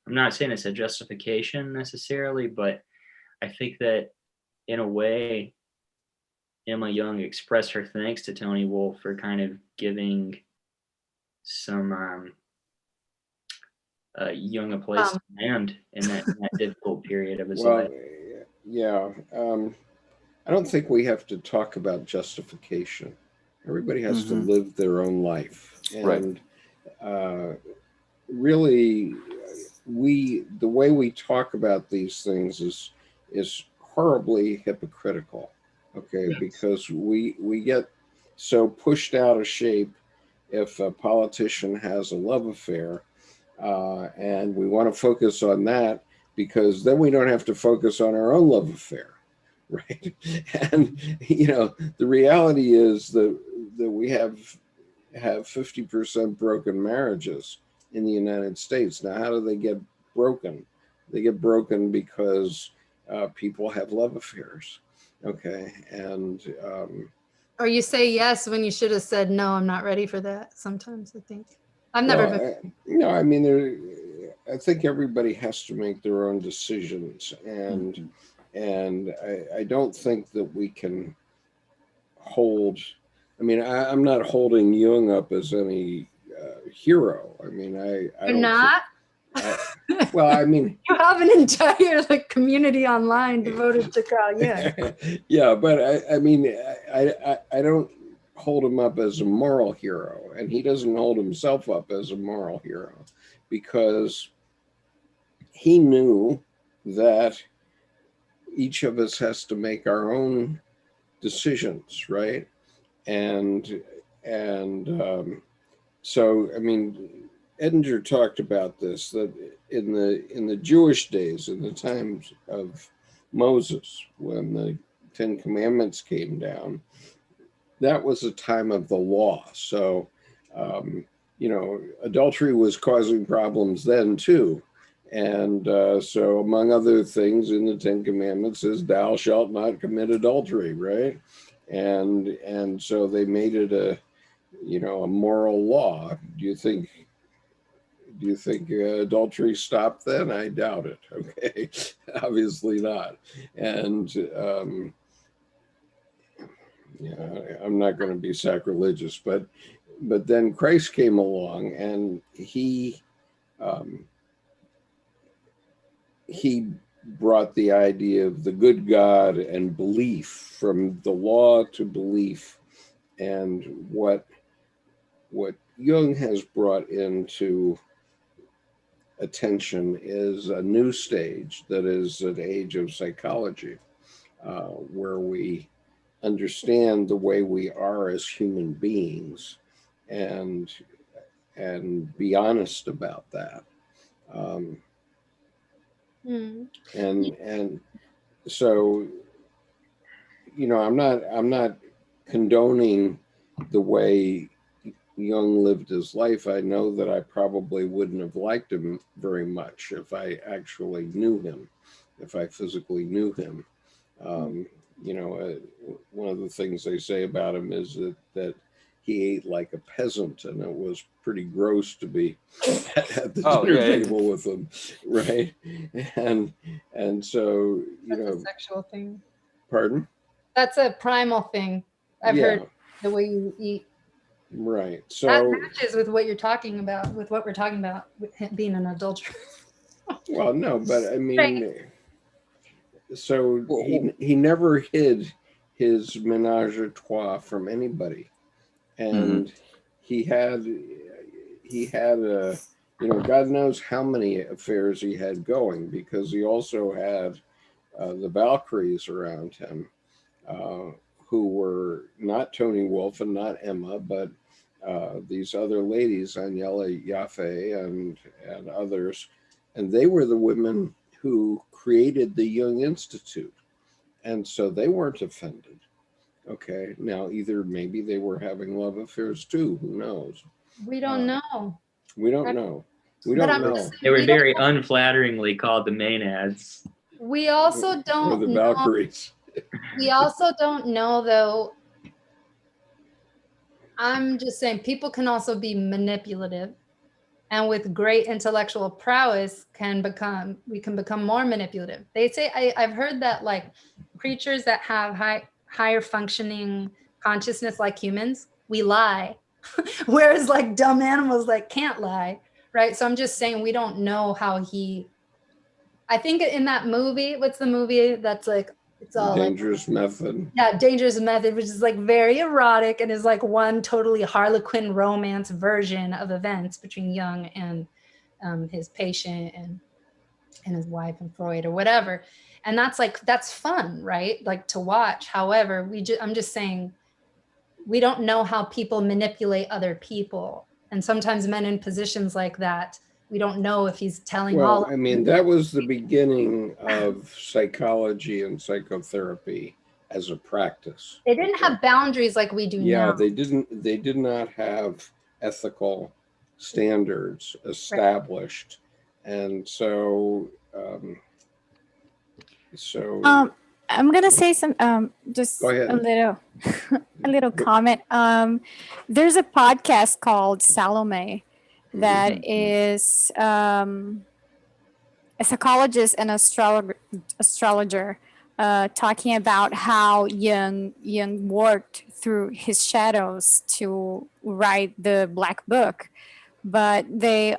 I'm not saying it's a justification necessarily, but I think that in a way, Emma Jung expressed her thanks to Tony Wolff for kind of giving some Jung a place to land in that difficult period of his life. Yeah. I don't think we have to talk about justification. Everybody has to live their own life. And really, the way we talk about these things is horribly hypocritical, okay? Yes. Because we get so pushed out of shape if a politician has a love affair, and we want to focus on that because then we don't have to focus on our own love affair, right? And, you know, the reality is that we have 50% broken marriages in the United States. Now, how do they get broken? They get broken because people have love affairs, okay? And or you say yes when you should have said no. I'm not ready for that. Sometimes I think I've never been. No, I mean, I think everybody has to make their own decisions, and I don't think that we can hold. I mean, I'm not holding Jung up as any hero. I mean, I You're not? Well, I mean, You have an entire like community online devoted to Carl Jung. yeah, but I mean, I don't hold him up as a moral hero, and he doesn't hold himself up as a moral hero, because he knew that each of us has to make our own decisions, right? And so, I mean, Edinger talked about this, that in the Jewish days, in the times of Moses, when the Ten Commandments came down, that was a time of the law. So, you know, adultery was causing problems then too. And so, among other things, in the Ten Commandments is "Thou shalt not commit adultery," right? And so they made it a, you know, a moral law. Do you think adultery stopped then? I doubt it. Okay, obviously not. And yeah, I'm not going to be sacrilegious, but then Christ came along, and he brought the idea of the good God and belief, from the law to belief. And what Jung has brought into attention is a new stage, that is an age of psychology, where we understand the way we are as human beings, and be honest about that. And so, you know, I'm not condoning the way Jung lived his life. I know that I probably wouldn't have liked him very much if I actually knew him, if I physically knew him. You know, one of the things they say about him is that he ate like a peasant, and it was pretty gross to be at the dinner table with him, right? And so, you know, a sexual thing. Pardon? That's a primal thing. I've heard the way you eat. Right. So that matches with what you're talking about, with what we're talking about, with him being an adulterer. Well, no, but I mean, so he never hid his menage a trois from anybody, and he had a, you know, God knows how many affairs he had going, because he also had the Valkyries around him, who were not Tony Wolff and not Emma, but these other ladies, Agnella Jaffe and others, and they were the women who created the Jung Institute, and so they weren't offended. Okay, now either maybe they were having love affairs too. Who knows? We don't know. We don't know. We don't know. They were very unflatteringly called the Maenads. We also don't or the Valkyries. We also don't know, though. I'm just saying, people can also be manipulative, and with great intellectual prowess we can become more manipulative. They say, I've heard that like creatures that have higher functioning consciousness, like humans, we lie, whereas like dumb animals like can't lie, right? So I'm just saying, we don't know how I think in that movie, what's the movie that's like, it's all Dangerous Method. Yeah, Dangerous Method, which is like very erotic and is like one totally Harlequin romance version of events between Jung and his patient and his wife and Freud or whatever. And that's fun, right? Like to watch. However, I'm just saying, we don't know how people manipulate other people. And sometimes men in positions like that, we don't know if he's telling all. Well, I mean, that was the beginning of psychology and psychotherapy as a practice. They didn't have boundaries like we do now. Yeah, they did not have ethical standards established. Right. And so I'm gonna say some just a little comment. There's a podcast called Salome that is a psychologist and astrologer talking about how Jung worked through his shadows to write the Black Book, but they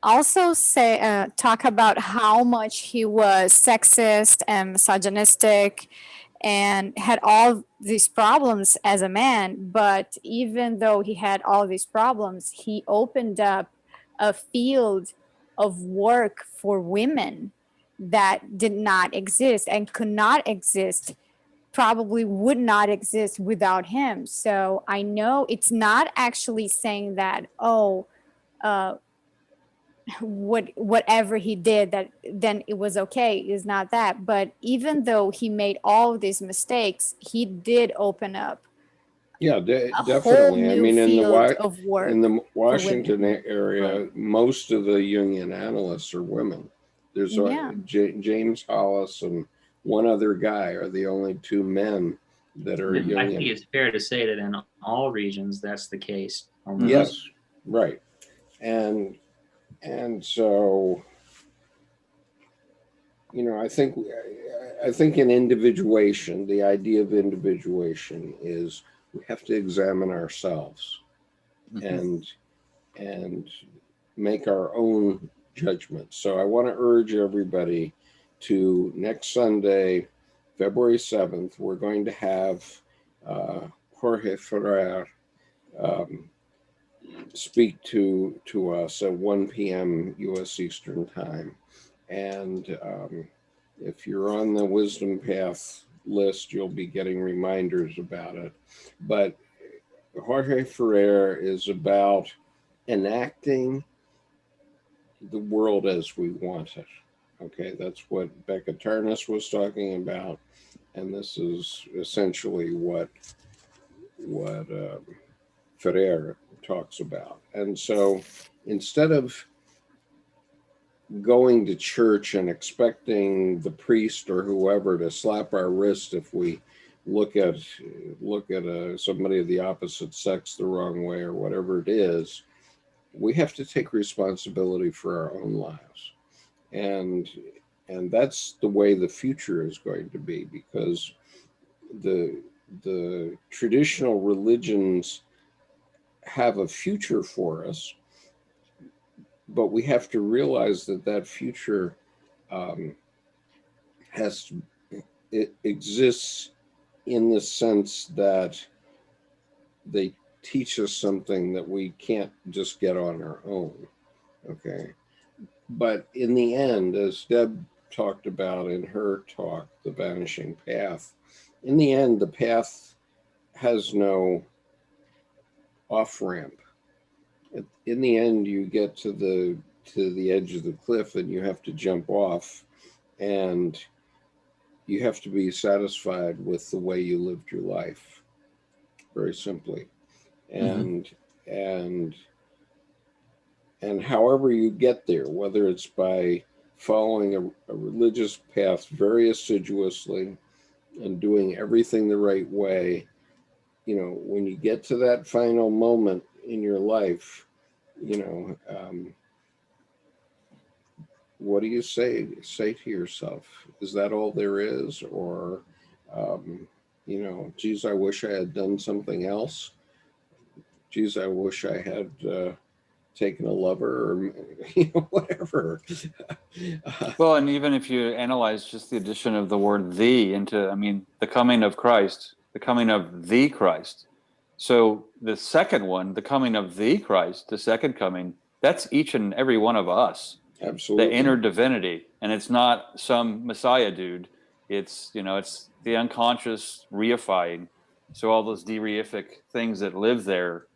also say talk about how much he was sexist and misogynistic and had all these problems as a man. But even though he had all these problems, he opened up a field of work for women that did not exist and could not exist, probably would not exist without him. So I know it's not actually saying that, oh, whatever he did, that then it was okay, is not that. But even though he made all these mistakes, he did open up Yeah, a whole definitely. I new mean, field of work in the for Washington women. area, Right. most of the Jungian analysts are women. There's Yeah. James Hollis and one other guy are the only two men that are I think Jungian. it's fair to say that in all regions that's the case. Almost. Yes, right. And so, you know, I think in individuation, the idea of individuation is we have to examine ourselves and make our own judgments. So I want to urge everybody to next Sunday, February 7th, we're going to have Jorge Ferrer speak to us at 1 p.m. U.S. Eastern Time. And if you're on the Wisdom Path list, you'll be getting reminders about it. But Jorge Ferrer is about enacting the world as we want it. Okay, that's what Becca Tarnas was talking about, and this is essentially what Ferrer talks about. And so, instead of going to church and expecting the priest or whoever to slap our wrist if we look at somebody of the opposite sex the wrong way or whatever it is, we have to take responsibility for our own lives. And that's the way the future is going to be, because the traditional religions have a future for us, but we have to realize that future it exists in the sense that they teach us something that we can't just get on our own. Okay. But in the end, as Deb talked about in her talk, The Vanishing Path, in the end, the path has no off-ramp. In the end, you get to the edge of the cliff and you have to jump off, and you have to be satisfied with the way you lived your life, very simply. And however you get there, whether it's by following a religious path very assiduously and doing everything the right way, you know, when you get to that final moment in your life, you know, what do you say to yourself? Is that all there is? Or, you know, geez, I wish I had done something else. Geez, I wish I had taken a lover, or you know, whatever. Well, and even if you analyze just the addition of the word "the" into, I mean, the coming of Christ, the coming of the Christ. So the second one, the coming of the Christ, the second coming, that's each and every one of us. Absolutely. The inner divinity, and it's not some Messiah dude. It's, you know, it's the unconscious reifying. So all those deific things that live there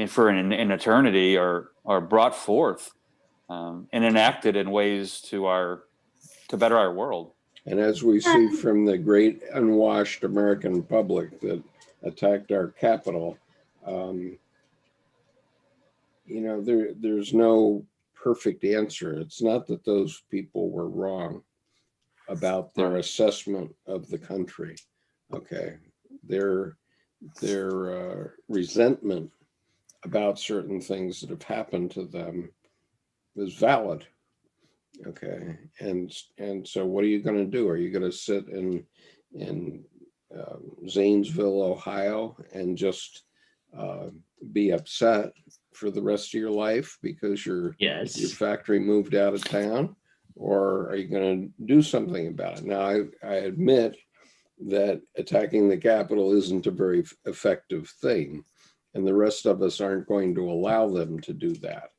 for in eternity are brought forth and enacted in ways to better our world. And as we see from the great unwashed American public that attacked our capital, you know, there's no perfect answer. It's not that those people were wrong about their assessment of the country. Okay, their resentment about certain things that have happened to them is valid. Okay, and so what are you going to do? Are you going to sit in Zanesville, Ohio, and just be upset, for the rest of your life because your Yes. factory moved out of town, or are you going to do something about it? Now, I admit that attacking the Capitol isn't a very effective thing, and the rest of us aren't going to allow them to do that,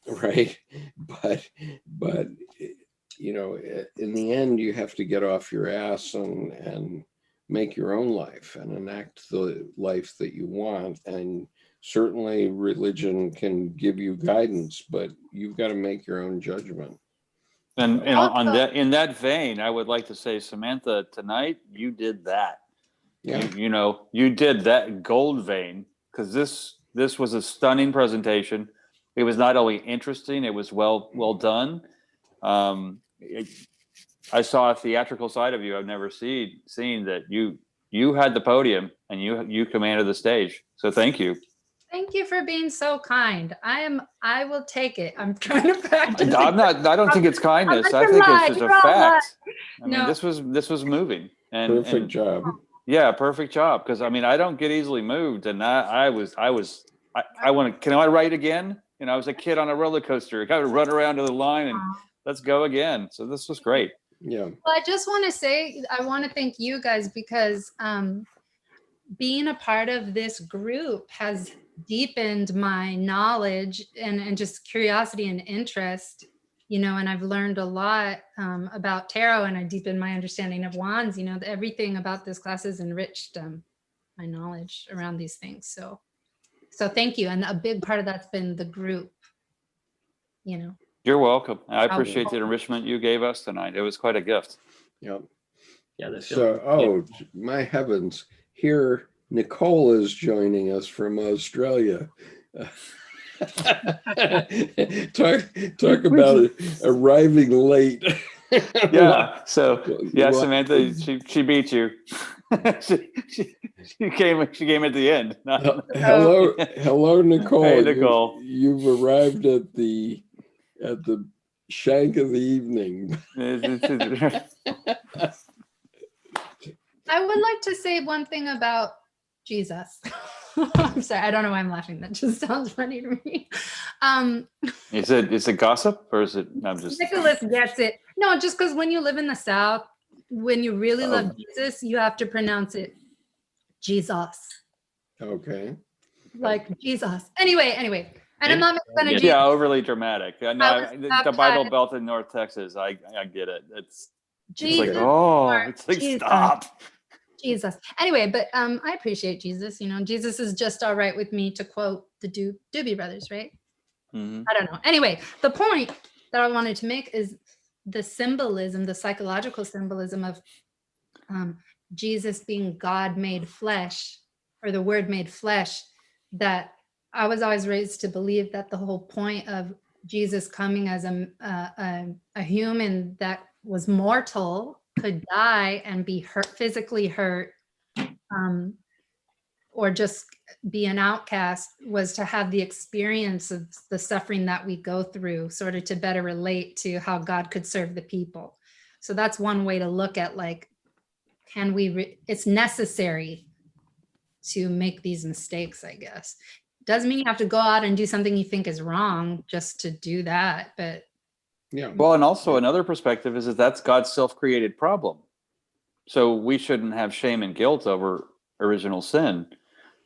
right? But you know, in the end, you have to get off your ass and make your own life and enact the life that you want. And certainly religion can give you guidance, but you've got to make your own judgment. And on that, in that vein, I would like to say, Samantha, tonight you did that. Yeah. You did that gold vein, because this was a stunning presentation. It was not only interesting, it was well done. I saw a theatrical side of you I've never seen that you had the podium and you commanded the stage. So thank you. Thank you for being so kind. I will take it. I'm trying to practice. I don't think it's kindness. I think it's just a fact. I mean, this was moving. And Perfect job. Yeah, perfect job. Because I mean, I don't get easily moved, and I want to. Can I write again? I was a kid on a roller coaster. I got to run around to the line and let's go again. So this was great. Yeah. Well, I just want to say, I want to thank you guys because being a part of this group has deepened my knowledge and just curiosity and interest, and I've learned a lot about tarot, and I deepened my understanding of wands. Everything about this class has enriched my knowledge around these things. So thank you. And a big part of that's been the group, You're welcome. I appreciate the enrichment you gave us tonight. It was quite a gift. Yep. Yeah. So, my heavens, here Nicole is joining us from Australia. talk about arriving late. Yeah. So yeah, Samantha, she beat you. she came at the end. Hello, Nicole. Hey, Nicole. You've arrived at the shank of the evening. I would like to say one thing about Jesus. I'm sorry, I don't know why I'm laughing. That just sounds funny to me. Is it gossip or is it? I'm just. Nicholas gets it. No, just because when you live in the South, when you really love Jesus, you have to pronounce it Jesus. Okay. Like Jesus. Anyway. And I'm not making fun of Jesus. Yeah, overly dramatic. No, the Bible Belt in North Texas. I get it. It's Jesus. It's like Jesus. stop. Jesus. Anyway, but I appreciate Jesus. Jesus is just all right with me, to quote the Doobie Brothers, right? Mm-hmm. I don't know. Anyway, the point that I wanted to make is the symbolism, the psychological symbolism of Jesus being God made flesh, or the Word made flesh, that I was always raised to believe that the whole point of Jesus coming as a human that was mortal, could die and be hurt, physically hurt, or just be an outcast, was to have the experience of the suffering that we go through, sort of to better relate to how God could serve the people. So that's one way to look at, like, can we, it's necessary to make these mistakes, I guess. Doesn't mean you have to go out and do something you think is wrong just to do that, but yeah. Well, and also another perspective is that that's God's self-created problem. So we shouldn't have shame and guilt over original sin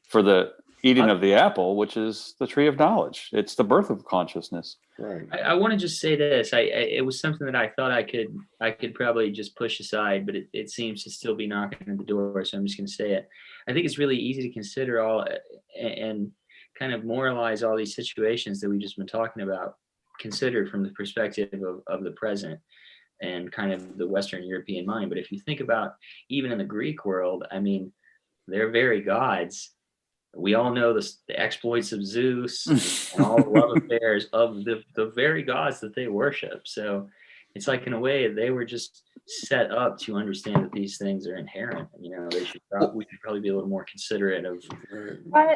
for the eating of the apple, which is the tree of knowledge. It's the birth of consciousness. Right. I want to just say this. It was something that I thought I could probably just push aside, but it seems to still be knocking at the door. So I'm just going to say it. I think it's really easy to consider all and kind of moralize all these situations that we've just been talking about, considered from the perspective of the present and kind of the Western European mind. But if you think about even in the Greek world, I mean, they're very gods. We all know the exploits of Zeus and all the love affairs of the very gods that they worship. So it's like, in a way, they were just set up to understand that these things are inherent. We should probably be a little more considerate of.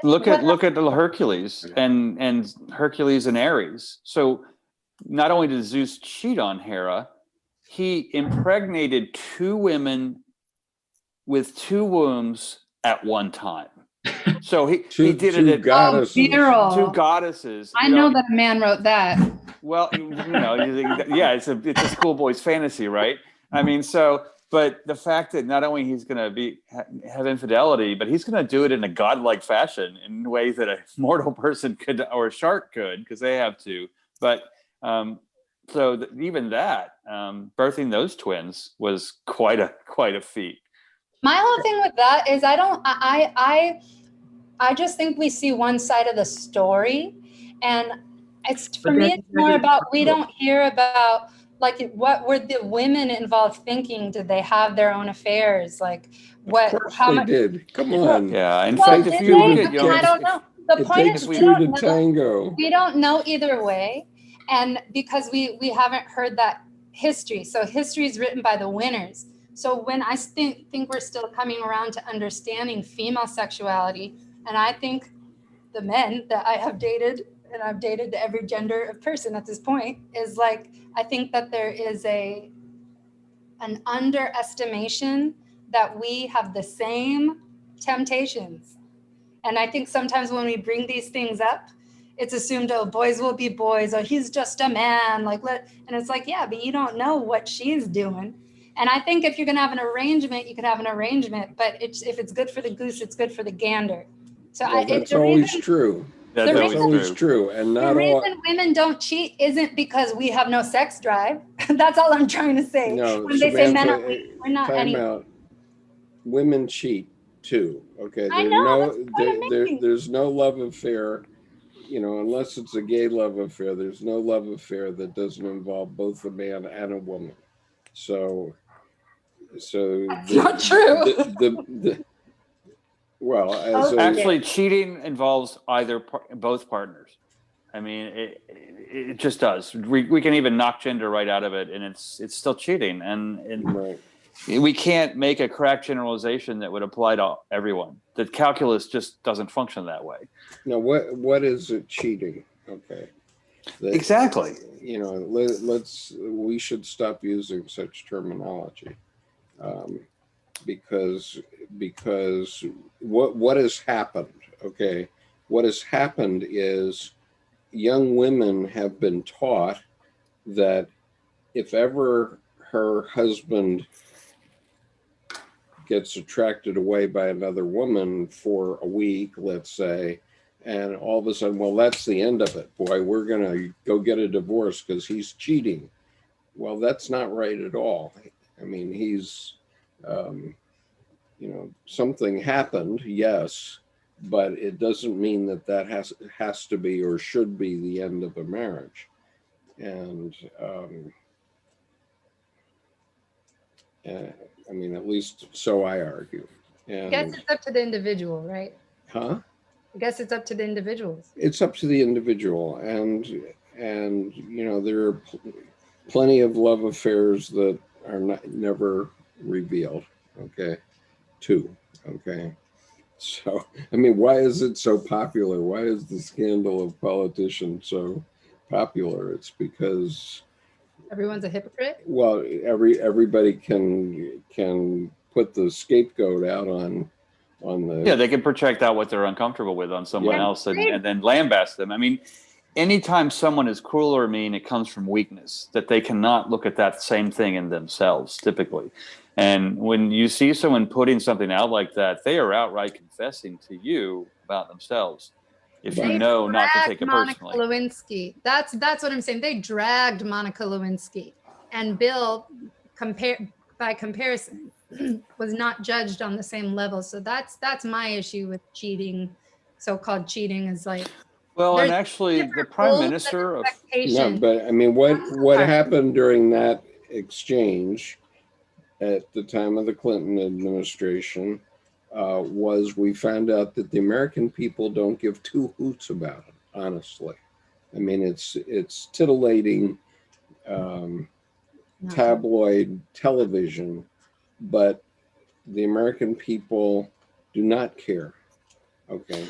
Look at the Hercules and Hercules and Ares. So not only did Zeus cheat on Hera, he impregnated 2 women with 2 wombs at one time. So he Two did two it at goddesses. Viral. two goddesses. I know that a man wrote that. Well, you know, yeah, it's a schoolboy's fantasy, right? I mean, so, but the fact that not only he's going to have infidelity, but he's going to do it in a godlike fashion in ways that a mortal person could, or a shark could, because they have to. But even that, birthing those twins was quite a feat. My whole thing with that is I just think we see one side of the story, and it's for me it's more about we don't hear about like what were the women involved thinking? Did they have their own affairs? Like what? Of course how they much? did. Come on. Yeah, in Well, fact, did if they? you look at I don't know. The It point takes is two to tango. we don't know either way, and because we haven't heard that history. So history is written by the winners. So when I think we're still coming around to understanding female sexuality, and I think the men that I have dated, and I've dated every gender of person at this point, is like, I think that there is an underestimation that we have the same temptations. And I think sometimes when we bring these things up, it's assumed, oh, boys will be boys, or he's just a man, and it's like, yeah, but you don't know what she's doing. And I think if you're going to have an arrangement, you can have an arrangement, but if it's good for the goose, it's good for the gander. So That's always true. That's always true. And not the all. reason women don't cheat isn't because we have no sex drive. That's all I'm trying to say. No, when they say men Samantha, are weak, we're not any. out. Women cheat too. Okay, I know, there's no love affair. You know, unless it's a gay love affair, there's no love affair that doesn't involve both a man and a woman. So That's not true. Well, actually, cheating involves both partners. I mean, it just does. We can even knock gender right out of it, and it's still cheating. And right. We can't make a correct generalization that would apply to everyone. The calculus just doesn't function that way. Now, what is it cheating? Okay. Exactly. You know, we should stop using such terminology. Because what has happened, okay? What has happened is young women have been taught that if ever her husband gets attracted away by another woman for a week, let's say, and all of a sudden, well, that's the end of it. Boy, we're going to go get a divorce because he's cheating. Well, that's not right at all. I mean, he's... you know, something happened, yes, but it doesn't mean that has to be or should be the end of a marriage. And I mean, at least so I argue. And, I guess it's up to the individual, right? Huh? I guess it's up to the individuals. It's up to the individual, and you know, there are plenty of love affairs that are never revealed. Okay. Okay. So, I mean, why is it so popular? Why is the scandal of politicians so popular? It's because everyone's a hypocrite. Well, everybody can put the scapegoat out on the. Yeah, they can project out what they're uncomfortable with on someone else and then lambast them. I mean, anytime someone is cruel or mean, it comes from weakness, that they cannot look at that same thing in themselves, typically. And when you see someone putting something out like that, they are outright confessing to you about themselves. If you know not to take it personally. Monica Lewinsky. That's what I'm saying. They dragged Monica Lewinsky, and Bill, by comparison, was not judged on the same level. So that's my issue with cheating. So-called cheating is like. Well, and actually, the prime minister of. No, but I mean, what happened during that exchange at the time of the Clinton administration was we found out that the American people don't give two hoots about it, honestly. I mean, it's titillating tabloid television, but the American people do not care. Okay.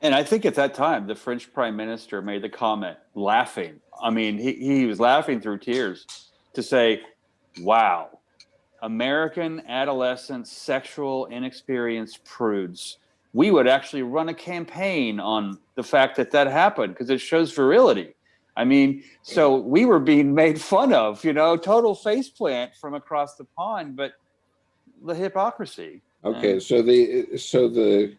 And I think at that time, the French prime minister made the comment, laughing. I mean, he was laughing through tears to say, wow, American adolescent sexual inexperienced prudes we would actually run a campaign on the fact that that happened because it shows virility. I mean, so we were being made fun of, you know, total faceplant from across the pond, but the hypocrisy. Okay, so the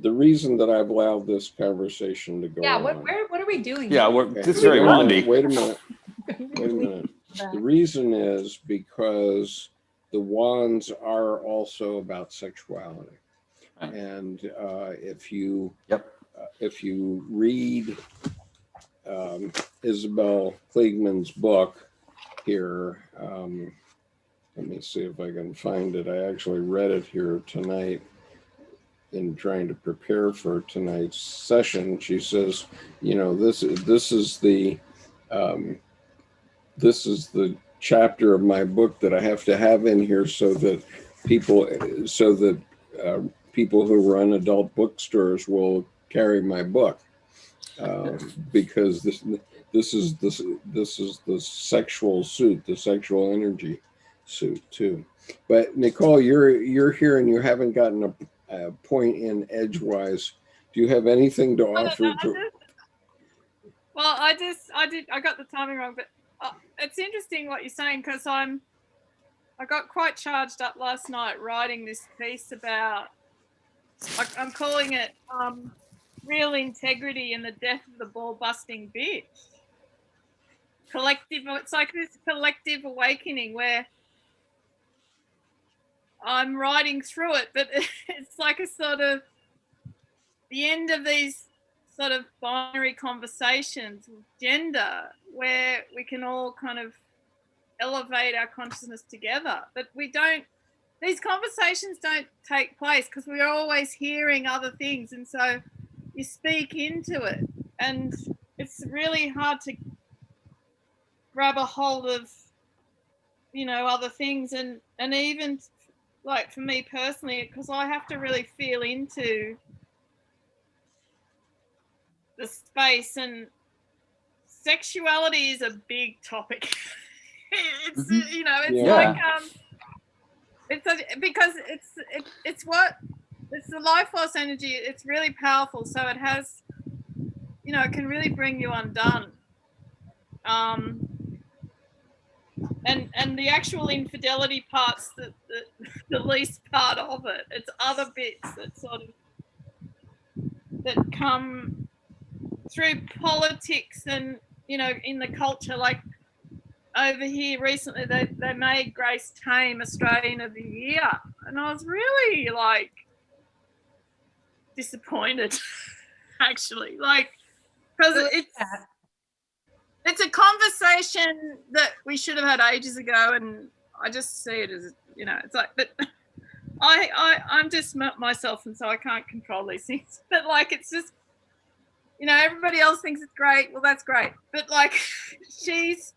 reason that I've allowed this conversation to go Yeah, on. what are we doing? Yeah, here? it's very Wandy. Wait a minute. Wait a minute. The reason is because the wands are also about sexuality. Right. And if you read Isabel Kliegman's book here, let me see if I can find it. I actually read it here tonight in trying to prepare for tonight's session. She says, you know, this is the chapter of my book that I have to have in here so that people who run adult bookstores will carry my book, because this is the sexual suit, the sexual energy suit too. But Nicole, you're here and you haven't gotten a point in edgewise. Do you have anything to offer? I got the timing wrong, but it's interesting what you're saying, because I got quite charged up last night writing this piece about, I'm calling it real integrity and the death of the ball busting bitch. It's like this collective awakening where I'm writing through it, but it's like a sort of the end of these sort of binary conversations with gender, where we can all kind of elevate our consciousness together. But these conversations don't take place because we're always hearing other things. And so you speak into it, and it's really hard to grab a hold of, you know, other things. And even like for me personally, because I have to really feel into the space, and sexuality is a big topic. It's you know, it's like because it's the life force energy. It's really powerful, so it has, you know, it can really bring you undone. And the actual infidelity part's the least part of it. It's other bits that sort of that come through politics and, you know, in the culture. Like over here recently, they made Grace Tame Australian of the Year, and I was really like disappointed, actually, like, because it's a conversation that we should have had ages ago, and I just see it as, you know, it's like, but I'm just myself, and so I can't control these things. But like, it's just, you know, everybody else thinks it's great. Well, that's great, but like, there's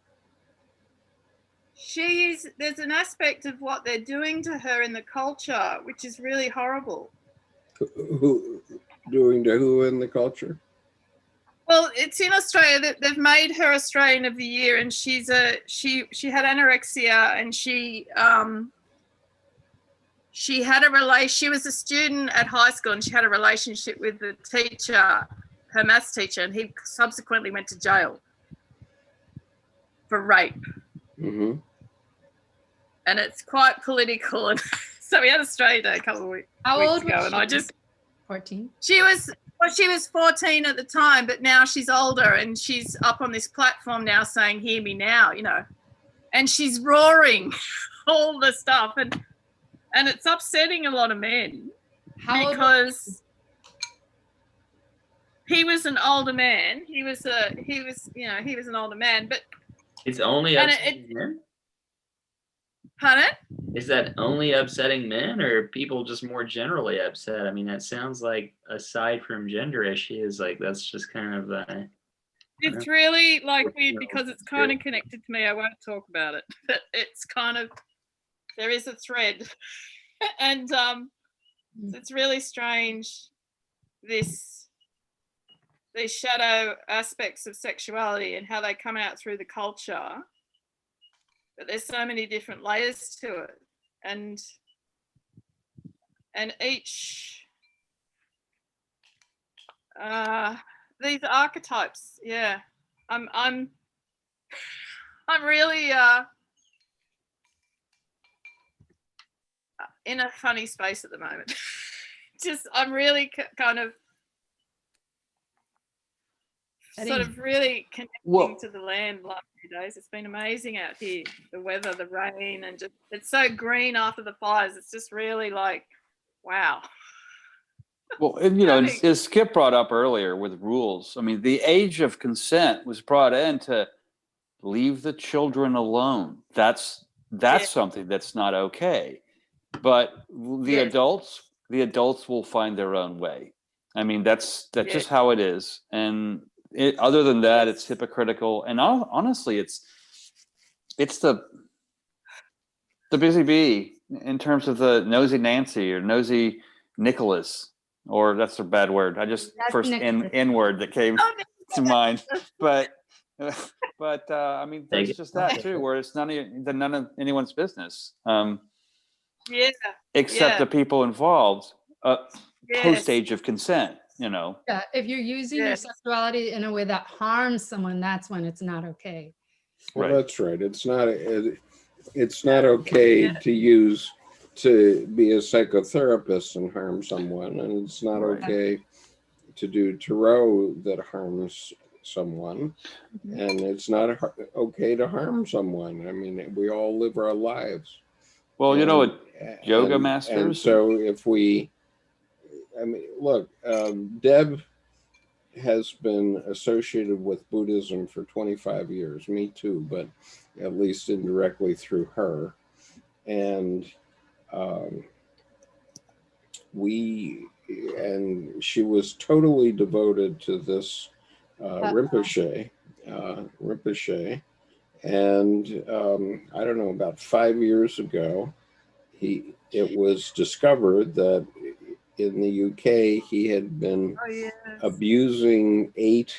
an aspect of what they're doing to her in the culture which is really horrible. Who doing to who in the culture? Well, it's in Australia that they've made her Australian of the Year, and she had anorexia, and she had she was a student at high school, and she had a relationship with the teacher, her maths teacher, and he subsequently went to jail for rape. Mm-hmm. And it's quite political, and so we had Australia Day a couple of weeks ago, and I just 14. She was 14 at the time, but now she's older, and she's up on this platform now saying, "Hear me now," you know, and she's roaring all the stuff, and it's upsetting a lot of men because he was an older man. He was an older man, but it's only upsetting men. Pardon? Is that only upsetting men, or people just more generally upset? I mean, that sounds like, aside from gender issues, like that's just kind of it's really like weird because it's kind of connected to me. I won't talk about it, but it's kind of, there is a thread, and it's really strange, these shadow aspects of sexuality and how they come out through the culture. But there's so many different layers to it, and each these archetypes. Yeah, I'm really in a funny space at the moment. I'm really kind of sort of really connecting to the land the last few days. It's been amazing out here. The weather, the rain, and just it's so green after the fires. It's just really like, wow. Well, and, as Skip brought up earlier with rules, I mean, the age of consent was brought in to leave the children alone. That's something that's not okay. But the adults will find their own way. I mean, that's just how it is. And other than that, it's hypocritical. And honestly, it's the busy bee in terms of the nosy Nancy or nosy Nicholas, or that's a bad word. I just first N word that came to mind. But I mean, there's just that too, where it's none of anyone's business. Except the people involved post age of consent. Yeah, if you're using your sexuality in a way that harms someone, that's when it's not okay. Well, that's right. It's not okay to use to be a psychotherapist and harm someone, and it's not okay to do tarot that harms someone, and it's not okay to harm someone. I mean, we all live our lives. Well, yoga masters. And so look, Deb has been associated with Buddhism for 25 years, me too, but at least indirectly through her. And she was totally devoted to this Rinpoche. And I don't know, about 5 years ago, it was discovered that in the UK, he had been abusing 8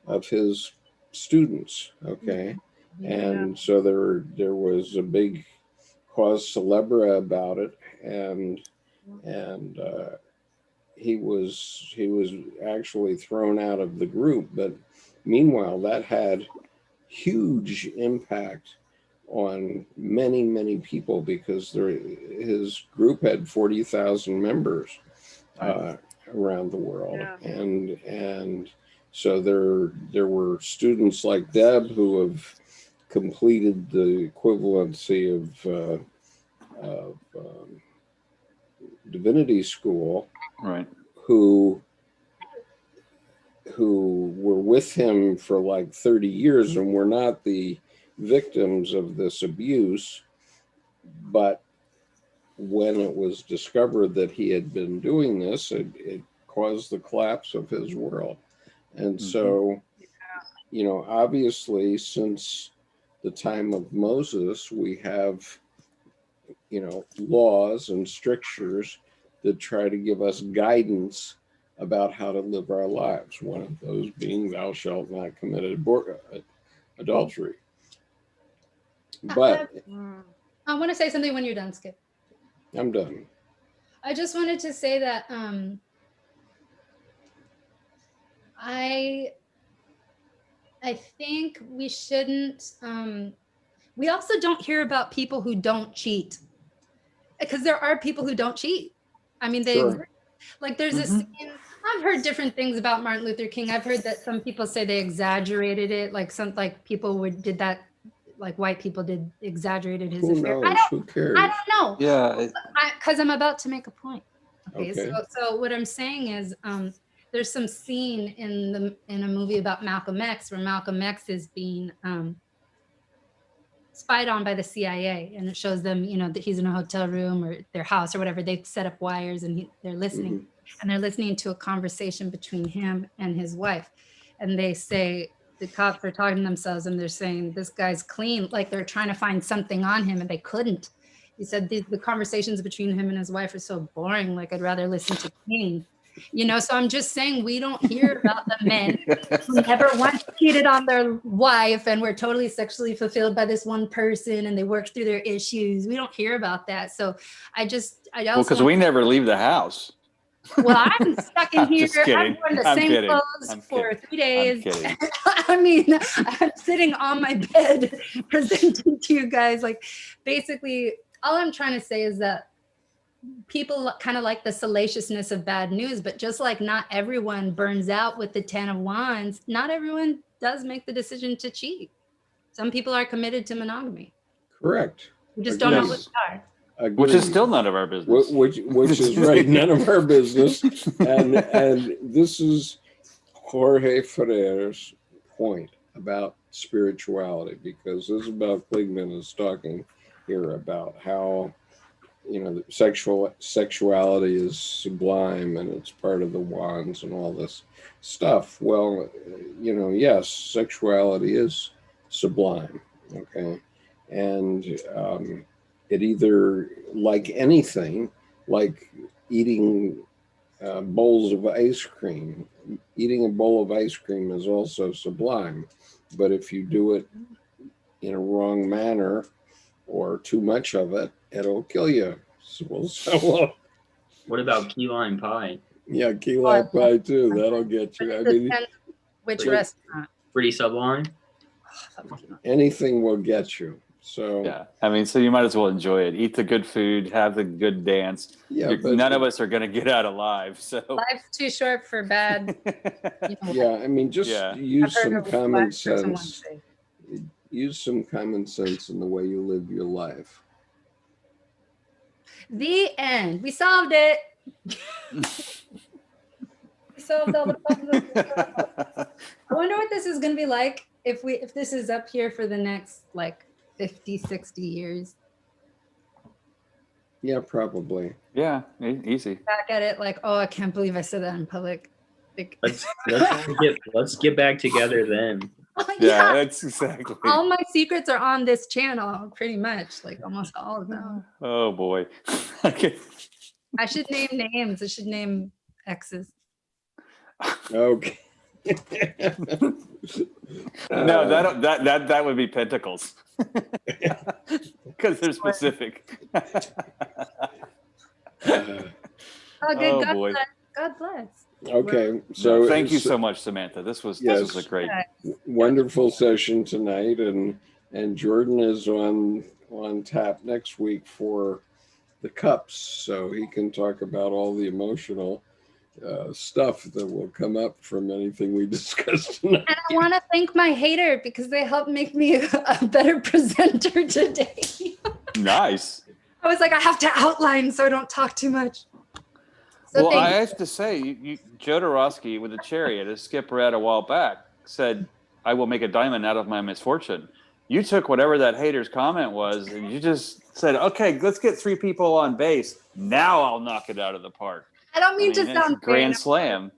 of his students. Okay. And so there was a big cause célèbre about it. And he was actually thrown out of the group. But meanwhile, that had huge impact on many, many people, because his group had 40,000 members around the world. And so there were students like Deb who have completed the equivalency of divinity school, who were with him for like 30 years and were not the victims of this abuse, but when it was discovered that he had been doing this, it caused the collapse of his world. And so, obviously, since the time of Moses, we have, laws and strictures that try to give us guidance about how to live our lives. One of those being, thou shalt not commit adultery. But I want to say something when you're done, Skip. I'm done. I just wanted to say that I think we shouldn't. We also don't hear about people who don't cheat, because there are people who don't cheat. I mean, there's a scene. I've heard different things about Martin Luther King. I've heard that some people say they exaggerated it, like people did that, like white people exaggerated his affair. Who cares? I don't know. Yeah. Because I'm about to make a point. Okay. So what I'm saying is, there's some scene in a movie about Malcolm X where Malcolm X is being spied on by the CIA, and it shows them, that he's in a hotel room or their house or whatever. They've set up wires, and they're listening, and they're listening to a conversation between him and his wife, and they say, the cops are talking to themselves, and they're saying, this guy's clean, like they're trying to find something on him, and they couldn't. He said the conversations between him and his wife are so boring, like I'd rather listen to King. So I'm just saying, we don't hear about the men who never once cheated on their wife and were totally sexually fulfilled by this one person, and they worked through their issues. We don't hear about that. So I also, because we never leave the house. Well, I'm stuck in I'm here. just kidding. I'm wearing the I'm same kidding. clothes I'm for kidding. 3 days. kidding. I mean, I'm sitting on my bed presenting to you guys. Like, basically, all I'm trying to say is that people kind of like the salaciousness of bad news, but just like not everyone burns out with the 10 of Wands, not everyone does make the decision to cheat. Some people are committed to monogamy. Correct. We just don't know what Yes. they are. Which is Agreed. still none of our business. Which is right, none of our business. And this is Jorge Ferrer's point about spirituality, because Isabel Kligman is talking here about how, you know, sexuality is sublime and it's part of the wands and all this stuff. Well, you know, yes, sexuality is sublime, okay? And it either, like anything, like eating bowls of ice cream, eating a bowl of ice cream is also sublime. But if you do it in a wrong manner or too much of it, it'll kill you. So What about key lime pie? yeah, key lime pie too. That'll get you. I mean, Depends which Pretty- restaurant. Pretty sublime. anything will get you. So Yeah, I mean, so you might as well enjoy it. Eat the good food, have the good dance. yeah, but None of us are going to get out alive. So Life's too short for bad. You know, yeah, I mean, just Yeah. I've use heard some of common life for someone sense. say. Use some common sense in the way you live your life. The end. We solved it. We solved all the problems. I wonder what this is going to be like if this is up here for the next like 50, 60 years. Yeah, probably. yeah, easy. Back at it like, oh, I can't believe I said that in public. Like, Let's get back together then. Yeah, that's exactly. All my secrets are on this channel, pretty much, like almost all of them. Oh boy. Okay. I should name names. I should name exes. Okay. No, that would be pentacles. Because they're specific. Oh, good. Oh, God boy. bless. God bless. Okay, so Thank you so much, Samantha. This was a great. wonderful session tonight, and Jordan is on tap next week for the cups, so he can talk about all the emotional stuff that will come up from anything we discussed tonight. And I want to thank my hater because they helped make me a better presenter today. Nice. I was like, I have to outline so I don't talk too much. So Well, thank I you. have to say, Jodorowsky with a chariot, a skipper at a while back, said, I will make a diamond out of my misfortune. You took whatever that hater's comment was, and you just said, okay, let's get 3 people on base. Now I'll knock it out of the park. I don't mean I mean, to it's sound grand vain. slam.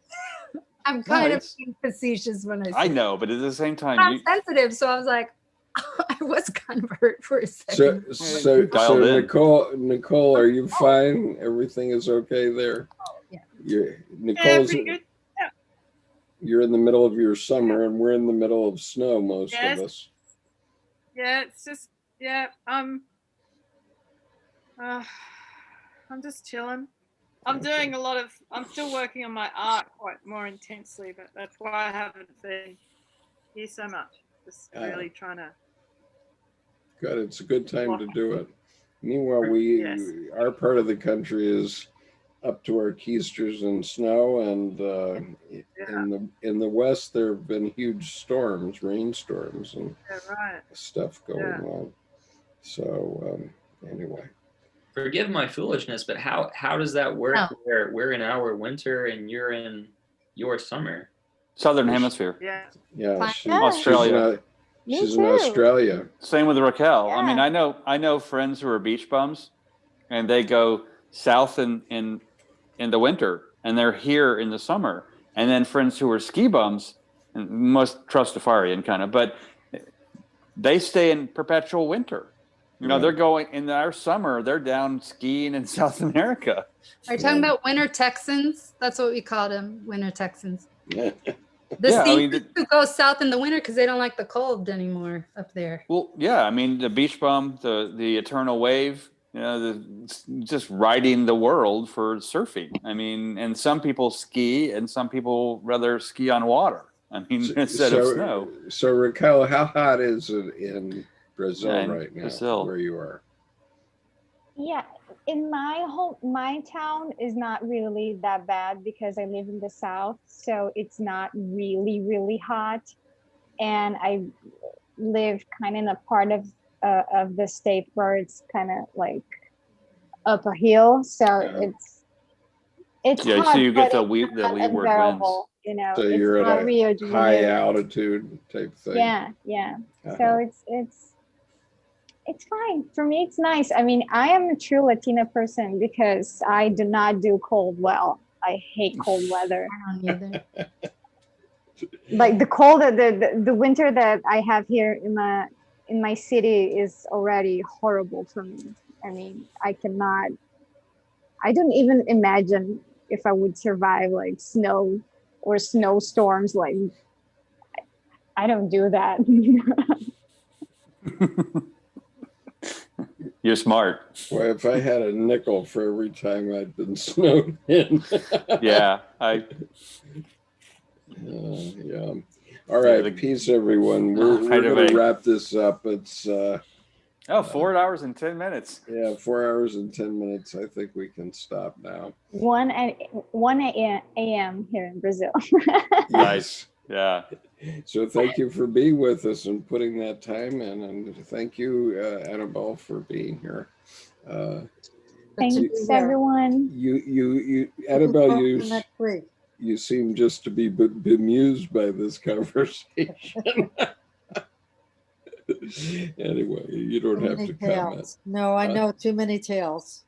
I'm kind of it's- being facetious when I say I know, but at the same time, I'm sensitive, so I was like, I was kind of hurt for a So, second. so Dialed in. Nicole, are you fine? Everything is okay there? Yeah. Nicole's, pretty good. you're in the middle of your summer, and we're in the middle of snow, most Yes. of us. Yeah, it's just I'm just chilling. I'm doing I'm still working on my art quite more intensely, but that's why I haven't been here so much. Just really trying to. Good, it's a good time to do it. Meanwhile, Yes. our part of the country is up to our keisters in snow, and in the west there have been huge storms, rainstorms, and Yeah, right. stuff going Yeah. on. So anyway, Forgive my foolishness, but how does that work? No. Where we're in our winter and you're in your summer? Southern Hemisphere. Yeah. yeah, Fine. Australia. Me she's in too. Australia. Same with Raquel. I mean, Yeah. I know friends who are beach bums, and they go south in the winter, and they're here in the summer. And then friends who are ski bums, and most Trustafarian kind of, but they stay in perpetual winter. You know, Yeah. they're going in our summer. They're down skiing in South America. Are you talking about winter Texans? That's what we call them, winter Texans. Yeah. The Yeah, I mean, seasons who go south in the winter because they don't like the cold anymore up there. Well, yeah, I mean the beach bum, the eternal wave, you know, just riding the world for surfing. I mean, and some people ski and some people rather ski on water. I mean, instead of snow. So Raquel, how hot is it in Brazil Yeah, in right now, Brazil. where you are? Yeah, in my town is not really that bad because I live in the south, so it's not really, really hot. And I live kind of in a part of the state where it's kind of like up a hill, so it's Yeah, hot, so you get but the it's not leeward winds. unbearable. You know, So it's you're at not a Rio de high Janeiro. altitude type thing. Yeah. Uh-huh. So it's fine for me. It's nice. I mean, I am a true Latina person because I do not do cold well. I hate cold weather. I don't either. Like the cold, the winter that I have here in my city is already horrible for me. I mean, I don't even imagine if I would survive like snow or snowstorms. Like, I don't do that. You're smart. Well, if I had a nickel for every time I'd been snowed in. Yeah, yeah. All right, peace, everyone. We're going to wrap this up. It's 4 hours and 10 minutes. Yeah, 4 hours and 10 minutes. I think we can stop now. 1 a.m. here in Brazil. Nice. Yeah. So thank you for being with us and putting that time in, and thank you, Annabelle, for being here. Thanks, everyone. You, Annabelle, Next week. you seem just to be bemused by this conversation. Anyway, you don't have to comment. No, I know too many tales.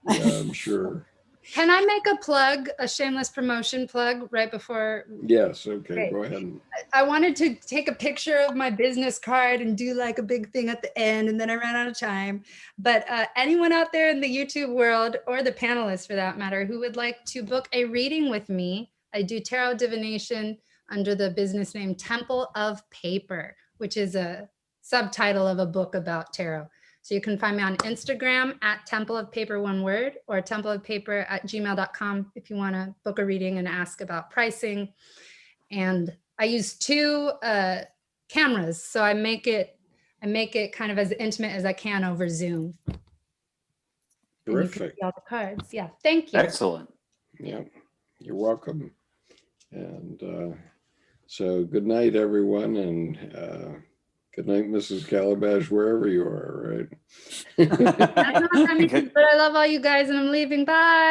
Yeah, I'm sure. Can I make a plug, a shameless promotion plug right before? Yes, okay, go ahead. I wanted to take a picture of my business card and do like a big thing at the end, and then I ran out of time. But anyone out there in the YouTube world, or the panelists for that matter, who would like to book a reading with me, I do tarot divination under the business name Temple of Paper, which is a subtitle of a book about tarot. So you can find me on Instagram at Temple of Paper, one word, or templeofpaper@gmail.com if you want to book a reading and ask about pricing. And I use 2 cameras, so I make it kind of as intimate as I can over Zoom. Terrific. And you can see all the cards. Yeah, thank you. Excellent. Yeah, you're welcome. And so good night, everyone, and good night, Mrs. Calabash, wherever you are, right? I don't know what that means, but I love all you guys, and I'm leaving. Bye.